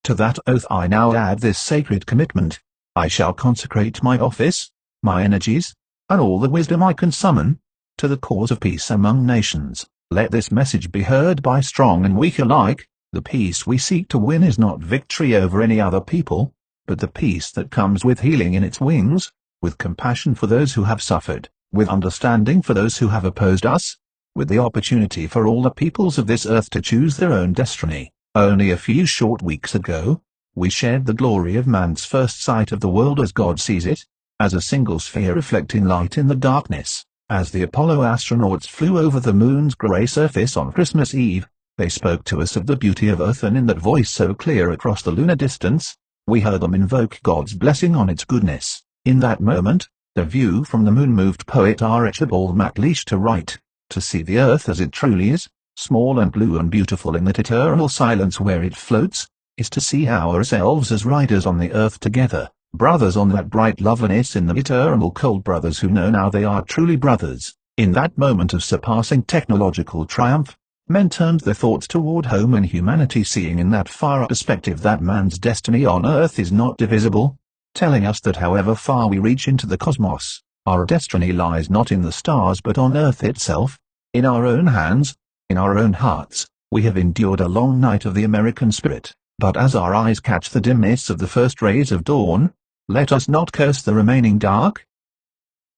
To that oath I now add this sacred commitment: I shall consecrate my office, my energies, and all the wisdom I can summon, to the cause of peace among nations. Let this message be heard by strong and weak alike. The peace we seek to win is not victory over any other people, but the peace that comes with healing in its wings, with compassion for those who have suffered, with understanding for those who have opposed us, with the opportunity for all the peoples of this earth to choose their own destiny. Only a few short weeks ago, we shared the glory of man's first sight of the world as God sees it, as a single sphere reflecting light in the darkness. As the Apollo astronauts flew over the moon's gray surface on Christmas Eve, they spoke to us of the beauty of Earth, and in that voice so clear across the lunar distance, we heard them invoke God's blessing on its goodness. In that moment, the view from the moon moved poet Archibald MacLeish to write, "To see the Earth as it truly is, small and blue and beautiful in that eternal silence where it floats, is to see ourselves as riders on the earth together, brothers on that bright loveliness in the eternal cold, brothers who know now they are truly brothers." In that moment of surpassing technological triumph, men turned their thoughts toward home and humanity, seeing in that far perspective that man's destiny on earth is not divisible, telling us that however far we reach into the cosmos, our destiny lies not in the stars but on earth itself, in our own hands, in our own hearts. We have endured a long night of the American spirit, but as our eyes catch the dimness of the first rays of dawn, let us not curse the remaining dark.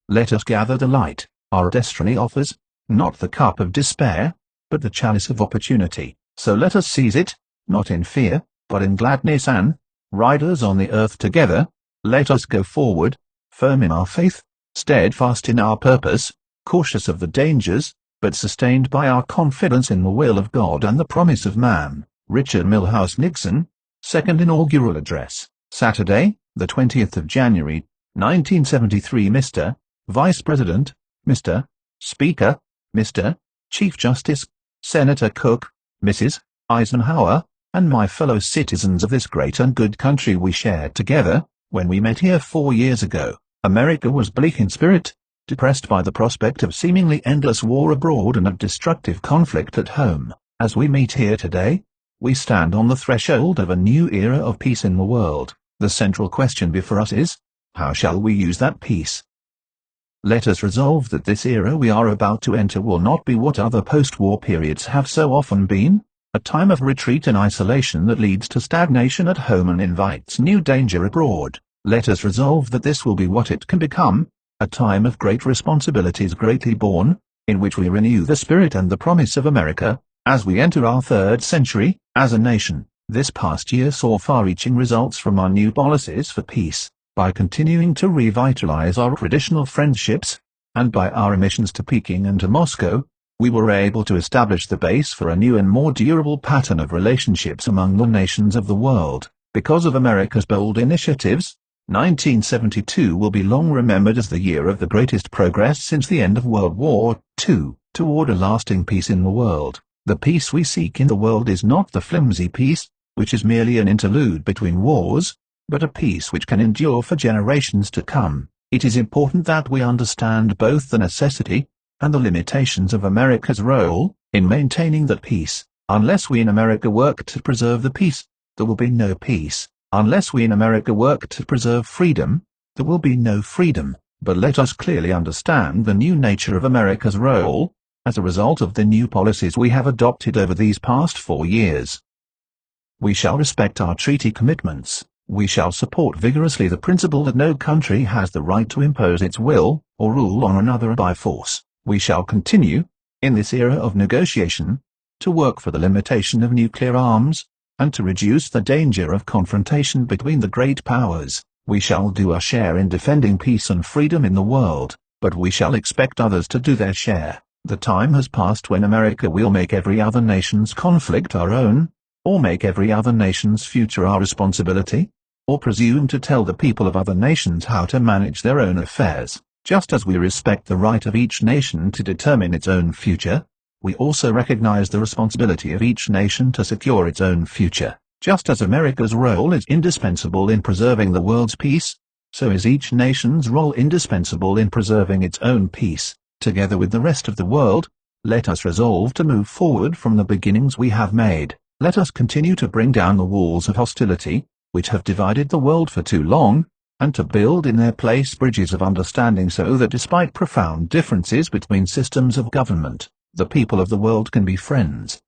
Let us gather the light our destiny offers, not the cup of despair, but the chalice of opportunity. So let us seize it, not in fear, but in gladness, and, riders on the earth together, let us go forward, firm in our faith, steadfast in our purpose, cautious of the dangers, but sustained by our confidence in the will of God and the promise of man. Richard Milhous Nixon, Second Inaugural Address, Saturday, the 20th of January, 1973. Mr. Vice President, Mr. Speaker, Mr. Chief Justice, Senator Cook, Mrs. Eisenhower, and my fellow citizens of this great and good country we shared together, when we met here 4 years ago, America was bleak in spirit, depressed by the prospect of seemingly endless war abroad and of destructive conflict at home. As we meet here today, we stand on the threshold of a new era of peace in the world. The central question before us is, how shall we use that peace? Let us resolve that this era we are about to enter will not be what other post-war periods have so often been, a time of retreat and isolation that leads to stagnation at home and invites new danger abroad. Let us resolve that this will be what it can become, a time of great responsibilities greatly borne, in which we renew the spirit and the promise of America, as we enter our third century, as a nation. This past year saw far-reaching results from our new policies for peace, by continuing to revitalize our traditional friendships, and by our missions to Peking and to Moscow, we were able to establish the base for a new and more durable pattern of relationships among the nations of the world. Because of America's bold initiatives, 1972 will be long remembered as the year of the greatest progress since the end of World War II, toward a lasting peace in the world. The peace we seek in the world is not the flimsy peace, which is merely an interlude between wars, but a peace which can endure for generations to come. It is important that we understand both the necessity and the limitations of America's role in maintaining that peace. Unless we in America work to preserve the peace, there will be no peace. Unless we in America work to preserve freedom, there will be no freedom. But let us clearly understand the new nature of America's role, as a result of the new policies we have adopted over these past 4 years. We shall respect our treaty commitments. We shall support vigorously the principle that no country has the right to impose its will or rule on another by force. We shall continue, in this era of negotiation, to work for the limitation of nuclear arms, and to reduce the danger of confrontation between the great powers. We shall do our share in defending peace and freedom in the world, but we shall expect others to do their share. The time has passed when America will make every other nation's conflict our own, or make every other nation's future our responsibility, or presume to tell the people of other nations how to manage their own affairs. Just as we respect the right of each nation to determine its own future, we also recognize the responsibility of each nation to secure its own future. Just as America's role is indispensable in preserving the world's peace, so is each nation's role indispensable in preserving its own peace. Together with the rest of the world, Let us resolve to move forward from the beginnings we have made. Let us continue to bring down the walls of hostility, which have divided the world for too long, and to build in their place bridges of understanding so that despite profound differences between systems of government, the people of the world can be friends.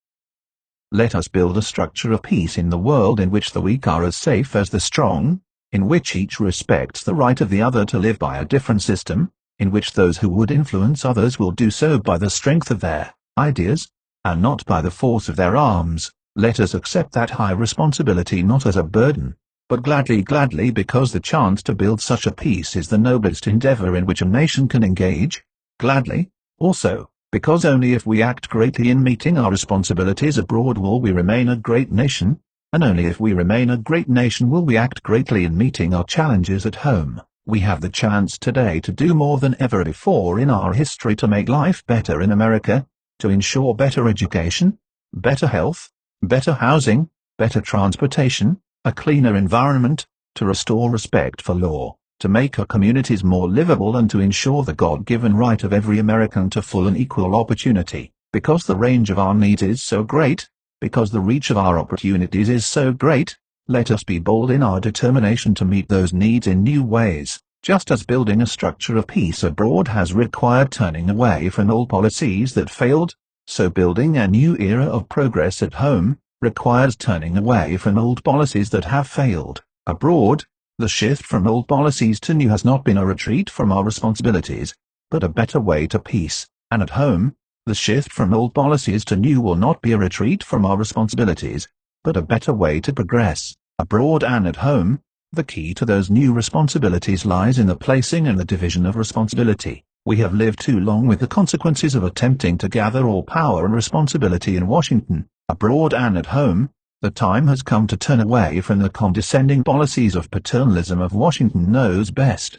Let us build a structure of peace in the world in which the weak are as safe as the strong, in which each respects the right of the other to live by a different system, in which those who would influence others will do so by the strength of their ideas, and not by the force of their arms. Let us accept that high responsibility not as a burden, but gladly because the chance to build such a peace is the noblest endeavor in which a nation can engage. Gladly, also, because only if we act greatly in meeting our responsibilities abroad will we remain a great nation, and only if we remain a great nation will we act greatly in meeting our challenges at home. We have the chance today to do more than ever before in our history to make life better in America, to ensure better education, better health, better housing, better transportation, a cleaner environment, to restore respect for law, to make our communities more livable and to ensure the God-given right of every American to full and equal opportunity. Because the range of our needs is so great, because the reach of our opportunities is so great, let us be bold in our determination to meet those needs in new ways. Just as building a structure of peace abroad has required turning away from old policies that failed, so building a new era of progress at home requires turning away from old policies that have failed. Abroad, the shift from old policies to new has not been a retreat from our responsibilities, but a better way to peace. And at home, the shift from old policies to new will not be a retreat from our responsibilities, but a better way to progress. Abroad and at home, the key to those new responsibilities lies in the placing and the division of responsibility. We have lived too long with the consequences of attempting to gather all power and responsibility in Washington. Abroad and at home, the time has come to turn away from the condescending policies of paternalism of Washington knows best.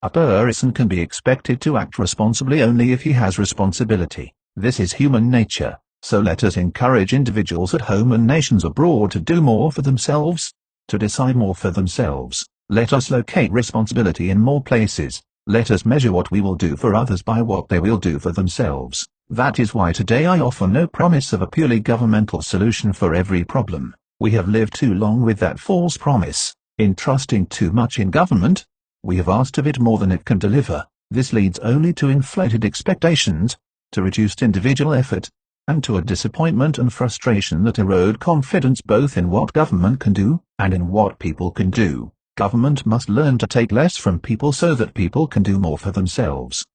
A person can be expected to act responsibly only if he has responsibility. This is human nature, so let us encourage individuals at home and nations abroad to do more for themselves, to decide more for themselves. Let us locate responsibility in more places. Let us measure what we will do for others by what they will do for themselves. That is why today I offer no promise of a purely governmental solution for every problem. We have lived too long with that false promise. In trusting too much in government, we have asked of it more than it can deliver. This leads only to inflated expectations, to reduced individual effort, and to a disappointment and frustration that erode confidence both in what government can do and in what people can do. Government must learn to take less from people so that people can do more for themselves.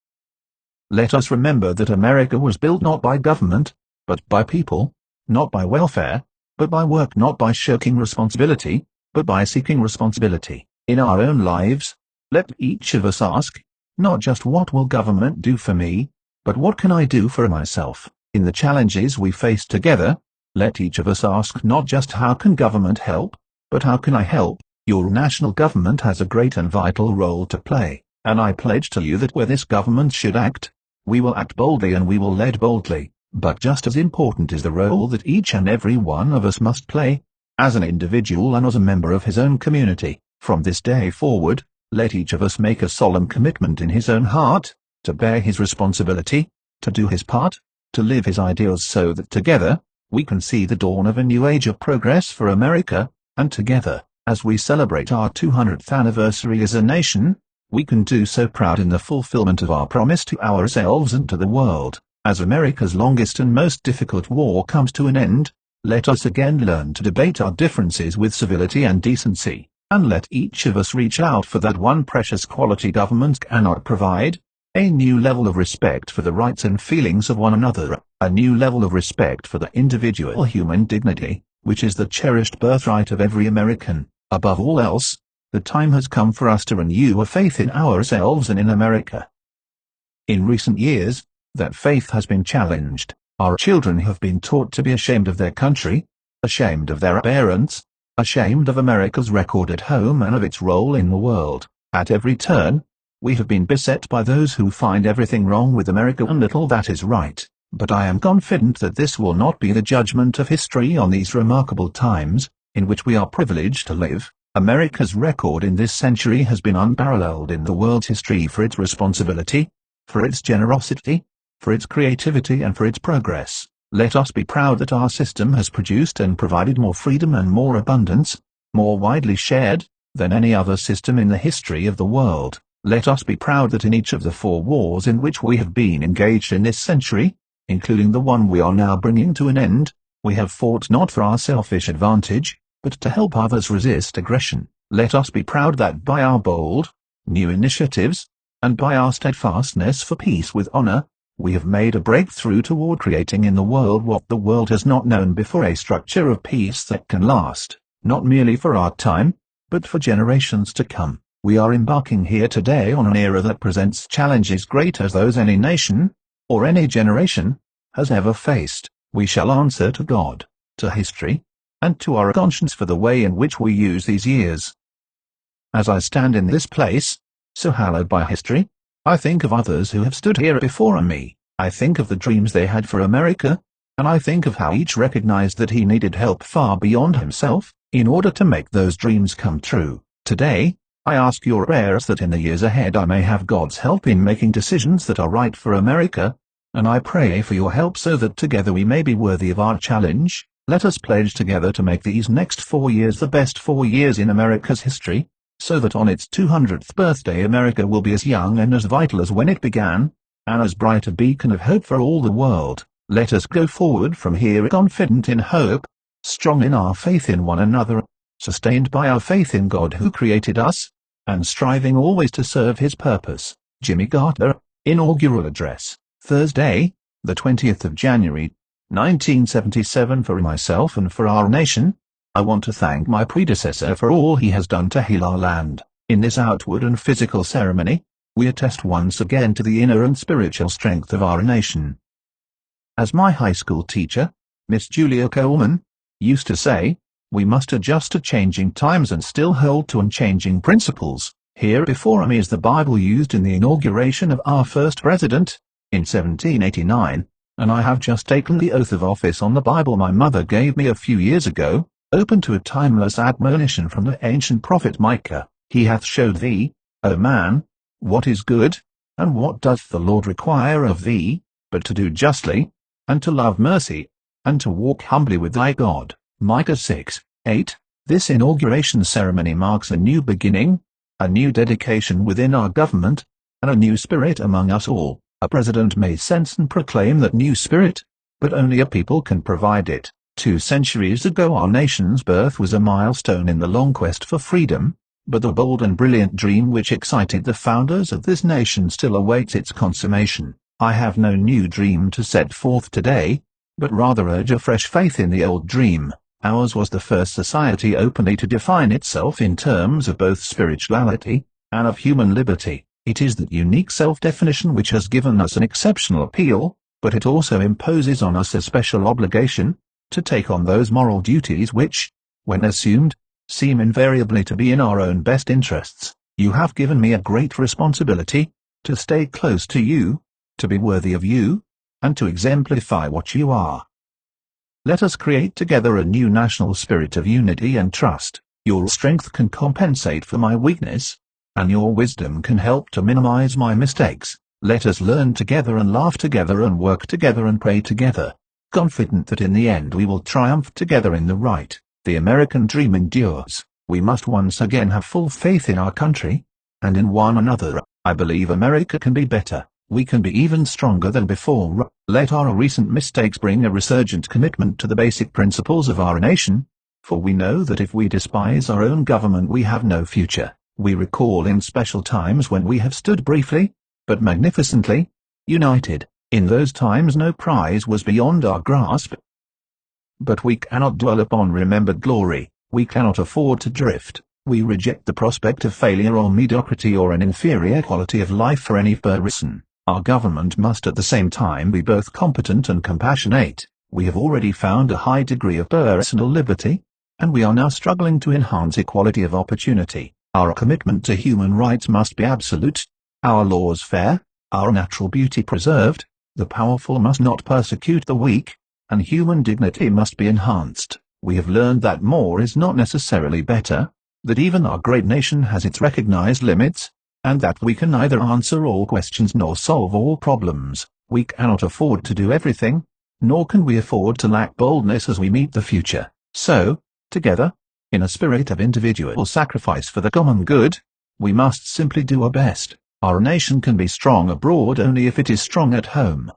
Let us remember that America was built not by government, but by people, not by welfare, but by work, not by shirking responsibility, but by seeking responsibility. In our own lives, let each of us ask, not just what will government do for me, but what can I do for myself? In the challenges we face together, let each of us ask not just how can government help, but how can I help? Your national government has a great and vital role to play, and I pledge to you that where this government should act, we will act boldly and we will lead boldly. But just as important is the role that each and every one of us must play, as an individual and as a member of his own community. From this day forward, let each of us make a solemn commitment in his own heart, to bear his responsibility, to do his part, to live his ideals so that together, we can see the dawn of a new age of progress for America, and together, as we celebrate our 200th anniversary as a nation, we can do so proud in the fulfillment of our promise to ourselves and to the world. As America's longest and most difficult war comes to an end, let us again learn to debate our differences with civility and decency, and let each of us reach out for that one precious quality government cannot provide, a new level of respect for the rights and feelings of one another, a new level of respect for the individual human dignity, which is the cherished birthright of every American. Above all else, the time has come for us to renew a faith in ourselves and in America. In recent years, that faith has been challenged. Our children have been taught to be ashamed of their country, ashamed of their parents, ashamed of America's record at home and of its role in the world. At every turn, we have been beset by those who find everything wrong with America and little that is right. But I am confident that this will not be the judgment of history on these remarkable times, in which we are privileged to live. America's record in this century has been unparalleled in the world's history for its responsibility, for its generosity, for its creativity and for its progress. Let us be proud that our system has produced and provided more freedom and more abundance, more widely shared, than any other system in the history of the world. Let us be proud that in each of the 4 wars in which we have been engaged in this century, including the one we are now bringing to an end, we have fought not for our selfish advantage, but to help others resist aggression. Let us be proud that by our bold, new initiatives, and by our steadfastness for peace with honor, we have made a breakthrough toward creating in the world what the world has not known before, a structure of peace that can last, not merely for our time, but for generations to come. We are embarking here today on an era that presents challenges great as those any nation, or any generation, has ever faced. We shall answer to God, to history, and to our conscience for the way in which we use these years. As I stand in this place, so hallowed by history, I think of others who have stood here before me. I think of the dreams they had for America, and I think of how each recognized that he needed help far beyond himself, in order to make those dreams come true. Today, I ask your prayers that in the years ahead I may have God's help in making decisions that are right for America, and I pray for your help so that together we may be worthy of our challenge. Let us pledge together to make these next 4 years the best 4 years in America's history, so that on its 200th birthday America will be as young and as vital as when it began, and as bright a beacon of hope for all the world. Let us go forward from here confident in hope, strong in our faith in one another, sustained by our faith in God who created us, and striving always to serve His purpose. Jimmy Carter, Inaugural Address, Thursday, the 20th of January, 1977. For myself and for our nation, I want to thank my predecessor for all he has done to heal our land. In this outward and physical ceremony, we attest once again to the inner and spiritual strength of our nation. As my high school teacher, Miss Julia Coleman, used to say, we must adjust to changing times and still hold to unchanging principles. Here before me is the Bible used in the inauguration of our first president, in 1789, and I have just taken the oath of office on the Bible my mother gave me a few years ago, open to a timeless admonition from the ancient prophet Micah. He hath showed thee, O man, what is good, and what doth the Lord require of thee, but to do justly, and to love mercy, and to walk humbly with thy God. Micah 6:8. This inauguration ceremony marks a new beginning, a new dedication within our government, and a new spirit among us all. A president may sense and proclaim that new spirit, but only a people can provide it. 2 centuries ago our nation's birth was a milestone in the long quest for freedom, but the bold and brilliant dream which excited the founders of this nation still awaits its consummation. I have no new dream to set forth today, but rather urge a fresh faith in the old dream. Ours was the first society openly to define itself in terms of both spirituality and of human liberty. It is that unique self-definition which has given us an exceptional appeal, but it also imposes on us a special obligation to take on those moral duties which, when assumed, seem invariably to be in our own best interests. You have given me a great responsibility, to stay close to you, to be worthy of you, and to exemplify what you are. Let us create together a new national spirit of unity and trust. Your strength can compensate for my weakness, and your wisdom can help to minimize my mistakes. Let us learn together and laugh together and work together and pray together, confident that in the end we will triumph together in the right. The American dream endures. We must once again have full faith in our country, and in one another. I believe America can be better. We can be even stronger than before. Let our recent mistakes bring a resurgent commitment to the basic principles of our nation, for we know that if we despise our own government we have no future. We recall in special times when we have stood briefly, but magnificently, united. In those times no prize was beyond our grasp. But we cannot dwell upon remembered glory. We cannot afford to drift. We reject the prospect of failure or mediocrity or an inferior quality of life for any person. Our government must at the same time be both competent and compassionate. We have already found a high degree of personal liberty, and we are now struggling to enhance equality of opportunity. Our commitment to human rights must be absolute, our laws fair, our natural beauty preserved, the powerful must not persecute the weak, and human dignity must be enhanced. We have learned that more is not necessarily better, that even our great nation has its recognized limits, and that we can neither answer all questions nor solve all problems. We cannot afford to do everything, nor can we afford to lack boldness as we meet the future. So, together, in a spirit of individual sacrifice for the common good, we must simply do our best. Our nation can be strong abroad only if it is strong at home.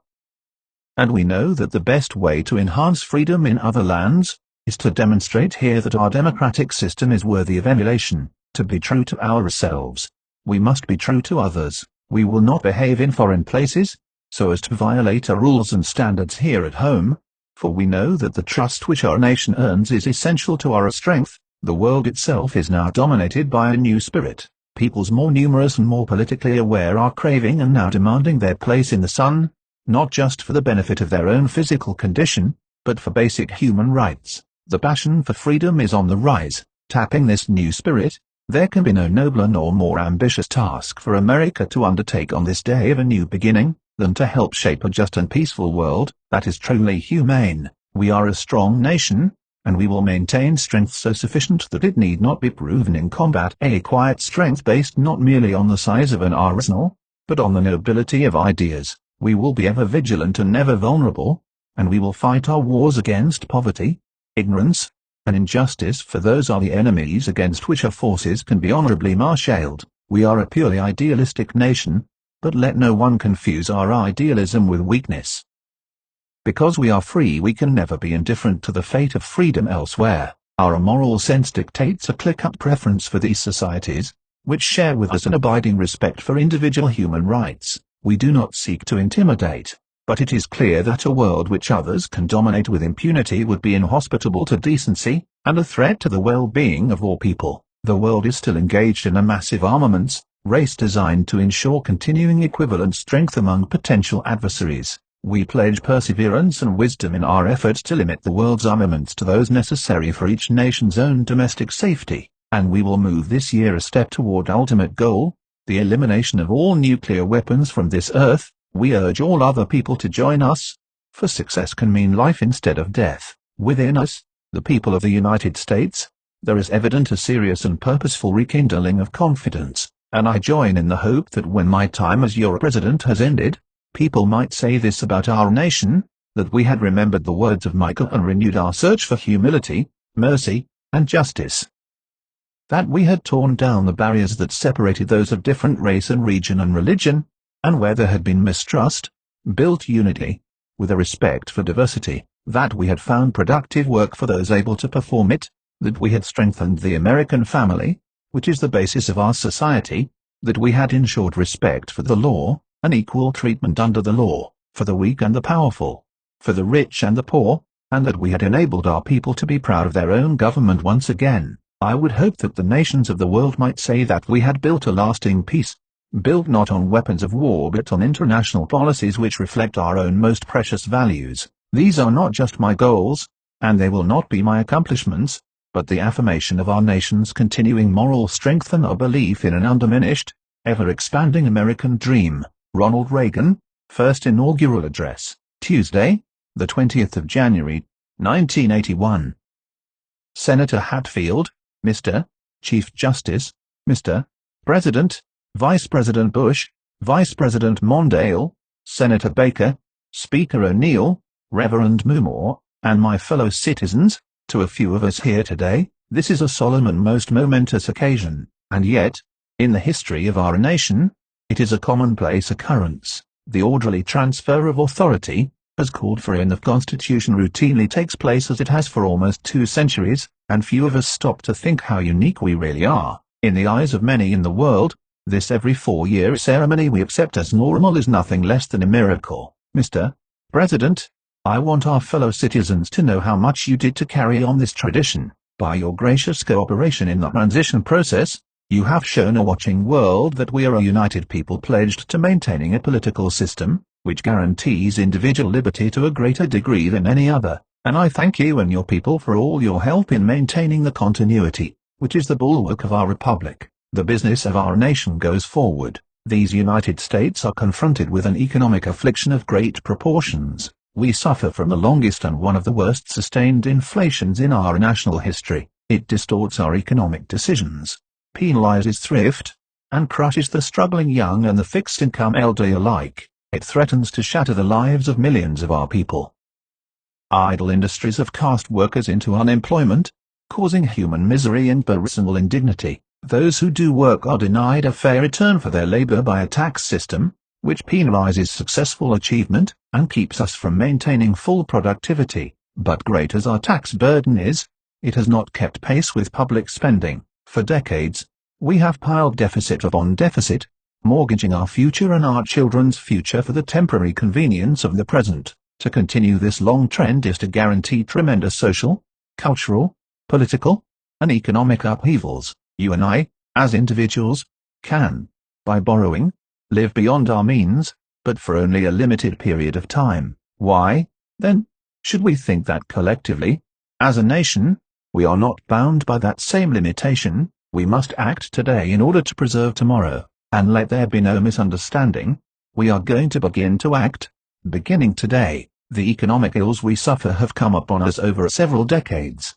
And we know that the best way to enhance freedom in other lands is to demonstrate here that our democratic system is worthy of emulation. To be true to ourselves, we must be true to others. We will not behave in foreign places so as to violate our rules and standards here at home, for we know that the trust which our nation earns is essential to our strength. The world itself is now dominated by a new spirit. Peoples more numerous and more politically aware are craving and now demanding their place in the sun, not just for the benefit of their own physical condition, but for basic human rights. The passion for freedom is on the rise. Tapping this new spirit, there can be no nobler nor more ambitious task for America to undertake on this day of a new beginning, than to help shape a just and peaceful world that is truly humane. We are a strong nation, and we will maintain strength so sufficient that it need not be proven in combat. A quiet strength based not merely on the size of an arsenal, but on the nobility of ideas. We will be ever vigilant and never vulnerable, and we will fight our wars against poverty, ignorance, and injustice, for those are the enemies against which our forces can be honorably marshaled. We are a purely idealistic nation, but let no one confuse our idealism with weakness. Because we are free, we can never be indifferent to the fate of freedom elsewhere. Our moral sense dictates a clear-cut preference for these societies, which share with us an abiding respect for individual human rights. We do not seek to intimidate, but it is clear that a world which others can dominate with impunity would be inhospitable to decency, and a threat to the well-being of all people. The world is still engaged in a massive armaments race designed to ensure continuing equivalent strength among potential adversaries. We pledge perseverance and wisdom in our efforts to limit the world's armaments to those necessary for each nation's own domestic safety, and we will move this year a step toward ultimate goal, the elimination of all nuclear weapons from this earth. We urge all other people to join us, for success can mean life instead of death. Within us, the people of the United States, there is evident a serious and purposeful rekindling of confidence, and I join in the hope that when my time as your president has ended, people might say this about our nation, that we had remembered the words of Michael and renewed our search for humility, mercy, and justice. That we had torn down the barriers that separated those of different race and region and religion, and where there had been mistrust, built unity, with a respect for diversity. That we had found productive work for those able to perform it, that we had strengthened the American family, which is the basis of our society, that we had ensured respect for the law, and equal treatment under the law, for the weak and the powerful, for the rich and the poor, and that we had enabled our people to be proud of their own government once again. I would hope that the nations of the world might say that we had built a lasting peace, built not on weapons of war but on international policies which reflect our own most precious values. These are not just my goals, and they will not be my accomplishments, but the affirmation of our nation's continuing moral strength and our belief in an undiminished, ever-expanding American dream. Ronald Reagan, First Inaugural Address, Tuesday, the 20th of January, 1981. Senator Hatfield, Mr. Chief Justice, Mr. President, Vice President Bush, Vice President Mondale, Senator Baker, Speaker O'Neill, Reverend Moore, and my fellow citizens, to a few of us here today, this is a solemn and most momentous occasion, and yet, in the history of our nation, it is a commonplace occurrence. The orderly transfer of authority, as called for in the Constitution, routinely takes place as it has for almost 2 centuries, and few of us stop to think how unique we really are. In the eyes of many in the world, this every 4-year ceremony we accept as normal is nothing less than a miracle. Mr. President, I want our fellow citizens to know how much you did to carry on this tradition. By your gracious cooperation in the transition process, you have shown a watching world that we are a united people pledged to maintaining a political system which guarantees individual liberty to a greater degree than any other, and I thank you and your people for all your help in maintaining the continuity, which is the bulwark of our republic. The business of our nation goes forward. These United States are confronted with an economic affliction of great proportions. We suffer from the longest and one of the worst sustained inflations in our national history. It distorts our economic decisions, penalizes thrift, and crushes the struggling young and the fixed-income elderly alike. It threatens to shatter the lives of millions of our people. Idle industries have cast workers into unemployment, causing human misery and personal indignity. Those who do work are denied a fair return for their labor by a tax system, which penalizes successful achievement and keeps us from maintaining full productivity. But great as our tax burden is, it has not kept pace with public spending. For decades, we have piled deficit upon deficit, mortgaging our future and our children's future for the temporary convenience of the present. To continue this long trend is to guarantee tremendous social, cultural, political, and economic upheavals. You and I, as individuals, can, by borrowing, live beyond our means, but for only a limited period of time. Why, then, should we think that collectively, as a nation, we are not bound by that same limitation? We must act today in order to preserve tomorrow, and let there be no misunderstanding. We are going to begin to act, beginning today. The economic ills we suffer have come upon us over several decades.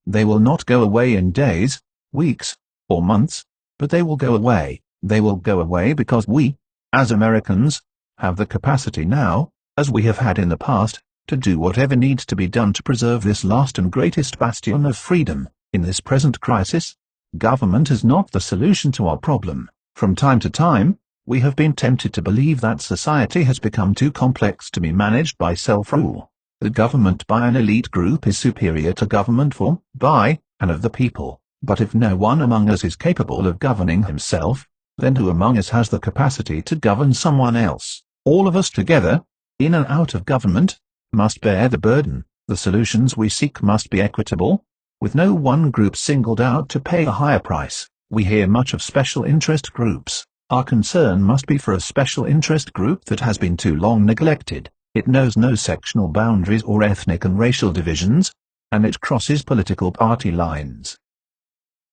They will not go away in days, weeks, or months, but they will go away. They will go away because we, as Americans, have the capacity now, as we have had in the past, to do whatever needs to be done to preserve this last and greatest bastion of freedom. In this present crisis, government is not the solution to our problem. From time to time, we have been tempted to believe that society has become too complex to be managed by self-rule. That government by an elite group is superior to government for, by, and of the people. But if no one among us is capable of governing himself, then who among us has the capacity to govern someone else? All of us together, in and out of government, must bear the burden. The solutions we seek must be equitable, with no one group singled out to pay a higher price. We hear much of special interest groups. Our concern must be for a special interest group that has been too long neglected. It knows no sectional boundaries or ethnic and racial divisions, and it crosses political party lines.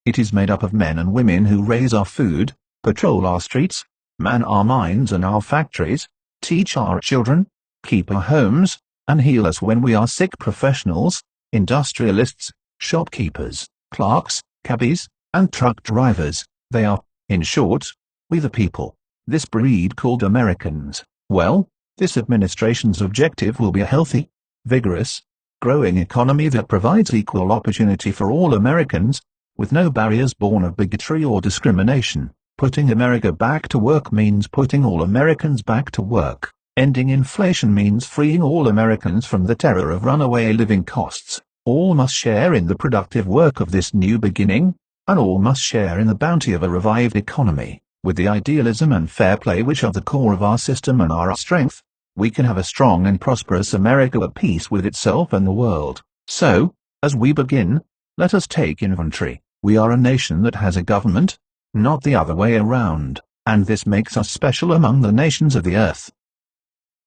It is made up of men and women who raise our food, patrol our streets, man our mines and our factories, teach our children, keep our homes, and heal us when we are sick. Professionals, industrialists, shopkeepers, clerks, cabbies, and truck drivers. They are, in short, we the people, this breed called Americans. Well, this administration's objective will be a healthy, vigorous, growing economy that provides equal opportunity for all Americans, with no barriers born of bigotry or discrimination. Putting America back to work means putting all Americans back to work. Ending inflation means freeing all Americans from the terror of runaway living costs. All must share in the productive work of this new beginning, and all must share in the bounty of a revived economy. With the idealism and fair play which are the core of our system and our strength, we can have a strong and prosperous America at peace with itself and the world. So, as we begin, let us take inventory. We are a nation that has a government, not the other way around, and this makes us special among the nations of the earth.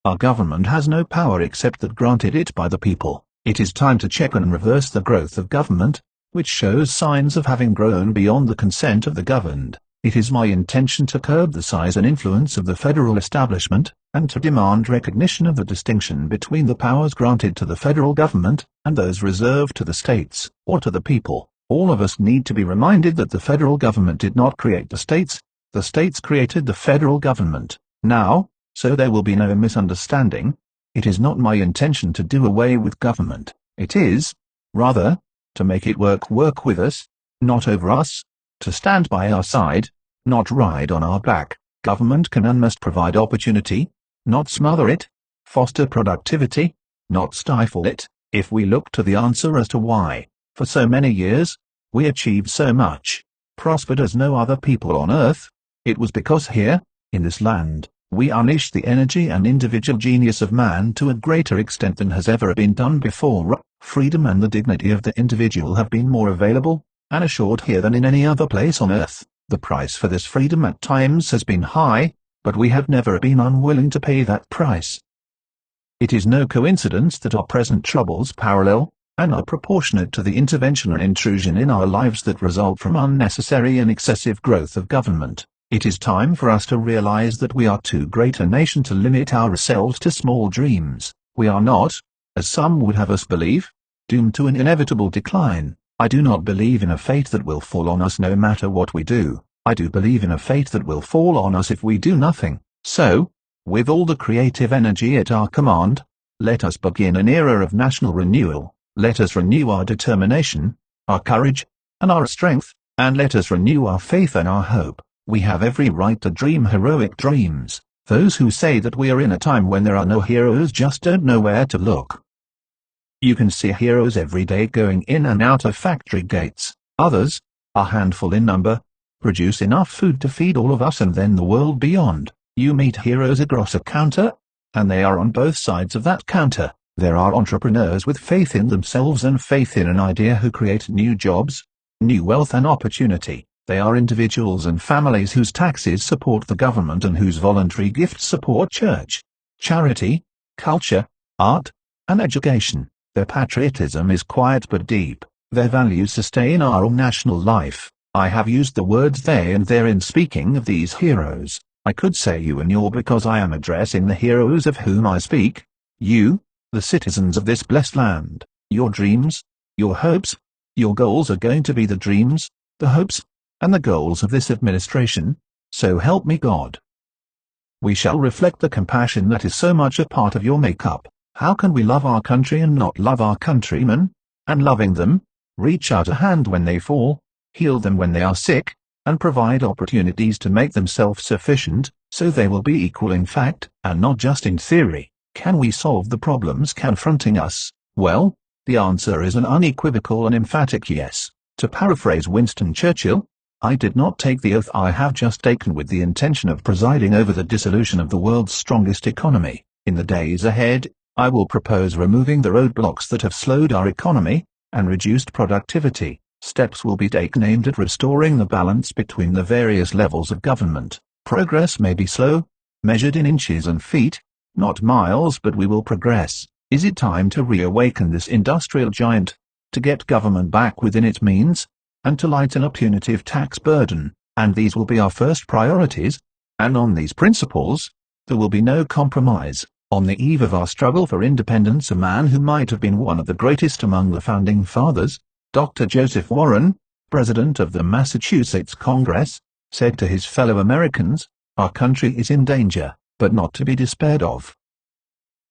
Our government has no power except that granted it by the people. It is time to check and reverse the growth of government, which shows signs of having grown beyond the consent of the governed. It is my intention to curb the size and influence of the federal establishment, and to demand recognition of the distinction between the powers granted to the federal government, and those reserved to the states, or to the people. All of us need to be reminded that the federal government did not create the states created the federal government. Now, so there will be no misunderstanding, it is not my intention to do away with government. It is, rather, to make it work with us, not over us, to stand by our side, not ride on our back. Government can and must provide opportunity, not smother it, foster productivity, not stifle it. If we look to the answer as to why, for so many years, we achieved so much, prospered as no other people on earth, it was because here, in this land, we unleashed the energy and individual genius of man to a greater extent than has ever been done before. Freedom and the dignity of the individual have been more available and assured here than in any other place on earth. The price for this freedom at times has been high, but we have never been unwilling to pay that price. It is no coincidence that our present troubles parallel, and are proportionate to the intervention and intrusion in our lives that result from unnecessary and excessive growth of government. It is time for us to realize that we are too great a nation to limit ourselves to small dreams. We are not, as some would have us believe, doomed to an inevitable decline. I do not believe in a fate that will fall on us no matter what we do. I do believe in a fate that will fall on us if we do nothing. So, With all the creative energy at our command, let us begin an era of national renewal. Let us renew our determination, our courage, and our strength, and let us renew our faith and our hope. We have every right to dream heroic dreams. Those who say that we are in a time when there are no heroes just don't know where to look. You can see heroes every day going in and out of factory gates. Others, a handful in number, produce enough food to feed all of us and then the world beyond. You meet heroes across a counter, and they are on both sides of that counter. There are entrepreneurs with faith in themselves and faith in an idea who create new jobs, new wealth and opportunity. They are individuals and families whose taxes support the government and whose voluntary gifts support church, charity, culture, art, and education. Their patriotism is quiet but deep. Their values sustain our national life. I have used the words they and their in speaking of these heroes. I could say you and your because I am addressing the heroes of whom I speak. You, the citizens of this blessed land. Your dreams, your hopes, your goals are going to be the dreams, the hopes, and the goals of this administration, so help me God. We shall reflect the compassion that is so much a part of your makeup. How can we love our country and not love our countrymen? And loving them, reach out a hand when they fall, heal them when they are sick, and provide opportunities to make them self-sufficient, so they will be equal in fact, and not just in theory. Can we solve the problems confronting us? Well, the answer is an unequivocal and emphatic yes. To paraphrase Winston Churchill, I did not take the oath I have just taken with the intention of presiding over the dissolution of the world's strongest economy. In the days ahead, I will propose removing the roadblocks that have slowed our economy and reduced productivity. Steps will be taken aimed at restoring the balance between the various levels of government. Progress may be slow, measured in inches and feet, not miles, but we will progress. Is it time to reawaken this industrial giant, to get government back within its means, and to lighten a punitive tax burden? And these will be our first priorities, and on these principles, there will be no compromise. On the eve of our struggle for independence, a man who might have been one of the greatest among the founding fathers, Dr. Joseph Warren, president of the Massachusetts Congress, said to his fellow Americans, "Our country is in danger, but not to be despaired of.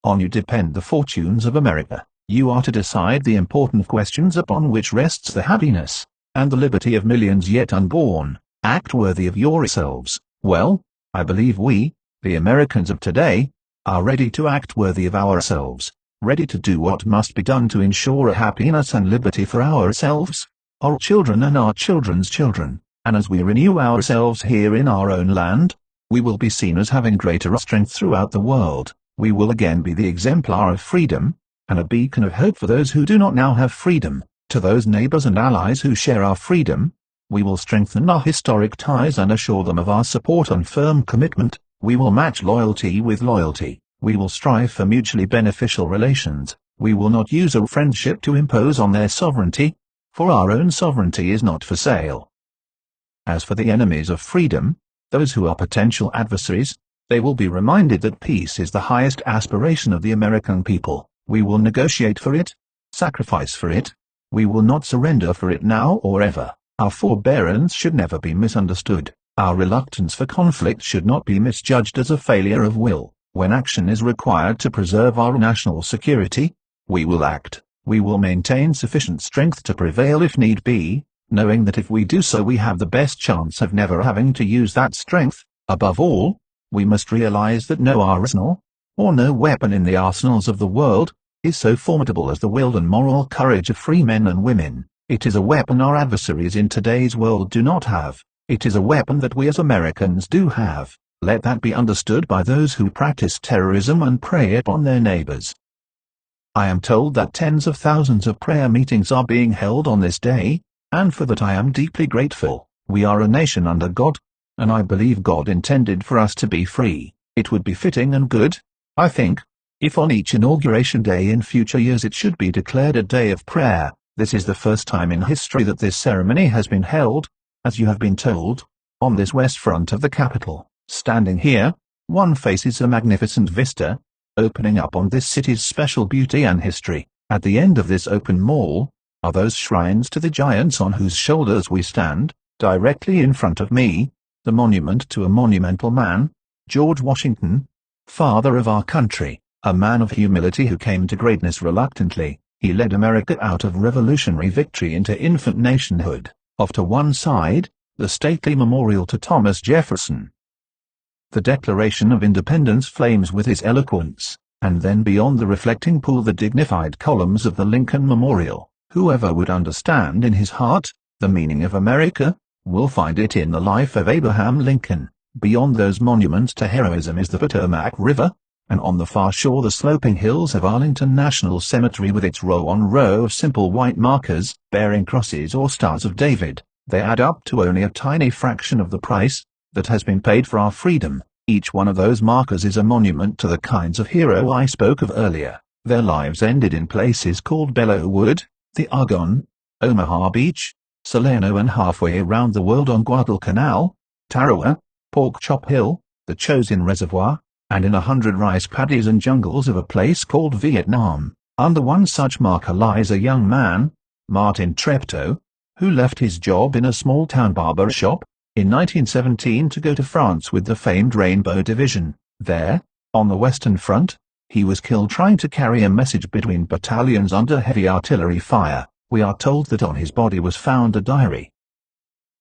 On you depend the fortunes of America. You are to decide the important questions upon which rests the happiness and the liberty of millions yet unborn. Act worthy of yourselves." Well, I believe we, the Americans of today, are ready to act worthy of ourselves, ready to do what must be done to ensure a happiness and liberty for ourselves, our children and our children's children. And as we renew ourselves here in our own land, we will be seen as having greater strength throughout the world. We will again be the exemplar of freedom, and a beacon of hope for those who do not now have freedom. To those neighbors and allies who share our freedom, we will strengthen our historic ties and assure them of our support and firm commitment. We will match loyalty with loyalty. We will strive for mutually beneficial relations. We will not use a friendship to impose on their sovereignty, for our own sovereignty is not for sale. As for the enemies of freedom, those who are potential adversaries, they will be reminded that peace is the highest aspiration of the American people. We will negotiate for it, sacrifice for it. We will not surrender for it now or ever. Our forbearance should never be misunderstood. Our reluctance for conflict should not be misjudged as a failure of will. When action is required to preserve our national security, we will act. We will maintain sufficient strength to prevail if need be, knowing that if we do so we have the best chance of never having to use that strength. Above all, we must realize that no arsenal, or no weapon in the arsenals of the world, is so formidable as the will and moral courage of free men and women. It is a weapon our adversaries in today's world do not have. It is a weapon that we as Americans do have. Let that be understood by those who practice terrorism and prey upon their neighbors. I am told that tens of thousands of prayer meetings are being held on this day, and for that I am deeply grateful. We are a nation under God, and I believe God intended for us to be free. It would be fitting and good, I think, if on each inauguration day in future years it should be declared a day of prayer. This is the first time in history that this ceremony has been held, as you have been told, on this west front of the Capitol. Standing here, one faces a magnificent vista, opening up on this city's special beauty and history. At the end of this open mall, are those shrines to the giants on whose shoulders we stand. Directly in front of me, the monument to a monumental man, George Washington, father of our country, a man of humility who came to greatness reluctantly. He led America out of revolutionary victory into infant nationhood. Off to one side, the stately memorial to Thomas Jefferson. The Declaration of Independence flames with his eloquence, and then beyond the reflecting pool the dignified columns of the Lincoln Memorial. Whoever would understand in his heart the meaning of America will find it in the life of Abraham Lincoln. Beyond those monuments to heroism is the Potomac River, and on the far shore the sloping hills of Arlington National Cemetery with its row on row of simple white markers bearing crosses or stars of David. They add up to only a tiny fraction of the price that has been paid for our freedom. Each one of those markers is a monument to the kinds of hero I spoke of earlier. Their lives ended in places called Belleau Wood, the Argonne, Omaha Beach, Salerno, and halfway around the world on Guadalcanal, Tarawa, Pork Chop Hill, the Chosin Reservoir, and in 100 rice paddies and jungles of a place called Vietnam. Under one such marker lies a young man, Martin Treptow, who left his job in a small-town barber shop in 1917 to go to France with the famed Rainbow Division. There, on the Western Front, he was killed trying to carry a message between battalions under heavy artillery fire. We are told that on his body was found a diary.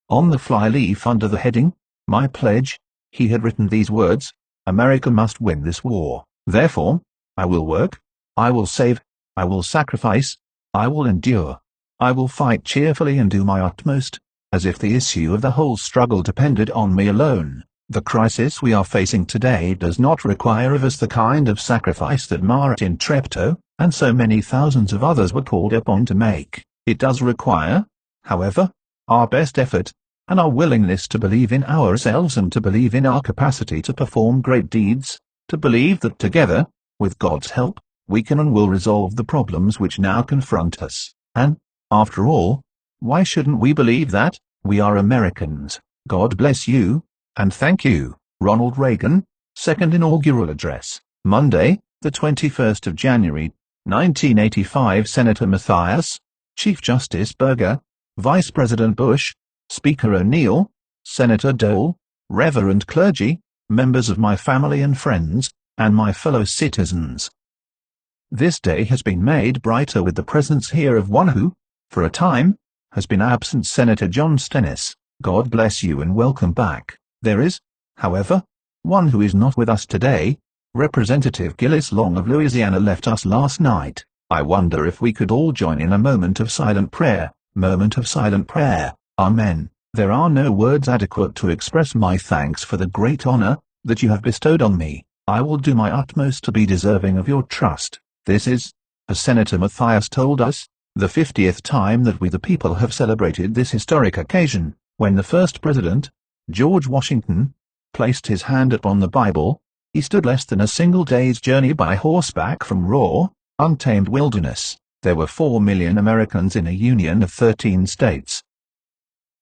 On the flyleaf under the heading, "My Pledge," he had written these words: "America must win this war. Therefore, I will work, I will save, I will sacrifice, I will endure. I will fight cheerfully and do my utmost, as if the issue of the whole struggle depended on me alone." The crisis we are facing today does not require of us the kind of sacrifice that Martin Treptow, and so many thousands of others were called upon to make. It does require, however, our best effort, and our willingness to believe in ourselves and to believe in our capacity to perform great deeds, to believe that together, with God's help, we can and will resolve the problems which now confront us. And, after all, why shouldn't we believe that? We are Americans. God bless you, and thank you. Ronald Reagan, Second Inaugural Address. Monday, the 21st of January, 1985. Senator Mathias, Chief Justice Berger, Vice President Bush, Speaker O'Neill, Senator Dole, Reverend clergy, members of my family and friends, and my fellow citizens. This day has been made brighter with the presence here of one who, for a time, has been absent, Senator John Stennis. God bless you and welcome back. There is, however, one who is not with us today. Representative Gillis Long of Louisiana left us last night. I wonder if we could all join in a moment of silent prayer. Moment of silent prayer. Amen. There are no words adequate to express my thanks for the great honor that you have bestowed on me. I will do my utmost to be deserving of your trust. This is, as Senator Mathias told us, the 50th time that we the people have celebrated this historic occasion. When the first president, George Washington, placed his hand upon the Bible, he stood less than a single day's journey by horseback from raw, untamed wilderness. There were 4 million Americans in a union of 13 states.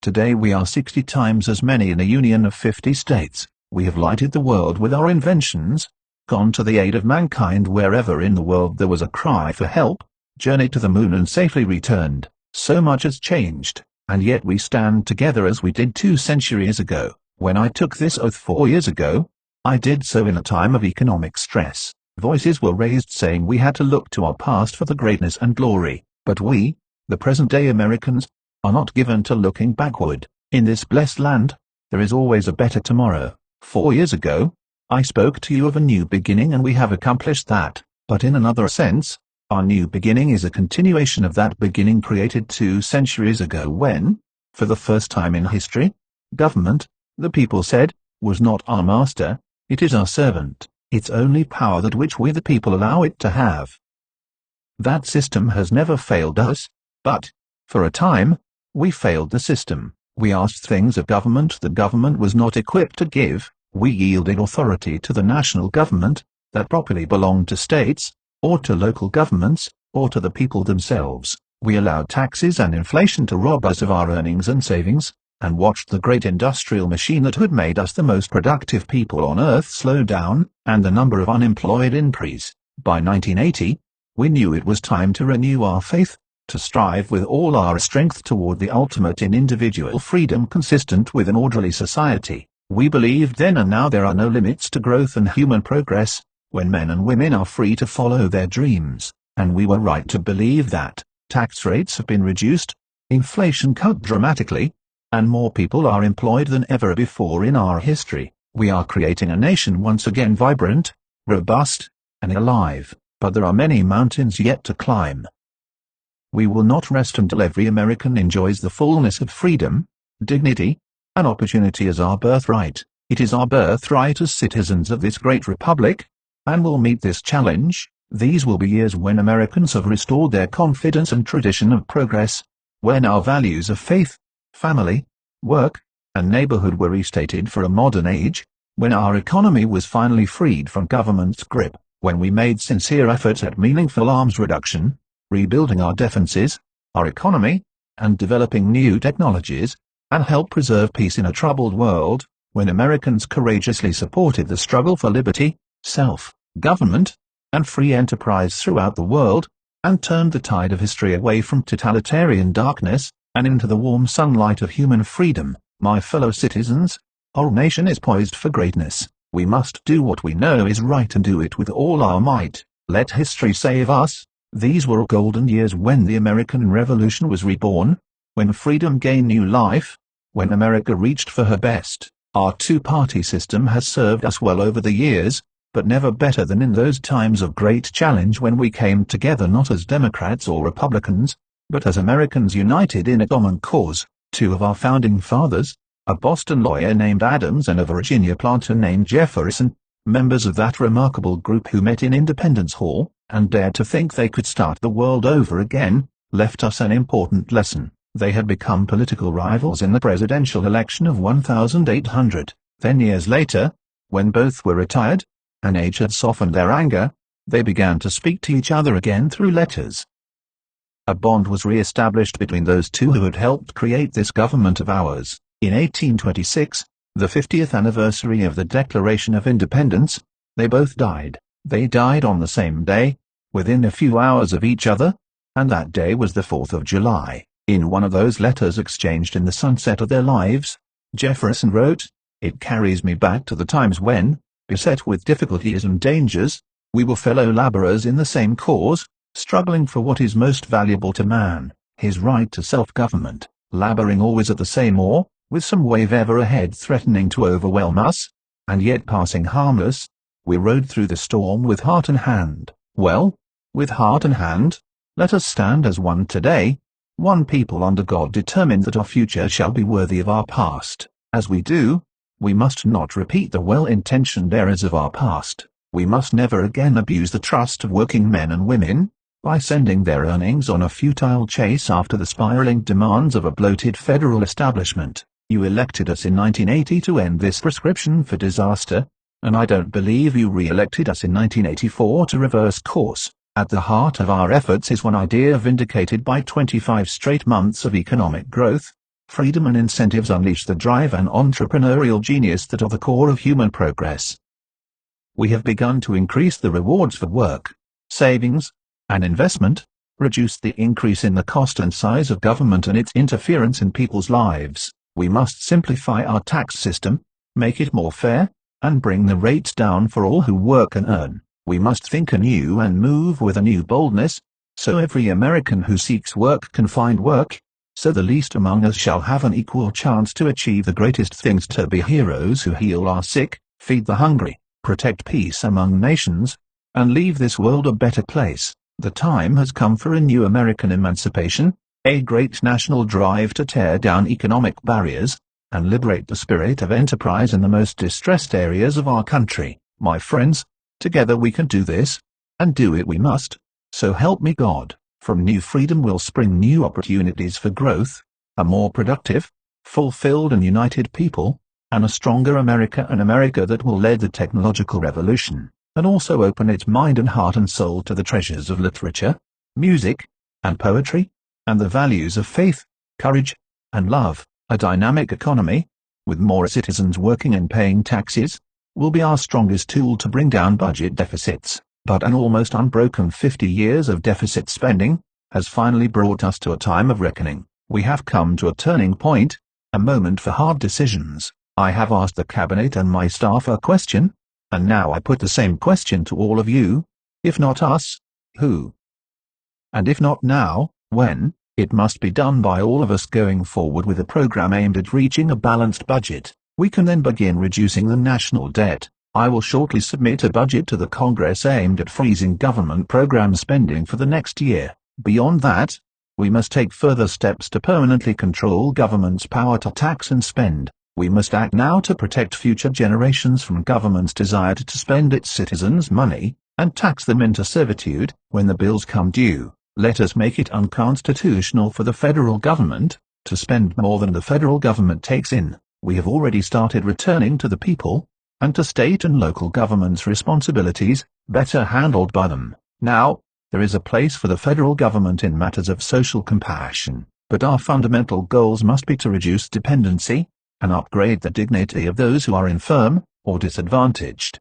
Today we are 60 times as many in a union of 50 states. We have lighted the world with our inventions, gone to the aid of mankind wherever in the world there was a cry for help, journeyed to the moon and safely returned. So much has changed, and yet we stand together as we did 2 centuries ago. When I took this oath 4 years ago, I did so in a time of economic stress. Voices were raised saying we had to look to our past for the greatness and glory, but we, the present-day Americans, are not given to looking backward. In this blessed land, there is always a better tomorrow. 4 years ago, I spoke to you of a new beginning and we have accomplished that, but in another sense, our new beginning is a continuation of that beginning created 2 centuries ago when, for the first time in history, government, the people said, was not our master, it is our servant, its only power that which we the people allow it to have. That system has never failed us, but, for a time, we failed the system. We asked things of government the government was not equipped to give. We yielded authority to the national government, that properly belonged to states, or to local governments, or to the people themselves. We allowed taxes and inflation to rob us of our earnings and savings, and watched the great industrial machine that had made us the most productive people on earth slow down, and the number of unemployed increase. By 1980, we knew it was time to renew our faith, to strive with all our strength toward the ultimate in individual freedom consistent with an orderly society. We believed then and now there are no limits to growth and human progress, when men and women are free to follow their dreams, and we were right to believe that. Tax rates have been reduced, inflation cut dramatically, and more people are employed than ever before in our history. We are creating a nation once again vibrant, robust, and alive, but there are many mountains yet to climb. We will not rest until every American enjoys the fullness of freedom, dignity, and opportunity as our birthright. It is our birthright as citizens of this great republic, and we'll meet this challenge. These will be years when Americans have restored their confidence and tradition of progress, when our values of faith, family, work, and neighborhood were restated for a modern age, when our economy was finally freed from government's grip, when we made sincere efforts at meaningful arms reduction, rebuilding our defenses, our economy, and developing new technologies, and help preserve peace in a troubled world, when Americans courageously supported the struggle for liberty, self-government, and free enterprise throughout the world, and turned the tide of history away from totalitarian darkness, and into the warm sunlight of human freedom. My fellow citizens, our nation is poised for greatness. We must do what we know is right and do it with all our might. Let history save us. These were golden years when the American Revolution was reborn, when freedom gained new life, when America reached for her best. Our two-party system has served us well over the years, but never better than in those times of great challenge when we came together not as Democrats or Republicans, but as Americans united in a common cause. Two of our founding fathers, a Boston lawyer named Adams and a Virginia planter named Jefferson, members of that remarkable group who met in Independence Hall, and dared to think they could start the world over again, left us an important lesson. They had become political rivals in the presidential election of 1800. Then years later, when both were retired, and age had softened their anger, they began to speak to each other again through letters. A bond was re-established between those two who had helped create this government of ours. In 1826, the 50th anniversary of the Declaration of Independence, they both died. They died on the same day, within a few hours of each other, and that day was the 4th of July. In one of those letters exchanged in the sunset of their lives, Jefferson wrote, "It carries me back to the times when, beset with difficulties and dangers, we were fellow laborers in the same cause, struggling for what is most valuable to man, his right to self-government, laboring always at the same oar, with some wave ever ahead threatening to overwhelm us, and yet passing harmless, we rode through the storm with heart and hand. Well, with heart and hand, let us stand as one today, one people under God, determined that our future shall be worthy of our past. As we do, we must not repeat the well-intentioned errors of our past. We must never again abuse the trust of working men and women, by sending their earnings on a futile chase after the spiraling demands of a bloated federal establishment. You elected us in 1980 to end this prescription for disaster, and I don't believe you re-elected us in 1984 to reverse course. At the heart of our efforts is one idea vindicated by 25 straight months of economic growth. Freedom and incentives unleash the drive and entrepreneurial genius that are the core of human progress. We have begun to increase the rewards for work, savings, and investment, reduce the increase in the cost and size of government and its interference in people's lives. We must simplify our tax system, make it more fair, and bring the rates down for all who work and earn. We must think anew and move with a new boldness, so every American who seeks work can find work, so the least among us shall have an equal chance to achieve the greatest things, to be heroes who heal our sick, feed the hungry, protect peace among nations, and leave this world a better place. The time has come for a new American emancipation, a great national drive to tear down economic barriers, and liberate the spirit of enterprise in the most distressed areas of our country. My friends, together we can do this, and do it we must. So help me God. From new freedom will spring new opportunities for growth, a more productive, fulfilled and united people, and a stronger America, an America that will lead the technological revolution, and also open its mind and heart and soul to the treasures of literature, music, and poetry, and the values of faith, courage, and love. A dynamic economy, with more citizens working and paying taxes, will be our strongest tool to bring down budget deficits. But an almost unbroken 50 years of deficit spending has finally brought us to a time of reckoning. We have come to a turning point, a moment for hard decisions. I have asked the cabinet and my staff a question, and now I put the same question to all of you. If not us, who? And if not now, when? It must be done by all of us going forward with a program aimed at reaching a balanced budget. We can then begin reducing the national debt. I will shortly submit a budget to the Congress aimed at freezing government program spending for the next year. Beyond that, we must take further steps to permanently control government's power to tax and spend. We must act now to protect future generations from government's desire to spend its citizens' money, and tax them into servitude when the bills come due. Let us make it unconstitutional for the federal government to spend more than the federal government takes in. We have already started returning to the people, and to state and local governments responsibilities, better handled by them. Now, there is a place for the federal government in matters of social compassion, but our fundamental goals must be to reduce dependency, and upgrade the dignity of those who are infirm, or disadvantaged.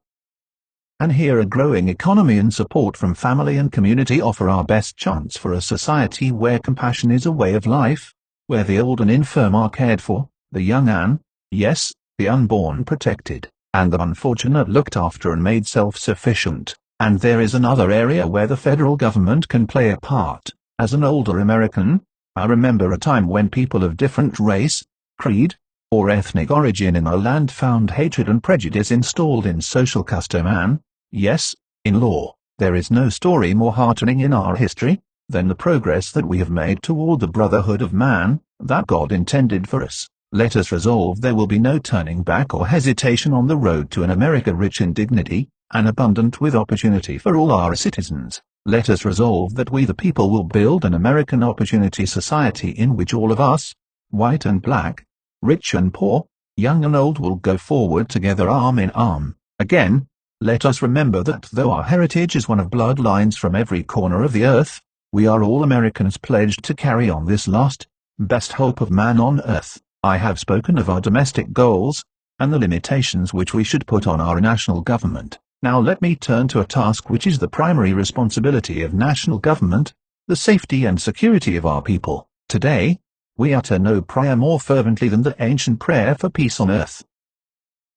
And here a growing economy and support from family and community offer our best chance for a society where compassion is a way of life, where the old and infirm are cared for, the young and, yes, the unborn protected, and the unfortunate looked after and made self-sufficient. And there is another area where the federal government can play a part. As an older American, I remember a time when people of different race, creed, or ethnic origin in our land found hatred and prejudice installed in social custom and, yes, in law. There is no story more heartening in our history than the progress that we have made toward the brotherhood of man that God intended for us. Let us resolve there will be no turning back or hesitation on the road to an America rich in dignity, and abundant with opportunity for all our citizens. Let us resolve that we the people will build an American opportunity society in which all of us, white and black, rich and poor, young and old, will go forward together arm in arm. Again, let us remember that though our heritage is one of bloodlines from every corner of the earth, we are all Americans pledged to carry on this last, best hope of man on earth. I have spoken of our domestic goals, and the limitations which we should put on our national government. Now let me turn to a task which is the primary responsibility of national government, the safety and security of our people. Today, we utter no prayer more fervently than the ancient prayer for peace on earth.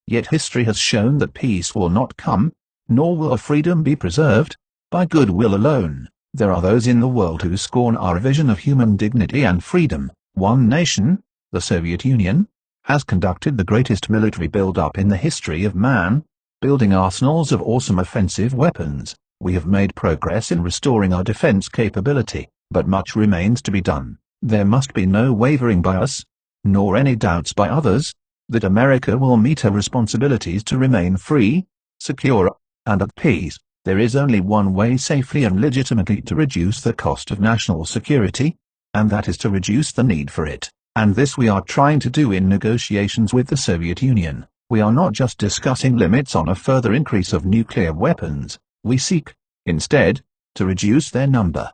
Yet history has shown that peace will not come, nor will freedom be preserved, by goodwill alone. There are those in the world who scorn our vision of human dignity and freedom. One nation, the Soviet Union, has conducted the greatest military build-up in the history of man, building arsenals of awesome offensive weapons. We have made progress in restoring our defense capability, but much remains to be done. There must be no wavering by us, nor any doubts by others, that America will meet her responsibilities to remain free, secure, and at peace. There is only one way safely and legitimately to reduce the cost of national security, and that is to reduce the need for it. And this we are trying to do in negotiations with the Soviet Union. We are not just discussing limits on a further increase of nuclear weapons. We seek, instead, to reduce their number.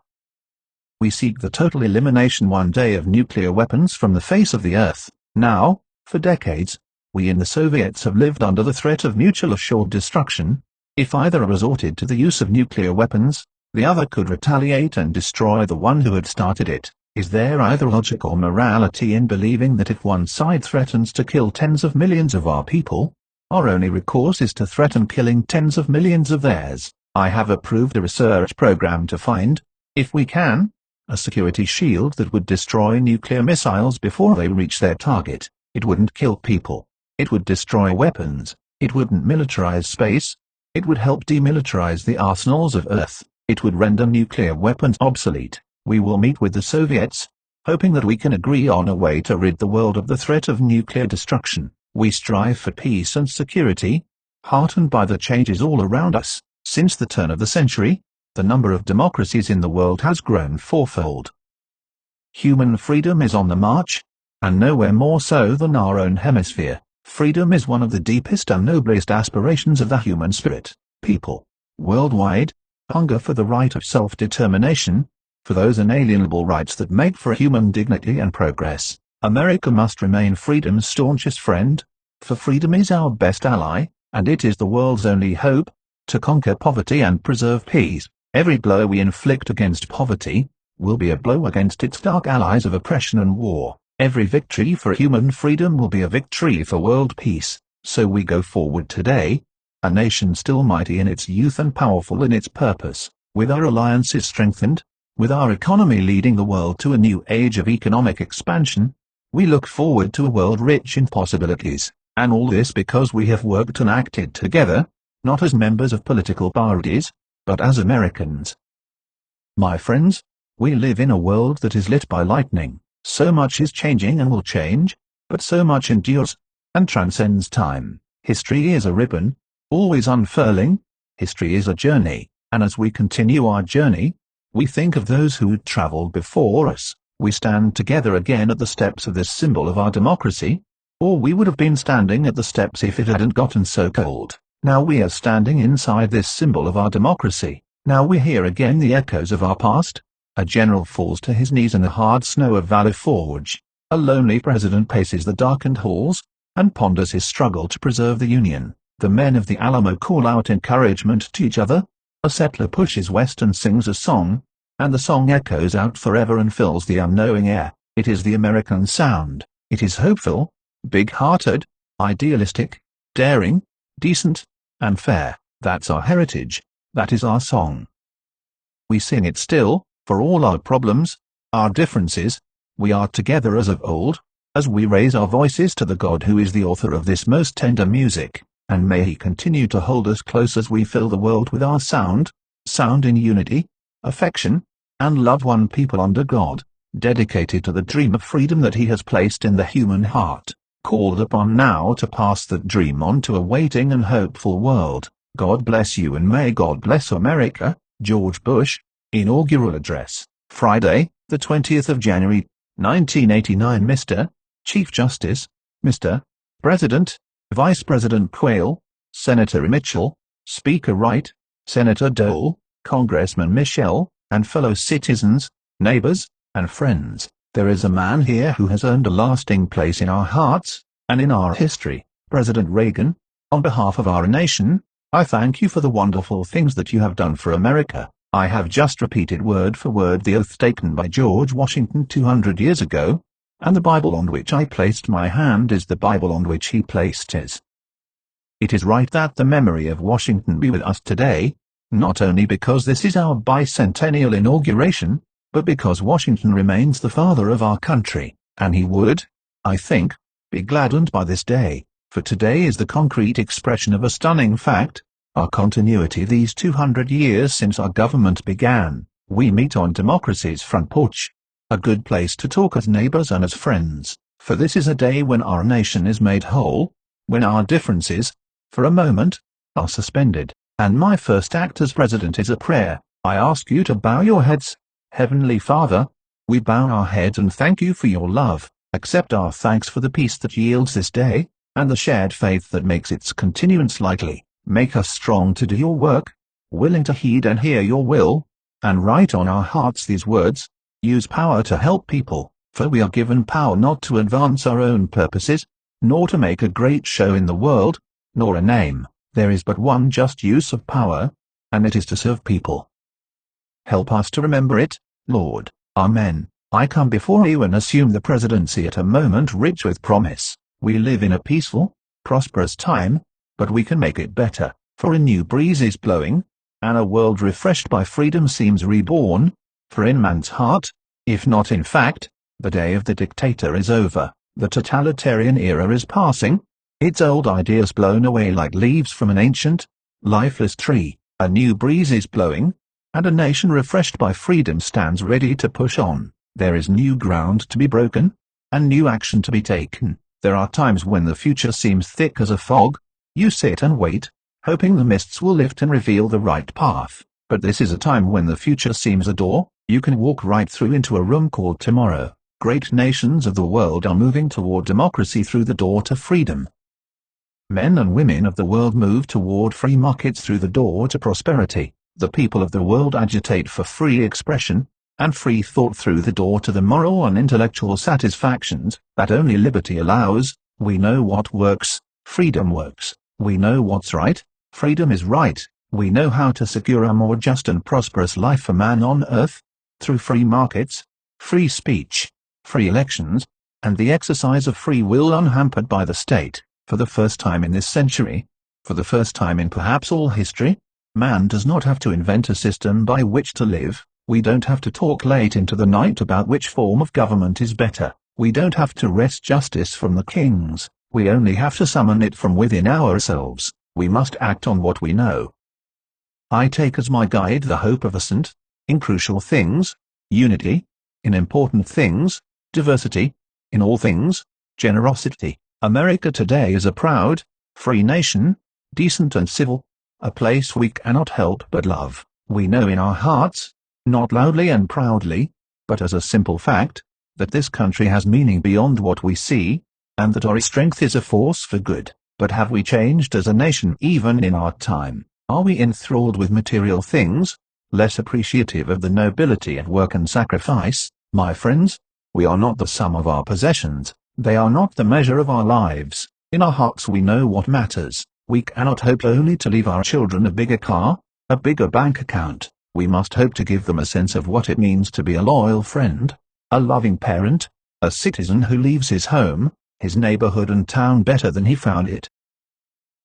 We seek the total elimination one day of nuclear weapons from the face of the earth. Now, for decades, we in the Soviets have lived under the threat of mutual assured destruction. If either resorted to the use of nuclear weapons, the other could retaliate and destroy the one who had started it. Is there either logic or morality in believing that if one side threatens to kill tens of millions of our people, our only recourse is to threaten killing tens of millions of theirs? I have approved a research program to find, if we can, a security shield that would destroy nuclear missiles before they reach their target. It wouldn't kill people. It would destroy weapons. It wouldn't militarize space. It would help demilitarize the arsenals of Earth. It would render nuclear weapons obsolete. We will meet with the Soviets, hoping that we can agree on a way to rid the world of the threat of nuclear destruction. We strive for peace and security, heartened by the changes all around us. Since the turn of the century, the number of democracies in the world has grown fourfold. Human freedom is on the march, and nowhere more so than our own hemisphere. Freedom is one of the deepest and noblest aspirations of the human spirit. People, worldwide, hunger for the right of self-determination, for those inalienable rights that make for human dignity and progress. America must remain freedom's staunchest friend, for freedom is our best ally, and it is the world's only hope, to conquer poverty and preserve peace. Every blow we inflict against poverty will be a blow against its dark allies of oppression and war. Every victory for human freedom will be a victory for world peace, so we go forward today, a nation still mighty in its youth and powerful in its purpose, with our alliances strengthened, with our economy leading the world to a new age of economic expansion. We look forward to a world rich in possibilities, and all this because we have worked and acted together, not as members of political parties, but as Americans. My friends, we live in a world that is lit by lightning. So much is changing and will change, but so much endures and transcends time. History is a ribbon, always unfurling. History is a journey, and as we continue our journey, we think of those who traveled before us. We stand together again at the steps of this symbol of our democracy, or we would have been standing at the steps if it hadn't gotten so cold. Now we are standing inside this symbol of our democracy. Now we hear again the echoes of our past. A general falls to his knees in the hard snow of Valley Forge. A lonely president paces the darkened halls, and ponders his struggle to preserve the Union. The men of the Alamo call out encouragement to each other. A settler pushes west and sings a song, and the song echoes out forever and fills the unknowing air. It is the American sound. It is hopeful, big-hearted, idealistic, daring, decent, and fair. That's our heritage. That is our song. We sing it still. For all our problems, our differences, we are together as of old, as we raise our voices to the God who is the author of this most tender music, and may He continue to hold us close as we fill the world with our sound in unity, affection, and love, one people under God, dedicated to the dream of freedom that He has placed in the human heart, called upon now to pass that dream on to a waiting and hopeful world. God bless you and may God bless America. George Bush. Inaugural Address, Friday, the 20th of January, 1989. Mr. Chief Justice, Mr. President, Vice President Quayle, Senator Mitchell, Speaker Wright, Senator Dole, Congressman Michelle, and fellow citizens, neighbors, and friends, there is a man here who has earned a lasting place in our hearts, and in our history. President Reagan, on behalf of our nation, I thank you for the wonderful things that you have done for America. I have just repeated word for word the oath taken by George Washington 200 years ago, and the Bible on which I placed my hand is the Bible on which he placed his. It is right that the memory of Washington be with us today, not only because this is our bicentennial inauguration, but because Washington remains the father of our country, and he would, I think, be gladdened by this day, for today is the concrete expression of a stunning fact. Our continuity these 200 years since our government began. We meet on democracy's front porch, a good place to talk as neighbors and as friends, for this is a day when our nation is made whole, when our differences, for a moment, are suspended, and my first act as president is a prayer. I ask you to bow your heads. Heavenly Father, we bow our heads and thank you for your love. Accept our thanks for the peace that yields this day, and the shared faith that makes its continuance likely. Make us strong to do your work, willing to heed and hear your will, and write on our hearts these words. Use power to help people, for we are given power not to advance our own purposes, nor to make a great show in the world, nor a name. There is but one just use of power, and it is to serve people. Help us to remember it, Lord. Amen. I come before you and assume the presidency at a moment rich with promise. We live in a peaceful, prosperous time, but we can make it better, for a new breeze is blowing, and a world refreshed by freedom seems reborn, for in man's heart, if not in fact, the day of the dictator is over, the totalitarian era is passing, its old ideas blown away like leaves from an ancient, lifeless tree. A new breeze is blowing, and a nation refreshed by freedom stands ready to push on. There is new ground to be broken, and new action to be taken. There are times when the future seems thick as a fog. You sit and wait, hoping the mists will lift and reveal the right path. But this is a time when the future seems a door. You can walk right through into a room called tomorrow. Great nations of the world are moving toward democracy through the door to freedom. Men and women of the world move toward free markets through the door to prosperity. The people of the world agitate for free expression and free thought through the door to the moral and intellectual satisfactions that only liberty allows. We know what works. Freedom works. We know what's right. Freedom is right. We know how to secure a more just and prosperous life for man on earth, through free markets, free speech, free elections, and the exercise of free will unhampered by the state. For the first time in this century, for the first time in perhaps all history, man does not have to invent a system by which to live. We don't have to talk late into the night about which form of government is better. We don't have to wrest justice from the kings. We only have to summon it from within ourselves. We must act on what we know. I take as my guide the hope of a saint. In crucial things, unity. In important things, diversity. In all things, generosity. America today is a proud, free nation, decent and civil, a place we cannot help but love. We know in our hearts, not loudly and proudly, but as a simple fact, that this country has meaning beyond what we see, and that our strength is a force for good. But have we changed as a nation even in our time? Are we enthralled with material things, less appreciative of the nobility of work and sacrifice? My friends, we are not the sum of our possessions. They are not the measure of our lives. In our hearts we know what matters. We cannot hope only to leave our children a bigger car, a bigger bank account. We must hope to give them a sense of what it means to be a loyal friend, a loving parent, a citizen who leaves his home, his neighborhood and town better than he found it.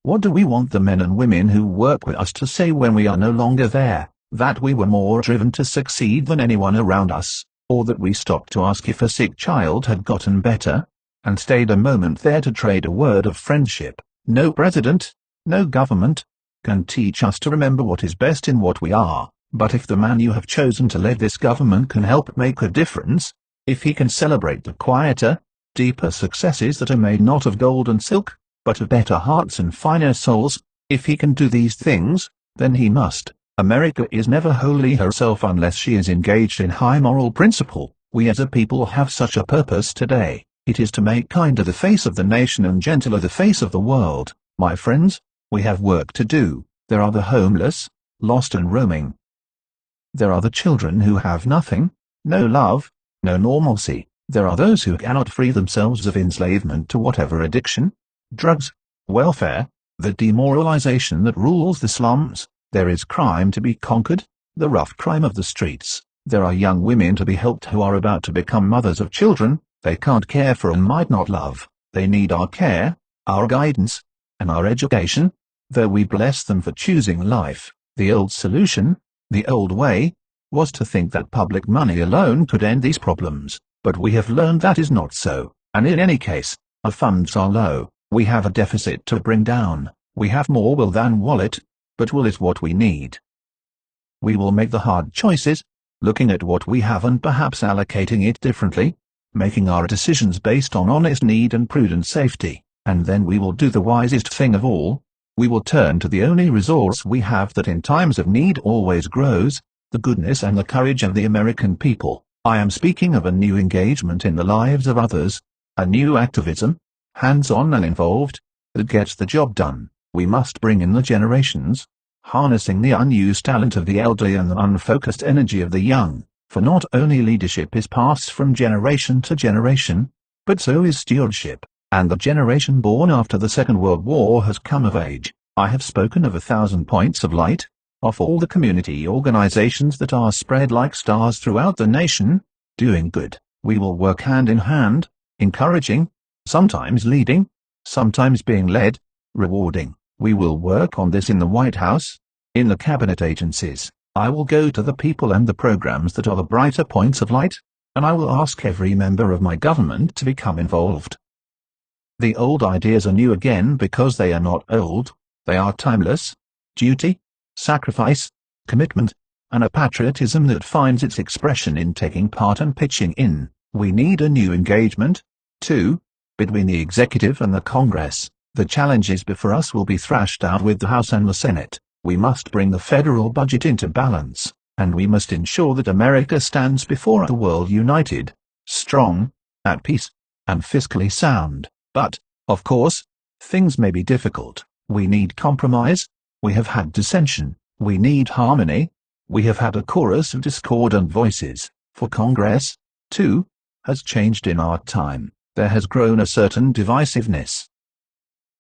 What do we want the men and women who work with us to say when we are no longer there? That we were more driven to succeed than anyone around us, or that we stopped to ask if a sick child had gotten better, and stayed a moment there to trade a word of friendship? No president, no government, can teach us to remember what is best in what we are, but if the man you have chosen to lead this government can help make a difference, if he can celebrate the quieter, deeper successes that are made not of gold and silk, but of better hearts and finer souls, if he can do these things, then he must. America is never wholly herself unless she is engaged in high moral principle. We as a people have such a purpose today. It is to make kinder the face of the nation and gentler the face of the world. My friends, we have work to do. There are the homeless, lost and roaming. There are the children who have nothing, no love, no normalcy. There are those who cannot free themselves of enslavement to whatever addiction, drugs, welfare, the demoralization that rules the slums. There is crime to be conquered, the rough crime of the streets. There are young women to be helped who are about to become mothers of children they can't care for and might not love. They need our care, our guidance, and our education, though we bless them for choosing life. The old solution, the old way, was to think that public money alone could end these problems, but we have learned that is not so, and in any case, our funds are low. We have a deficit to bring down. We have more will than wallet, but will is what we need. We will make the hard choices, looking at what we have and perhaps allocating it differently, making our decisions based on honest need and prudent safety, and then we will do the wisest thing of all. We will turn to the only resource we have that in times of need always grows, the goodness and the courage of the American people. I am speaking of a new engagement in the lives of others, a new activism, hands-on and involved, that gets the job done. We must bring in the generations, harnessing the unused talent of the elderly and the unfocused energy of the young, for not only leadership is passed from generation to generation, but so is stewardship, and the generation born after the Second World War has come of age. I have spoken of 1,000 points of light, of all the community organizations that are spread like stars throughout the nation, doing good. We will work hand in hand, encouraging, sometimes leading, sometimes being led, rewarding. We will work on this in the White House, in the cabinet agencies. I will go to the people and the programs that are the brighter points of light, and I will ask every member of my government to become involved. The old ideas are new again because they are not old, they are timeless. Duty, sacrifice, commitment, and a patriotism that finds its expression in taking part and pitching in. We need a new engagement, too, between the executive and the Congress. The challenges before us will be thrashed out with the House and the Senate. We must bring the federal budget into balance, and we must ensure that America stands before the world united, strong, at peace, and fiscally sound. But, of course, things may be difficult. We need compromise. We have had dissension. We need harmony. We have had a chorus of discordant voices. For Congress, too, has changed in our time. There has grown a certain divisiveness.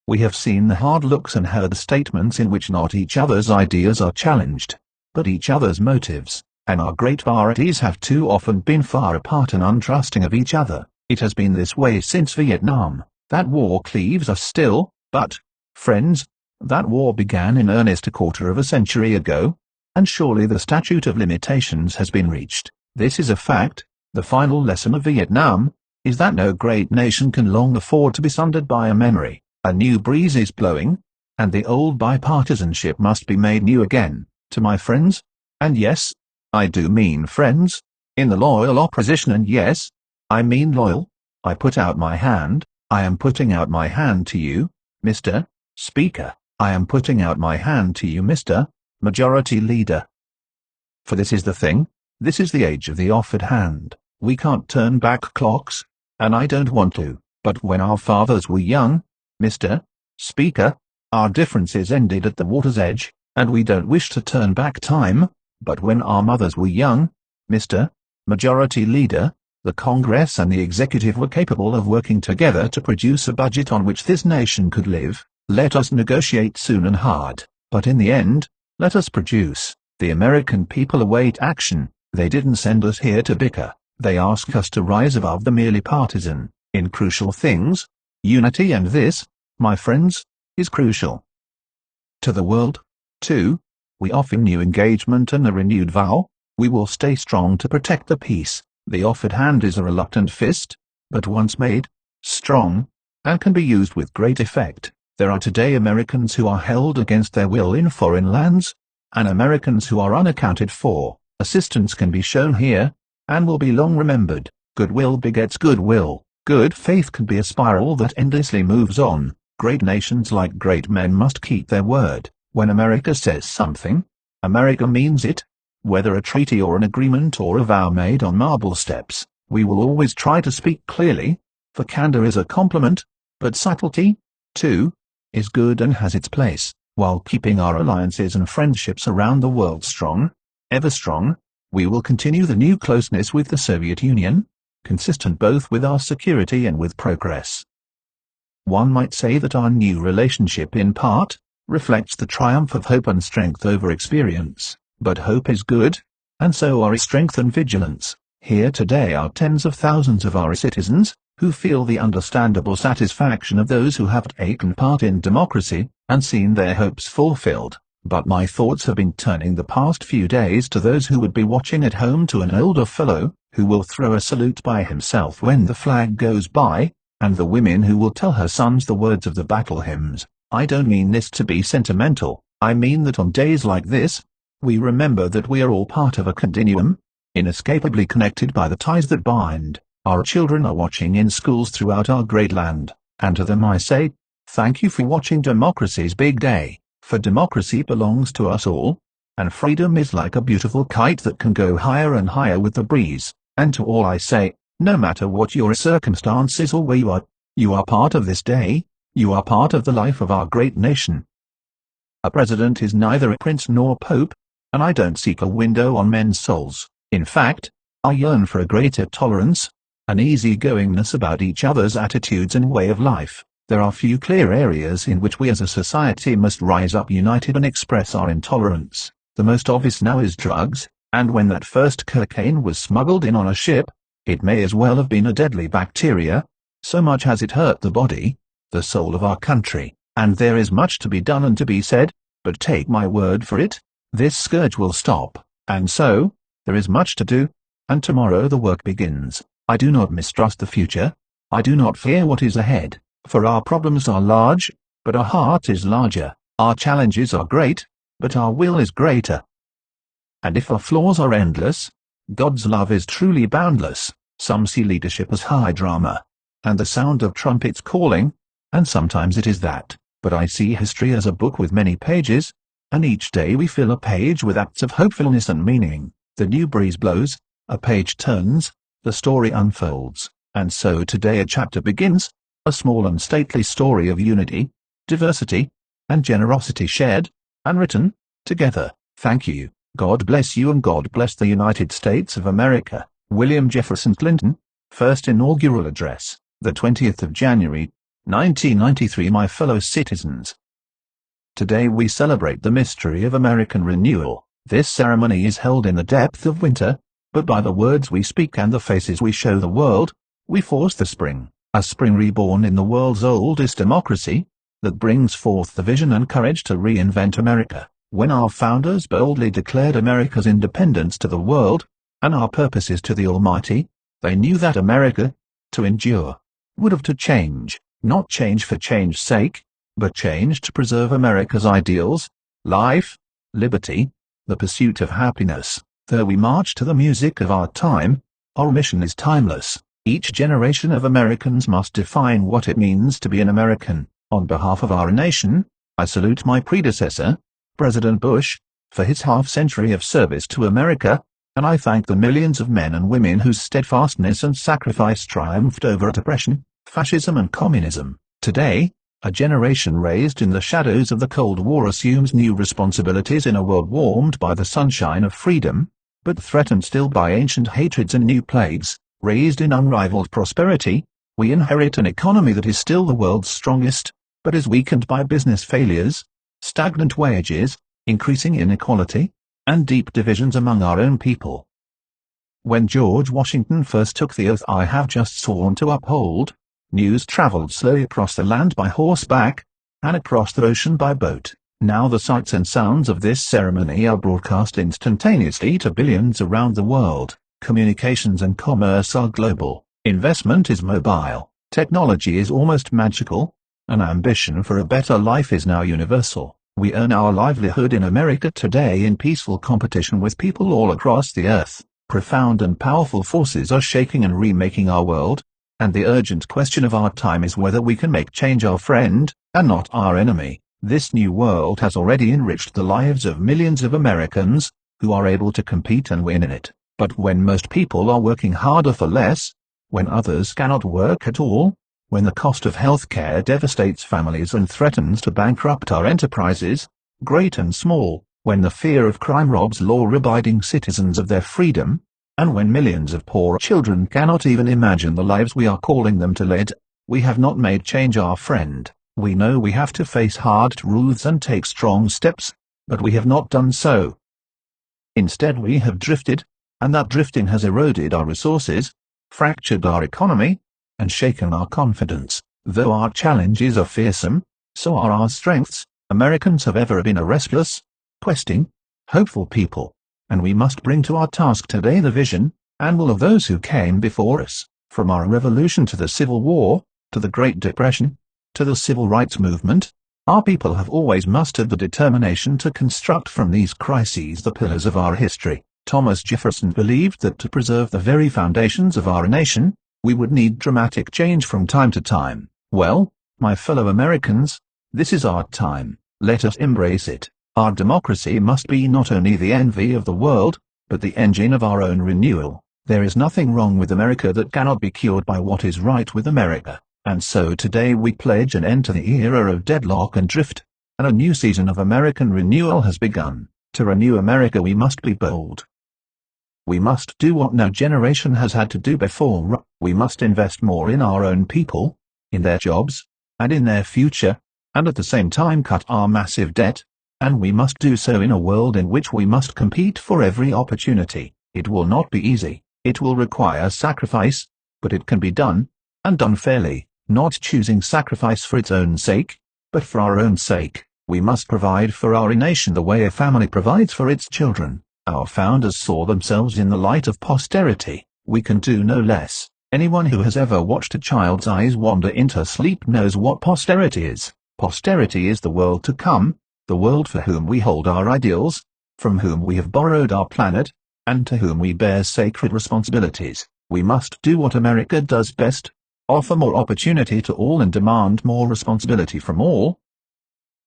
We have seen the hard looks and heard the statements in which not each other's ideas are challenged, but each other's motives, and our great parties have too often been far apart and untrusting of each other. It has been this way since Vietnam. That war cleaves us still, but, friends, that war began in earnest a quarter of a century ago, and surely the statute of limitations has been reached. This is a fact. The final lesson of Vietnam is that no great nation can long afford to be sundered by a memory. A new breeze is blowing, and the old bipartisanship must be made new again. To my friends, and yes, I do mean friends, in the loyal opposition, and yes, I mean loyal, I put out my hand. I am putting out my hand to you, Mr. Speaker. I am putting out my hand to you, Mr. Majority Leader. For this is the thing, this is the age of the offered hand. We can't turn back clocks, and I don't want to, but when our fathers were young, Mr. Speaker, our differences ended at the water's edge, and we don't wish to turn back time, but when our mothers were young, Mr. Majority Leader, the Congress and the Executive were capable of working together to produce a budget on which this nation could live. Let us negotiate soon and hard, but in the end, let us produce. The American people await action. They didn't send us here to bicker. They ask us to rise above the merely partisan. In crucial things, unity, and this, my friends, is crucial. To the world, too, we offer new engagement and a renewed vow. We will stay strong to protect the peace. The offered hand is a reluctant fist, but once made, strong, and can be used with great effect. There are today Americans who are held against their will in foreign lands, and Americans who are unaccounted for. Assistance can be shown here, and will be long remembered. Goodwill begets goodwill. Good faith can be a spiral that endlessly moves on. Great nations like great men must keep their word. When America says something, America means it. Whether a treaty or an agreement or a vow made on marble steps, we will always try to speak clearly, for candor is a compliment, but subtlety, too, is good and has its place, while keeping our alliances and friendships around the world strong, ever strong. We will continue the new closeness with the Soviet Union, consistent both with our security and with progress. One might say that our new relationship in part reflects the triumph of hope and strength over experience, but hope is good, and so are strength and vigilance. Here today are tens of thousands of our citizens, who feel the understandable satisfaction of those who have taken part in democracy, and seen their hopes fulfilled. But my thoughts have been turning the past few days to those who would be watching at home, to an older fellow, who will throw a salute by himself when the flag goes by, and the women who will tell her sons the words of the battle hymns. I don't mean this to be sentimental. I mean that on days like this, we remember that we are all part of a continuum, inescapably connected by the ties that bind. Our children are watching in schools throughout our great land, and to them I say, thank you for watching democracy's big day, for democracy belongs to us all, and freedom is like a beautiful kite that can go higher and higher with the breeze. And to all I say, no matter what your circumstances or where you are part of this day, you are part of the life of our great nation. A president is neither a prince nor pope, and I don't seek a window on men's souls. In fact, I yearn for a greater tolerance, an easygoingness about each other's attitudes and way of life. There are few clear areas in which we as a society must rise up united and express our intolerance. The most obvious now is drugs, and when that first cocaine was smuggled in on a ship, it may as well have been a deadly bacteria, so much has it hurt the body, the soul of our country, and there is much to be done and to be said, but take my word for it, this scourge will stop, and so, there is much to do, and tomorrow the work begins. I do not mistrust the future, I do not fear what is ahead, for our problems are large, but our heart is larger, our challenges are great, but our will is greater. And if our flaws are endless, God's love is truly boundless. Some see leadership as high drama, and the sound of trumpets calling, and sometimes it is that, but I see history as a book with many pages, and each day we fill a page with acts of hopefulness and meaning. The new breeze blows, a page turns, the story unfolds, and so today a chapter begins, a small and stately story of unity, diversity, and generosity shared, and written, together. Thank you, God bless you, and God bless the United States of America. William Jefferson Clinton, First Inaugural Address, the 20th of January, 1993. My fellow citizens, today we celebrate the mystery of American renewal. This ceremony is held in the depth of winter, but by the words we speak and the faces we show the world, We force the spring, a spring reborn in the world's oldest democracy, that brings forth the vision and courage to reinvent America. When our founders boldly declared America's independence to the world, and our purposes to the Almighty, they knew that America, to endure, would have to change, not change for change's sake, but change to preserve America's ideals, life, liberty, the pursuit of happiness. Though we march to the music of our time, our mission is timeless. Each generation of Americans must define what it means to be an American. On behalf of our nation, I salute my predecessor, President Bush, for his half-century of service to America, and I thank the millions of men and women whose steadfastness and sacrifice triumphed over oppression, fascism and communism. Today, a generation raised in the shadows of the Cold War assumes new responsibilities in a world warmed by the sunshine of freedom, but threatened still by ancient hatreds and new plagues. Raised in unrivaled prosperity, we inherit an economy that is still the world's strongest, but is weakened by business failures, stagnant wages, increasing inequality, and deep divisions among our own people. When George Washington first took the oath I have just sworn to uphold, news traveled slowly across the land by horseback, and across the ocean by boat. Now the sights and sounds of this ceremony are broadcast instantaneously to billions around the world. Communications and commerce are global. Investment is mobile. Technology is almost magical. An ambition for a better life is now universal. We earn our livelihood in America today in peaceful competition with people all across the earth. Profound and powerful forces are shaking and remaking our world, and the urgent question of our time is whether we can make change our friend, and not our enemy. This new world has already enriched the lives of millions of Americans, who are able to compete and win in it. But when most people are working harder for less, when others cannot work at all, when the cost of health care devastates families and threatens to bankrupt our enterprises, great and small, when the fear of crime robs law-abiding citizens of their freedom, and when millions of poor children cannot even imagine the lives we are calling them to lead, we have not made change our friend. We know we have to face hard truths and take strong steps, but we have not done so. Instead we have drifted, and that drifting has eroded our resources, fractured our economy, and shaken our confidence. Though our challenges are fearsome, so are our strengths. Americans have ever been a restless, questing, hopeful people, and we must bring to our task today the vision and will of those who came before us. From our revolution to the Civil War, to the Great Depression, to the Civil Rights Movement, our people have always mustered the determination to construct from these crises the pillars of our history. Thomas Jefferson believed that to preserve the very foundations of our nation, we would need dramatic change from time to time. Well, my fellow Americans, this is our time. Let us embrace it. Our democracy must be not only the envy of the world, but the engine of our own renewal. There is nothing wrong with America that cannot be cured by what is right with America. And so today we pledge an end to the era of deadlock and drift, and a new season of American renewal has begun. To renew America we must be bold. We must do what no generation has had to do before. We must invest more in our own people, in their jobs, and in their future, and at the same time cut our massive debt, and we must do so in a world in which we must compete for every opportunity. It will not be easy, it will require sacrifice, but it can be done, and done fairly, not choosing sacrifice for its own sake, but for our own sake. We must provide for our nation the way a family provides for its children. Our founders saw themselves in the light of posterity. We can do no less. Anyone who has ever watched a child's eyes wander into sleep knows what posterity is. Posterity is the world to come, the world for whom we hold our ideals, from whom we have borrowed our planet, and to whom we bear sacred responsibilities. We must do what America does best, offer more opportunity to all and demand more responsibility from all.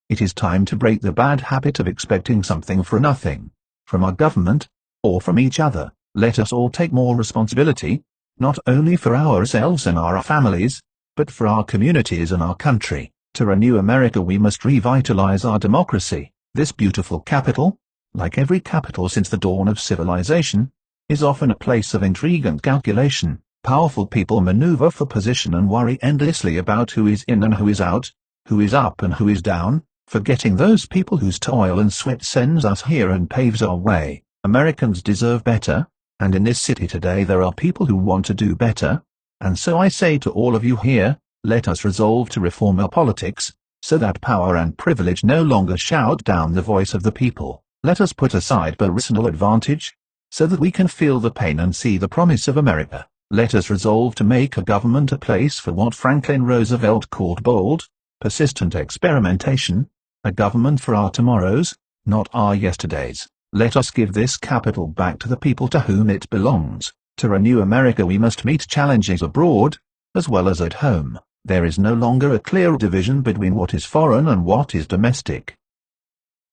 It is time to break the bad habit of expecting something for nothing, from our government, or from each other. Let us all take more responsibility, not only for ourselves and our families, but for our communities and our country. To renew America we must revitalize our democracy. This beautiful capital, like every capital since the dawn of civilization, is often a place of intrigue and calculation. Powerful people maneuver for position and worry endlessly about who is in and who is out, who is up and who is down, forgetting those people whose toil and sweat sends us here and paves our way. Americans deserve better, and in this city today there are people who want to do better, And so I say to all of you here, let us resolve to reform our politics, so that power and privilege no longer shout down the voice of the people. Let us put aside personal advantage, so that we can feel the pain and see the promise of America. Let us resolve to make a government a place for what Franklin Roosevelt called bold, persistent experimentation, a government for our tomorrows, not our yesterdays. Let us give this capital back to the people to whom it belongs. To renew America we must meet challenges abroad, as well as at home. There is no longer a clear division between what is foreign and what is domestic.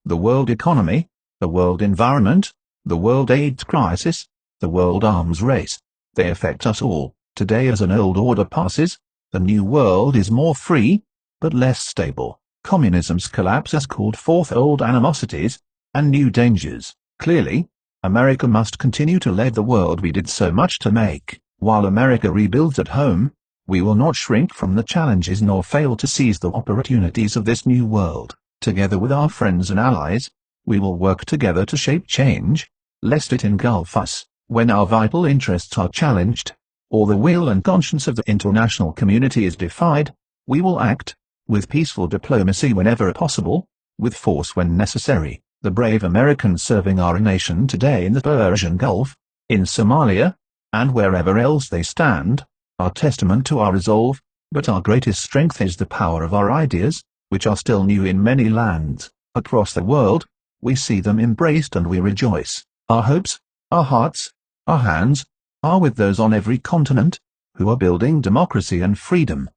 The world economy, the world environment, the world AIDS crisis, the world arms race, they affect us all. Today as an old order passes, the new world is more free, but less stable. Communism's collapse has called forth old animosities, and new dangers. Clearly, America must continue to lead the world we did so much to make. While America rebuilds at home, we will not shrink from the challenges nor fail to seize the opportunities of this new world. Together with our friends and allies, we will work together to shape change, lest it engulf us. When our vital interests are challenged, or the will and conscience of the international community is defied, we will act, with peaceful diplomacy whenever possible, with force when necessary. The brave Americans serving our nation today in the Persian Gulf, in Somalia, and wherever else they stand, are testament to our resolve, but our greatest strength is the power of our ideas, which are still new in many lands. Across the world, we see them embraced and we rejoice. Our hopes, our hearts, our hands, are with those on every continent, who are building democracy and freedom.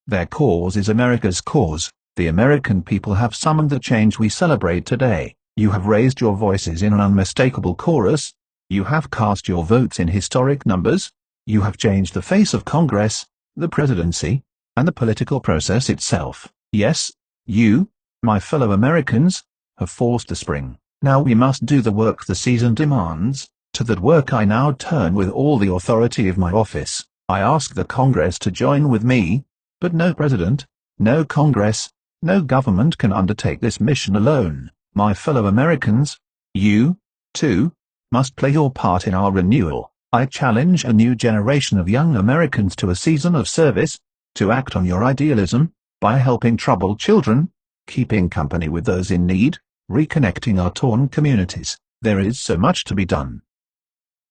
Their cause is America's cause. The American people have summoned the change we celebrate today. You have raised your voices in an unmistakable chorus. You have cast your votes in historic numbers. You have changed the face of Congress, the presidency, and the political process itself. Yes, you, my fellow Americans, have forced the spring. Now we must do the work the season demands. To that work I now turn with all the authority of my office. I ask the Congress to join with me, but no president, no Congress, no government can undertake this mission alone. My fellow Americans, you, too, must play your part in our renewal. I challenge a new generation of young Americans to a season of service, to act on your idealism, by helping troubled children, keeping company with those in need, reconnecting our torn communities. There is so much to be done.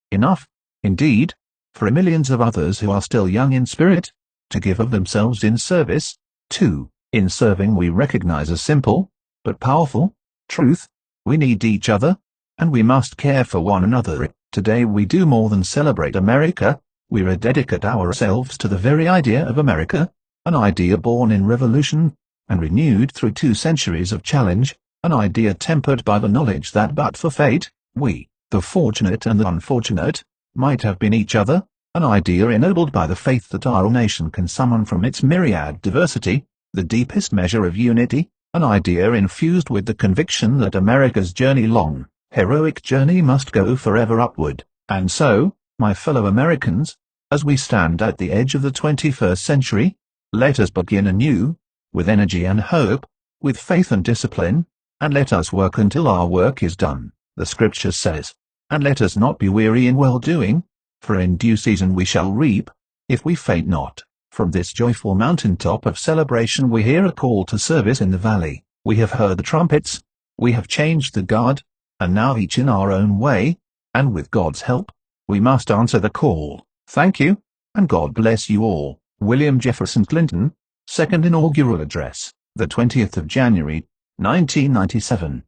Enough, indeed, for millions of others who are still young in spirit, to give of themselves in service. 2. In serving we recognize a simple, but powerful, truth. We need each other, and we must care for one another. Today we do more than celebrate America, we rededicate ourselves to the very idea of America, an idea born in revolution, and renewed through 2 centuries of challenge, an idea tempered by the knowledge that but for fate, we, the fortunate and the unfortunate, might have been each other, an idea ennobled by the faith that our nation can summon from its myriad diversity, the deepest measure of unity, an idea infused with the conviction that America's journey-long, heroic journey must go forever upward. And so, my fellow Americans, as we stand at the edge of the 21st century, let us begin anew, with energy and hope, with faith and discipline, and let us work until our work is done. The Scripture says, and let us not be weary in well-doing, for in due season we shall reap, if we faint not. From this joyful mountaintop of celebration we hear a call to service in the valley. We have heard the trumpets, we have changed the guard, and now each in our own way, and with God's help, we must answer the call. Thank you, and God bless you all. William Jefferson Clinton, Second Inaugural Address, the 20th of January, 1997.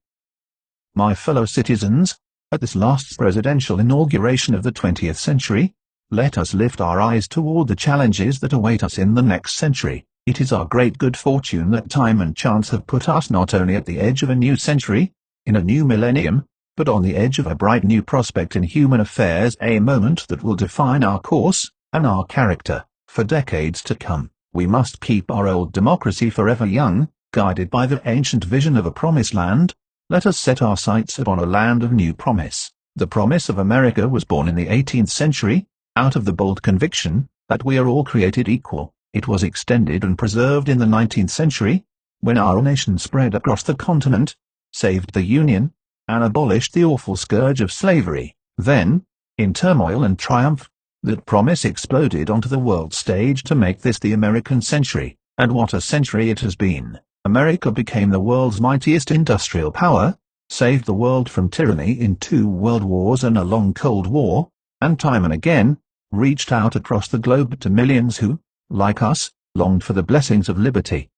My fellow citizens, at this last presidential inauguration of the 20th century, let us lift our eyes toward the challenges that await us in the next century. It is our great good fortune that time and chance have put us not only at the edge of a new century, in a new millennium, but on the edge of a bright new prospect in human affairs, a moment that will define our course, and our character, for decades to come. We must keep our old democracy forever young, guided by the ancient vision of a promised land. Let us set our sights upon a land of new promise. The promise of America was born in the 18th century, out of the bold conviction that we are all created equal. It was extended and preserved in the 19th century, when our nation spread across the continent, saved the Union, and abolished the awful scourge of slavery. Then, in turmoil and triumph, That promise exploded onto the world stage to make this the American century, and what a century it has been. America became the world's mightiest industrial power, saved the world from tyranny in 2 world wars and a long Cold War, and time and again, reached out across the globe to millions who, like us, longed for the blessings of liberty.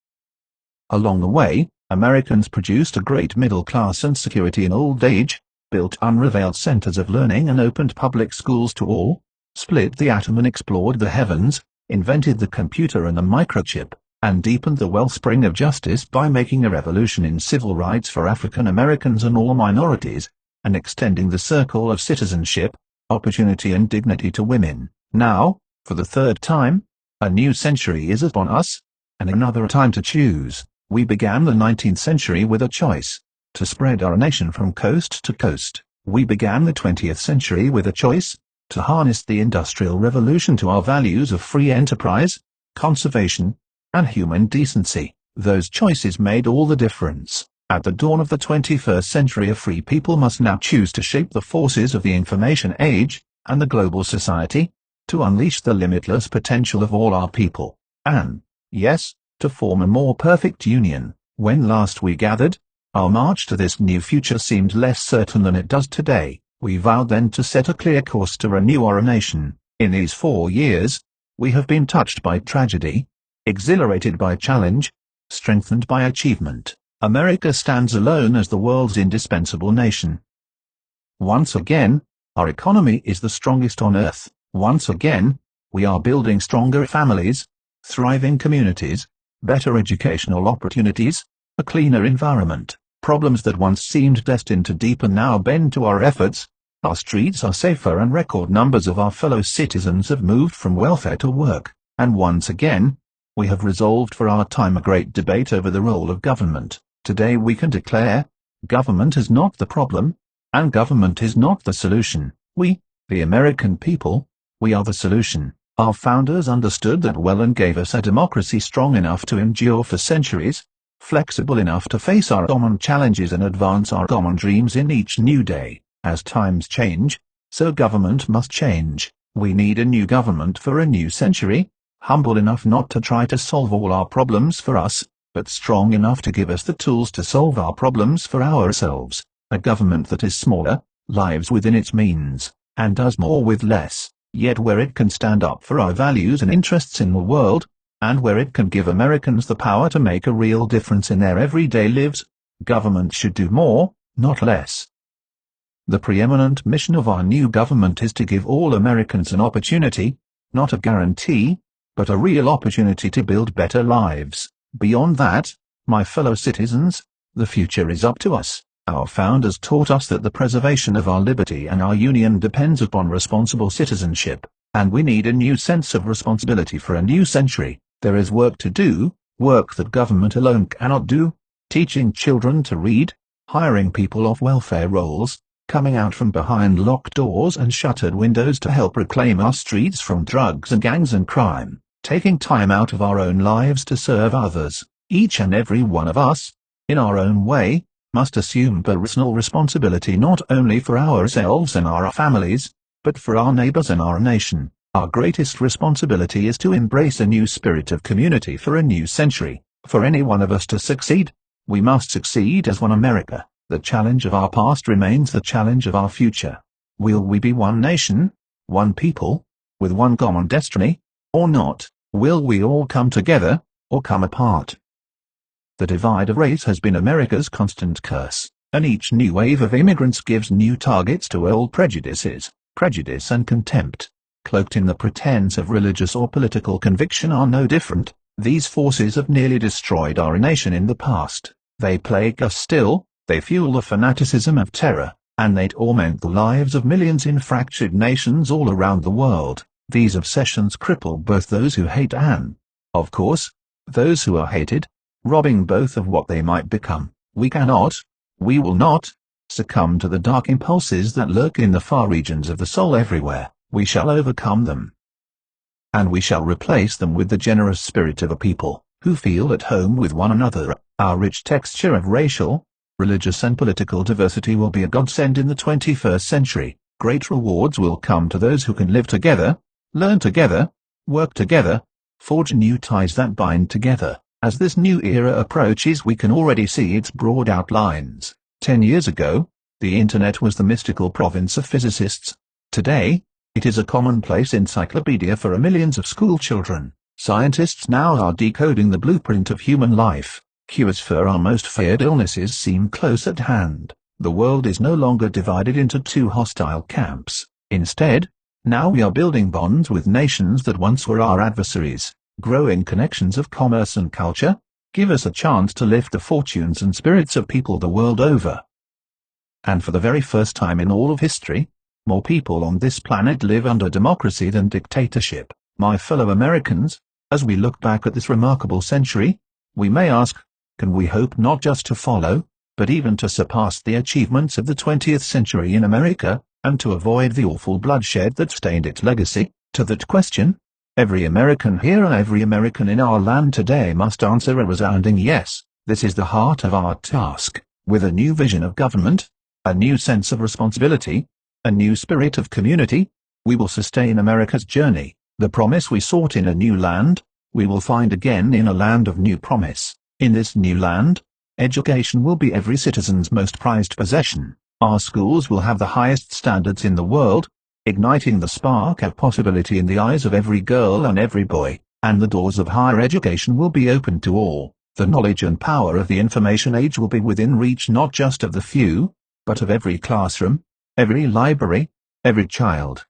Along the way, Americans produced a great middle class and security in old age, built unrivaled centers of learning and opened public schools to all, split the atom and explored the heavens, invented the computer and the microchip, and deepened the wellspring of justice by making a revolution in civil rights for African Americans and all minorities, and extending the circle of citizenship, opportunity and dignity to women. Now, for the 3rd time, a new century is upon us, and another time to choose. We began the 19th century with a choice, to spread our nation from coast to coast. We began the 20th century with a choice, to harness the Industrial Revolution to our values of free enterprise, conservation, and human decency. Those choices made all the difference. At the dawn of the 21st century, a free people must now choose to shape the forces of the information age and the global society, to unleash the limitless potential of all our people, and, yes, to form a more perfect union. When last we gathered, our march to this new future seemed less certain than it does today. We vowed then to set a clear course to renew our nation. In these 4 years, we have been touched by tragedy, exhilarated by challenge, strengthened by achievement. America stands alone as the world's indispensable nation. Once again, our economy is the strongest on earth. Once again, we are building stronger families, thriving communities, better educational opportunities, a cleaner environment. Problems that once seemed destined to deepen now bend to our efforts. Our streets are safer and record numbers of our fellow citizens have moved from welfare to work. And once again, we have resolved for our time a great debate over the role of government. Today we can declare, government is not the problem, and government is not the solution. We, the American people, we are the solution. Our founders understood that well and gave us a democracy strong enough to endure for centuries, flexible enough to face our common challenges and advance our common dreams in each new day. As times change, so government must change. We need a new government for a new century, humble enough not to try to solve all our problems for us, but strong enough to give us the tools to solve our problems for ourselves. A government that is smaller, lives within its means, and does more with less, yet where it can stand up for our values and interests in the world, and where it can give Americans the power to make a real difference in their everyday lives. Government should do more, not less. The preeminent mission of our new government is to give all Americans an opportunity, not a guarantee, but a real opportunity to build better lives. Beyond that, my fellow citizens, the future is up to us. Our founders taught us that the preservation of our liberty and our union depends upon responsible citizenship, and we need a new sense of responsibility for a new century. There is work to do, work that government alone cannot do, teaching children to read, hiring people off welfare rolls, coming out from behind locked doors and shuttered windows to help reclaim our streets from drugs and gangs and crime, taking time out of our own lives to serve others. Each and every one of us, in our own way, must assume personal responsibility not only for ourselves and our families, but for our neighbors and our nation. Our greatest responsibility is to embrace a new spirit of community for a new century. For any one of us to succeed, we must succeed as one America. The challenge of our past remains the challenge of our future. Will we be one nation, one people, with one common destiny, or not? Will we all come together, or come apart? The divide of race has been America's constant curse, and each new wave of immigrants gives new targets to old prejudices. Prejudice and contempt, cloaked in the pretense of religious or political conviction, are no different. These forces have nearly destroyed our nation in the past. They plague us still. They fuel the fanaticism of terror, and they torment the lives of millions in fractured nations all around the world. These obsessions cripple both those who hate and, of course, those who are hated, robbing both of what they might become. We will not, succumb to the dark impulses that lurk in the far regions of the soul everywhere. We shall overcome them, and we shall replace them with the generous spirit of a people who feel at home with one another. Our rich texture of racial, religious and political diversity will be a godsend in the 21st century. Great rewards will come to those who can live together, Learn together, work together, forge new ties that bind together. As this new era approaches, we can already see its broad outlines. 10 years ago, the internet was the mystical province of physicists. Today, it is a commonplace encyclopedia for millions of school children. Scientists now are decoding the blueprint of human life. Cures for our most feared illnesses seem close at hand. The world is no longer divided into two hostile camps. Instead, now we are building bonds with nations that once were our adversaries. Growing connections of commerce and culture give us a chance to lift the fortunes and spirits of people the world over. And for the very first time in all of history, more people on this planet live under democracy than dictatorship. My fellow Americans, as we look back at this remarkable century, we may ask, can we hope not just to follow, but even to surpass the achievements of the 20th century in America, and to avoid the awful bloodshed that stained its legacy? To that question, every American here and every American in our land today must answer a resounding yes. This is the heart of our task. With a new vision of government, a new sense of responsibility, a new spirit of community, we will sustain America's journey. The promise we sought in a new land, we will find again in a land of new promise. In this new land, education will be every citizen's most prized possession. Our schools will have the highest standards in the world, igniting the spark of possibility in the eyes of every girl and every boy, and the doors of higher education will be open to all. The knowledge and power of the information age will be within reach not just of the few, but of every classroom, every library, every child.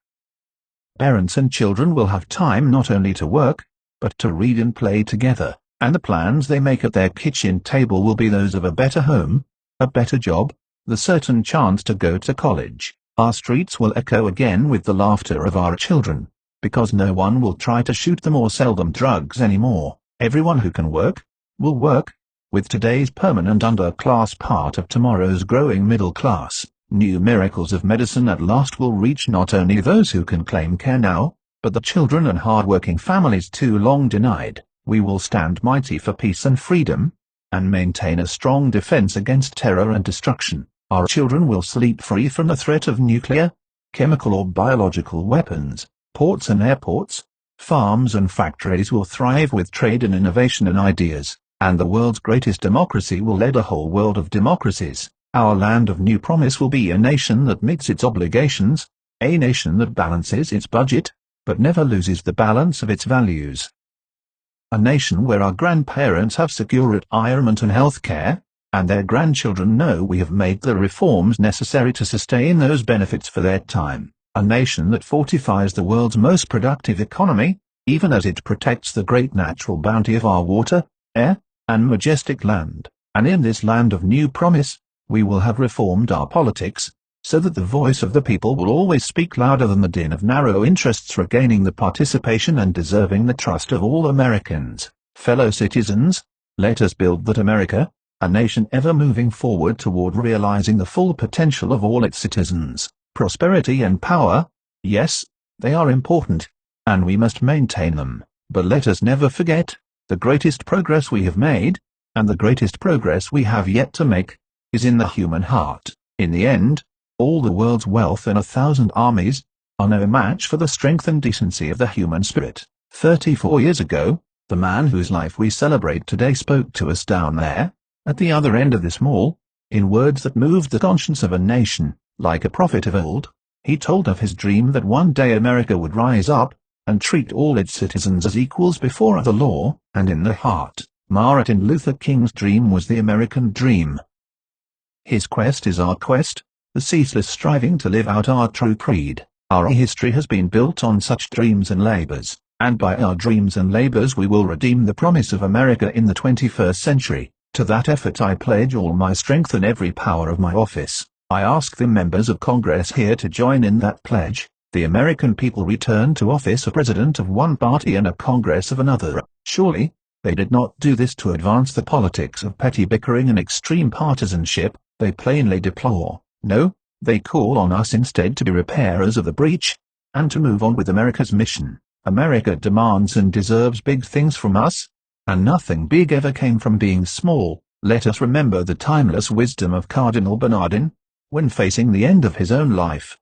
Parents and children will have time not only to work, but to read and play together, and the plans they make at their kitchen table will be those of a better home, a better job, the certain chance to go to college. Our streets will echo again with the laughter of our children, because no one will try to shoot them or sell them drugs anymore. Everyone who can work, will work, with today's permanent underclass part of tomorrow's growing middle class. New miracles of medicine at last will reach not only those who can claim care now, but the children and hard-working families too long denied. We will stand mighty for peace and freedom, and maintain a strong defense against terror and destruction. Our children will sleep free from the threat of nuclear, chemical or biological weapons. Ports and airports, farms and factories will thrive with trade and innovation and ideas, and the world's greatest democracy will lead a whole world of democracies. Our land of new promise will be a nation that meets its obligations, a nation that balances its budget, but never loses the balance of its values. A nation where our grandparents have secure retirement and health care, and their grandchildren know we have made the reforms necessary to sustain those benefits for their time. A nation that fortifies the world's most productive economy, even as it protects the great natural bounty of our water, air, and majestic land. And in this land of new promise, we will have reformed our politics, so that the voice of the people will always speak louder than the din of narrow interests, regaining the participation and deserving the trust of all Americans. Fellow citizens, let us build that America, a nation ever moving forward toward realizing the full potential of all its citizens. Prosperity and power, yes, they are important, and we must maintain them. But let us never forget, the greatest progress we have made, and the greatest progress we have yet to make, is in the human heart. In the end, all the world's wealth and 1,000 armies are no match for the strength and decency of the human spirit. 34 years ago, the man whose life we celebrate today spoke to us down there, at the other end of this mall, in words that moved the conscience of a nation. Like a prophet of old, he told of his dream that one day America would rise up, and treat all its citizens as equals before the law, and in the heart. Martin Luther King's dream was the American dream. His quest is our quest, the ceaseless striving to live out our true creed. Our history has been built on such dreams and labors, and by our dreams and labors we will redeem the promise of America in the 21st century. To that effort I pledge all my strength and every power of my office. I ask the members of Congress here to join in that pledge. The American people returned to office a president of one party and a Congress of another. Surely, they did not do this to advance the politics of petty bickering and extreme partisanship, they plainly deplore. No, they call on us instead to be repairers of the breach, and to move on with America's mission. America demands and deserves big things from us, and nothing big ever came from being small. Let us remember the timeless wisdom of Cardinal Bernardin, when facing the end of his own life.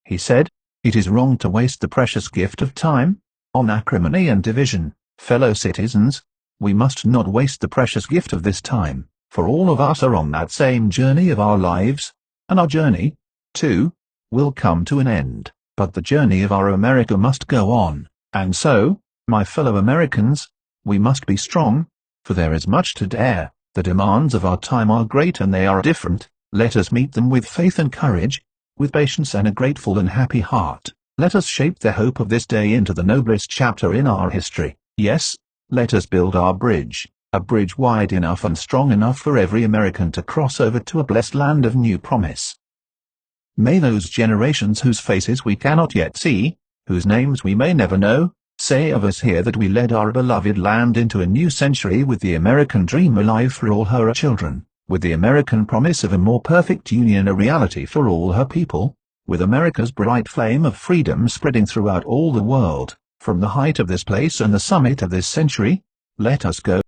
He said, It is wrong to waste the precious gift of time on acrimony and division. Fellow citizens, we must not waste the precious gift of this time, for all of us are on that same journey of our lives, and our journey, too, will come to an end. But the journey of our America must go on, and so, my fellow Americans, we must be strong, for there is much to dare. The demands of our time are great and they are different. Let us meet them with faith and courage, with patience and a grateful and happy heart. Let us shape the hope of this day into the noblest chapter in our history. Yes, let us build our bridge, a bridge wide enough and strong enough for every American to cross over to a blessed land of new promise. May those generations whose faces we cannot yet see, whose names we may never know, say of us here that we led our beloved land into a new century with the American dream alive for all her children, with the American promise of a more perfect union a reality for all her people, with America's bright flame of freedom spreading throughout all the world. From the height of this place and the summit of this century, let us go.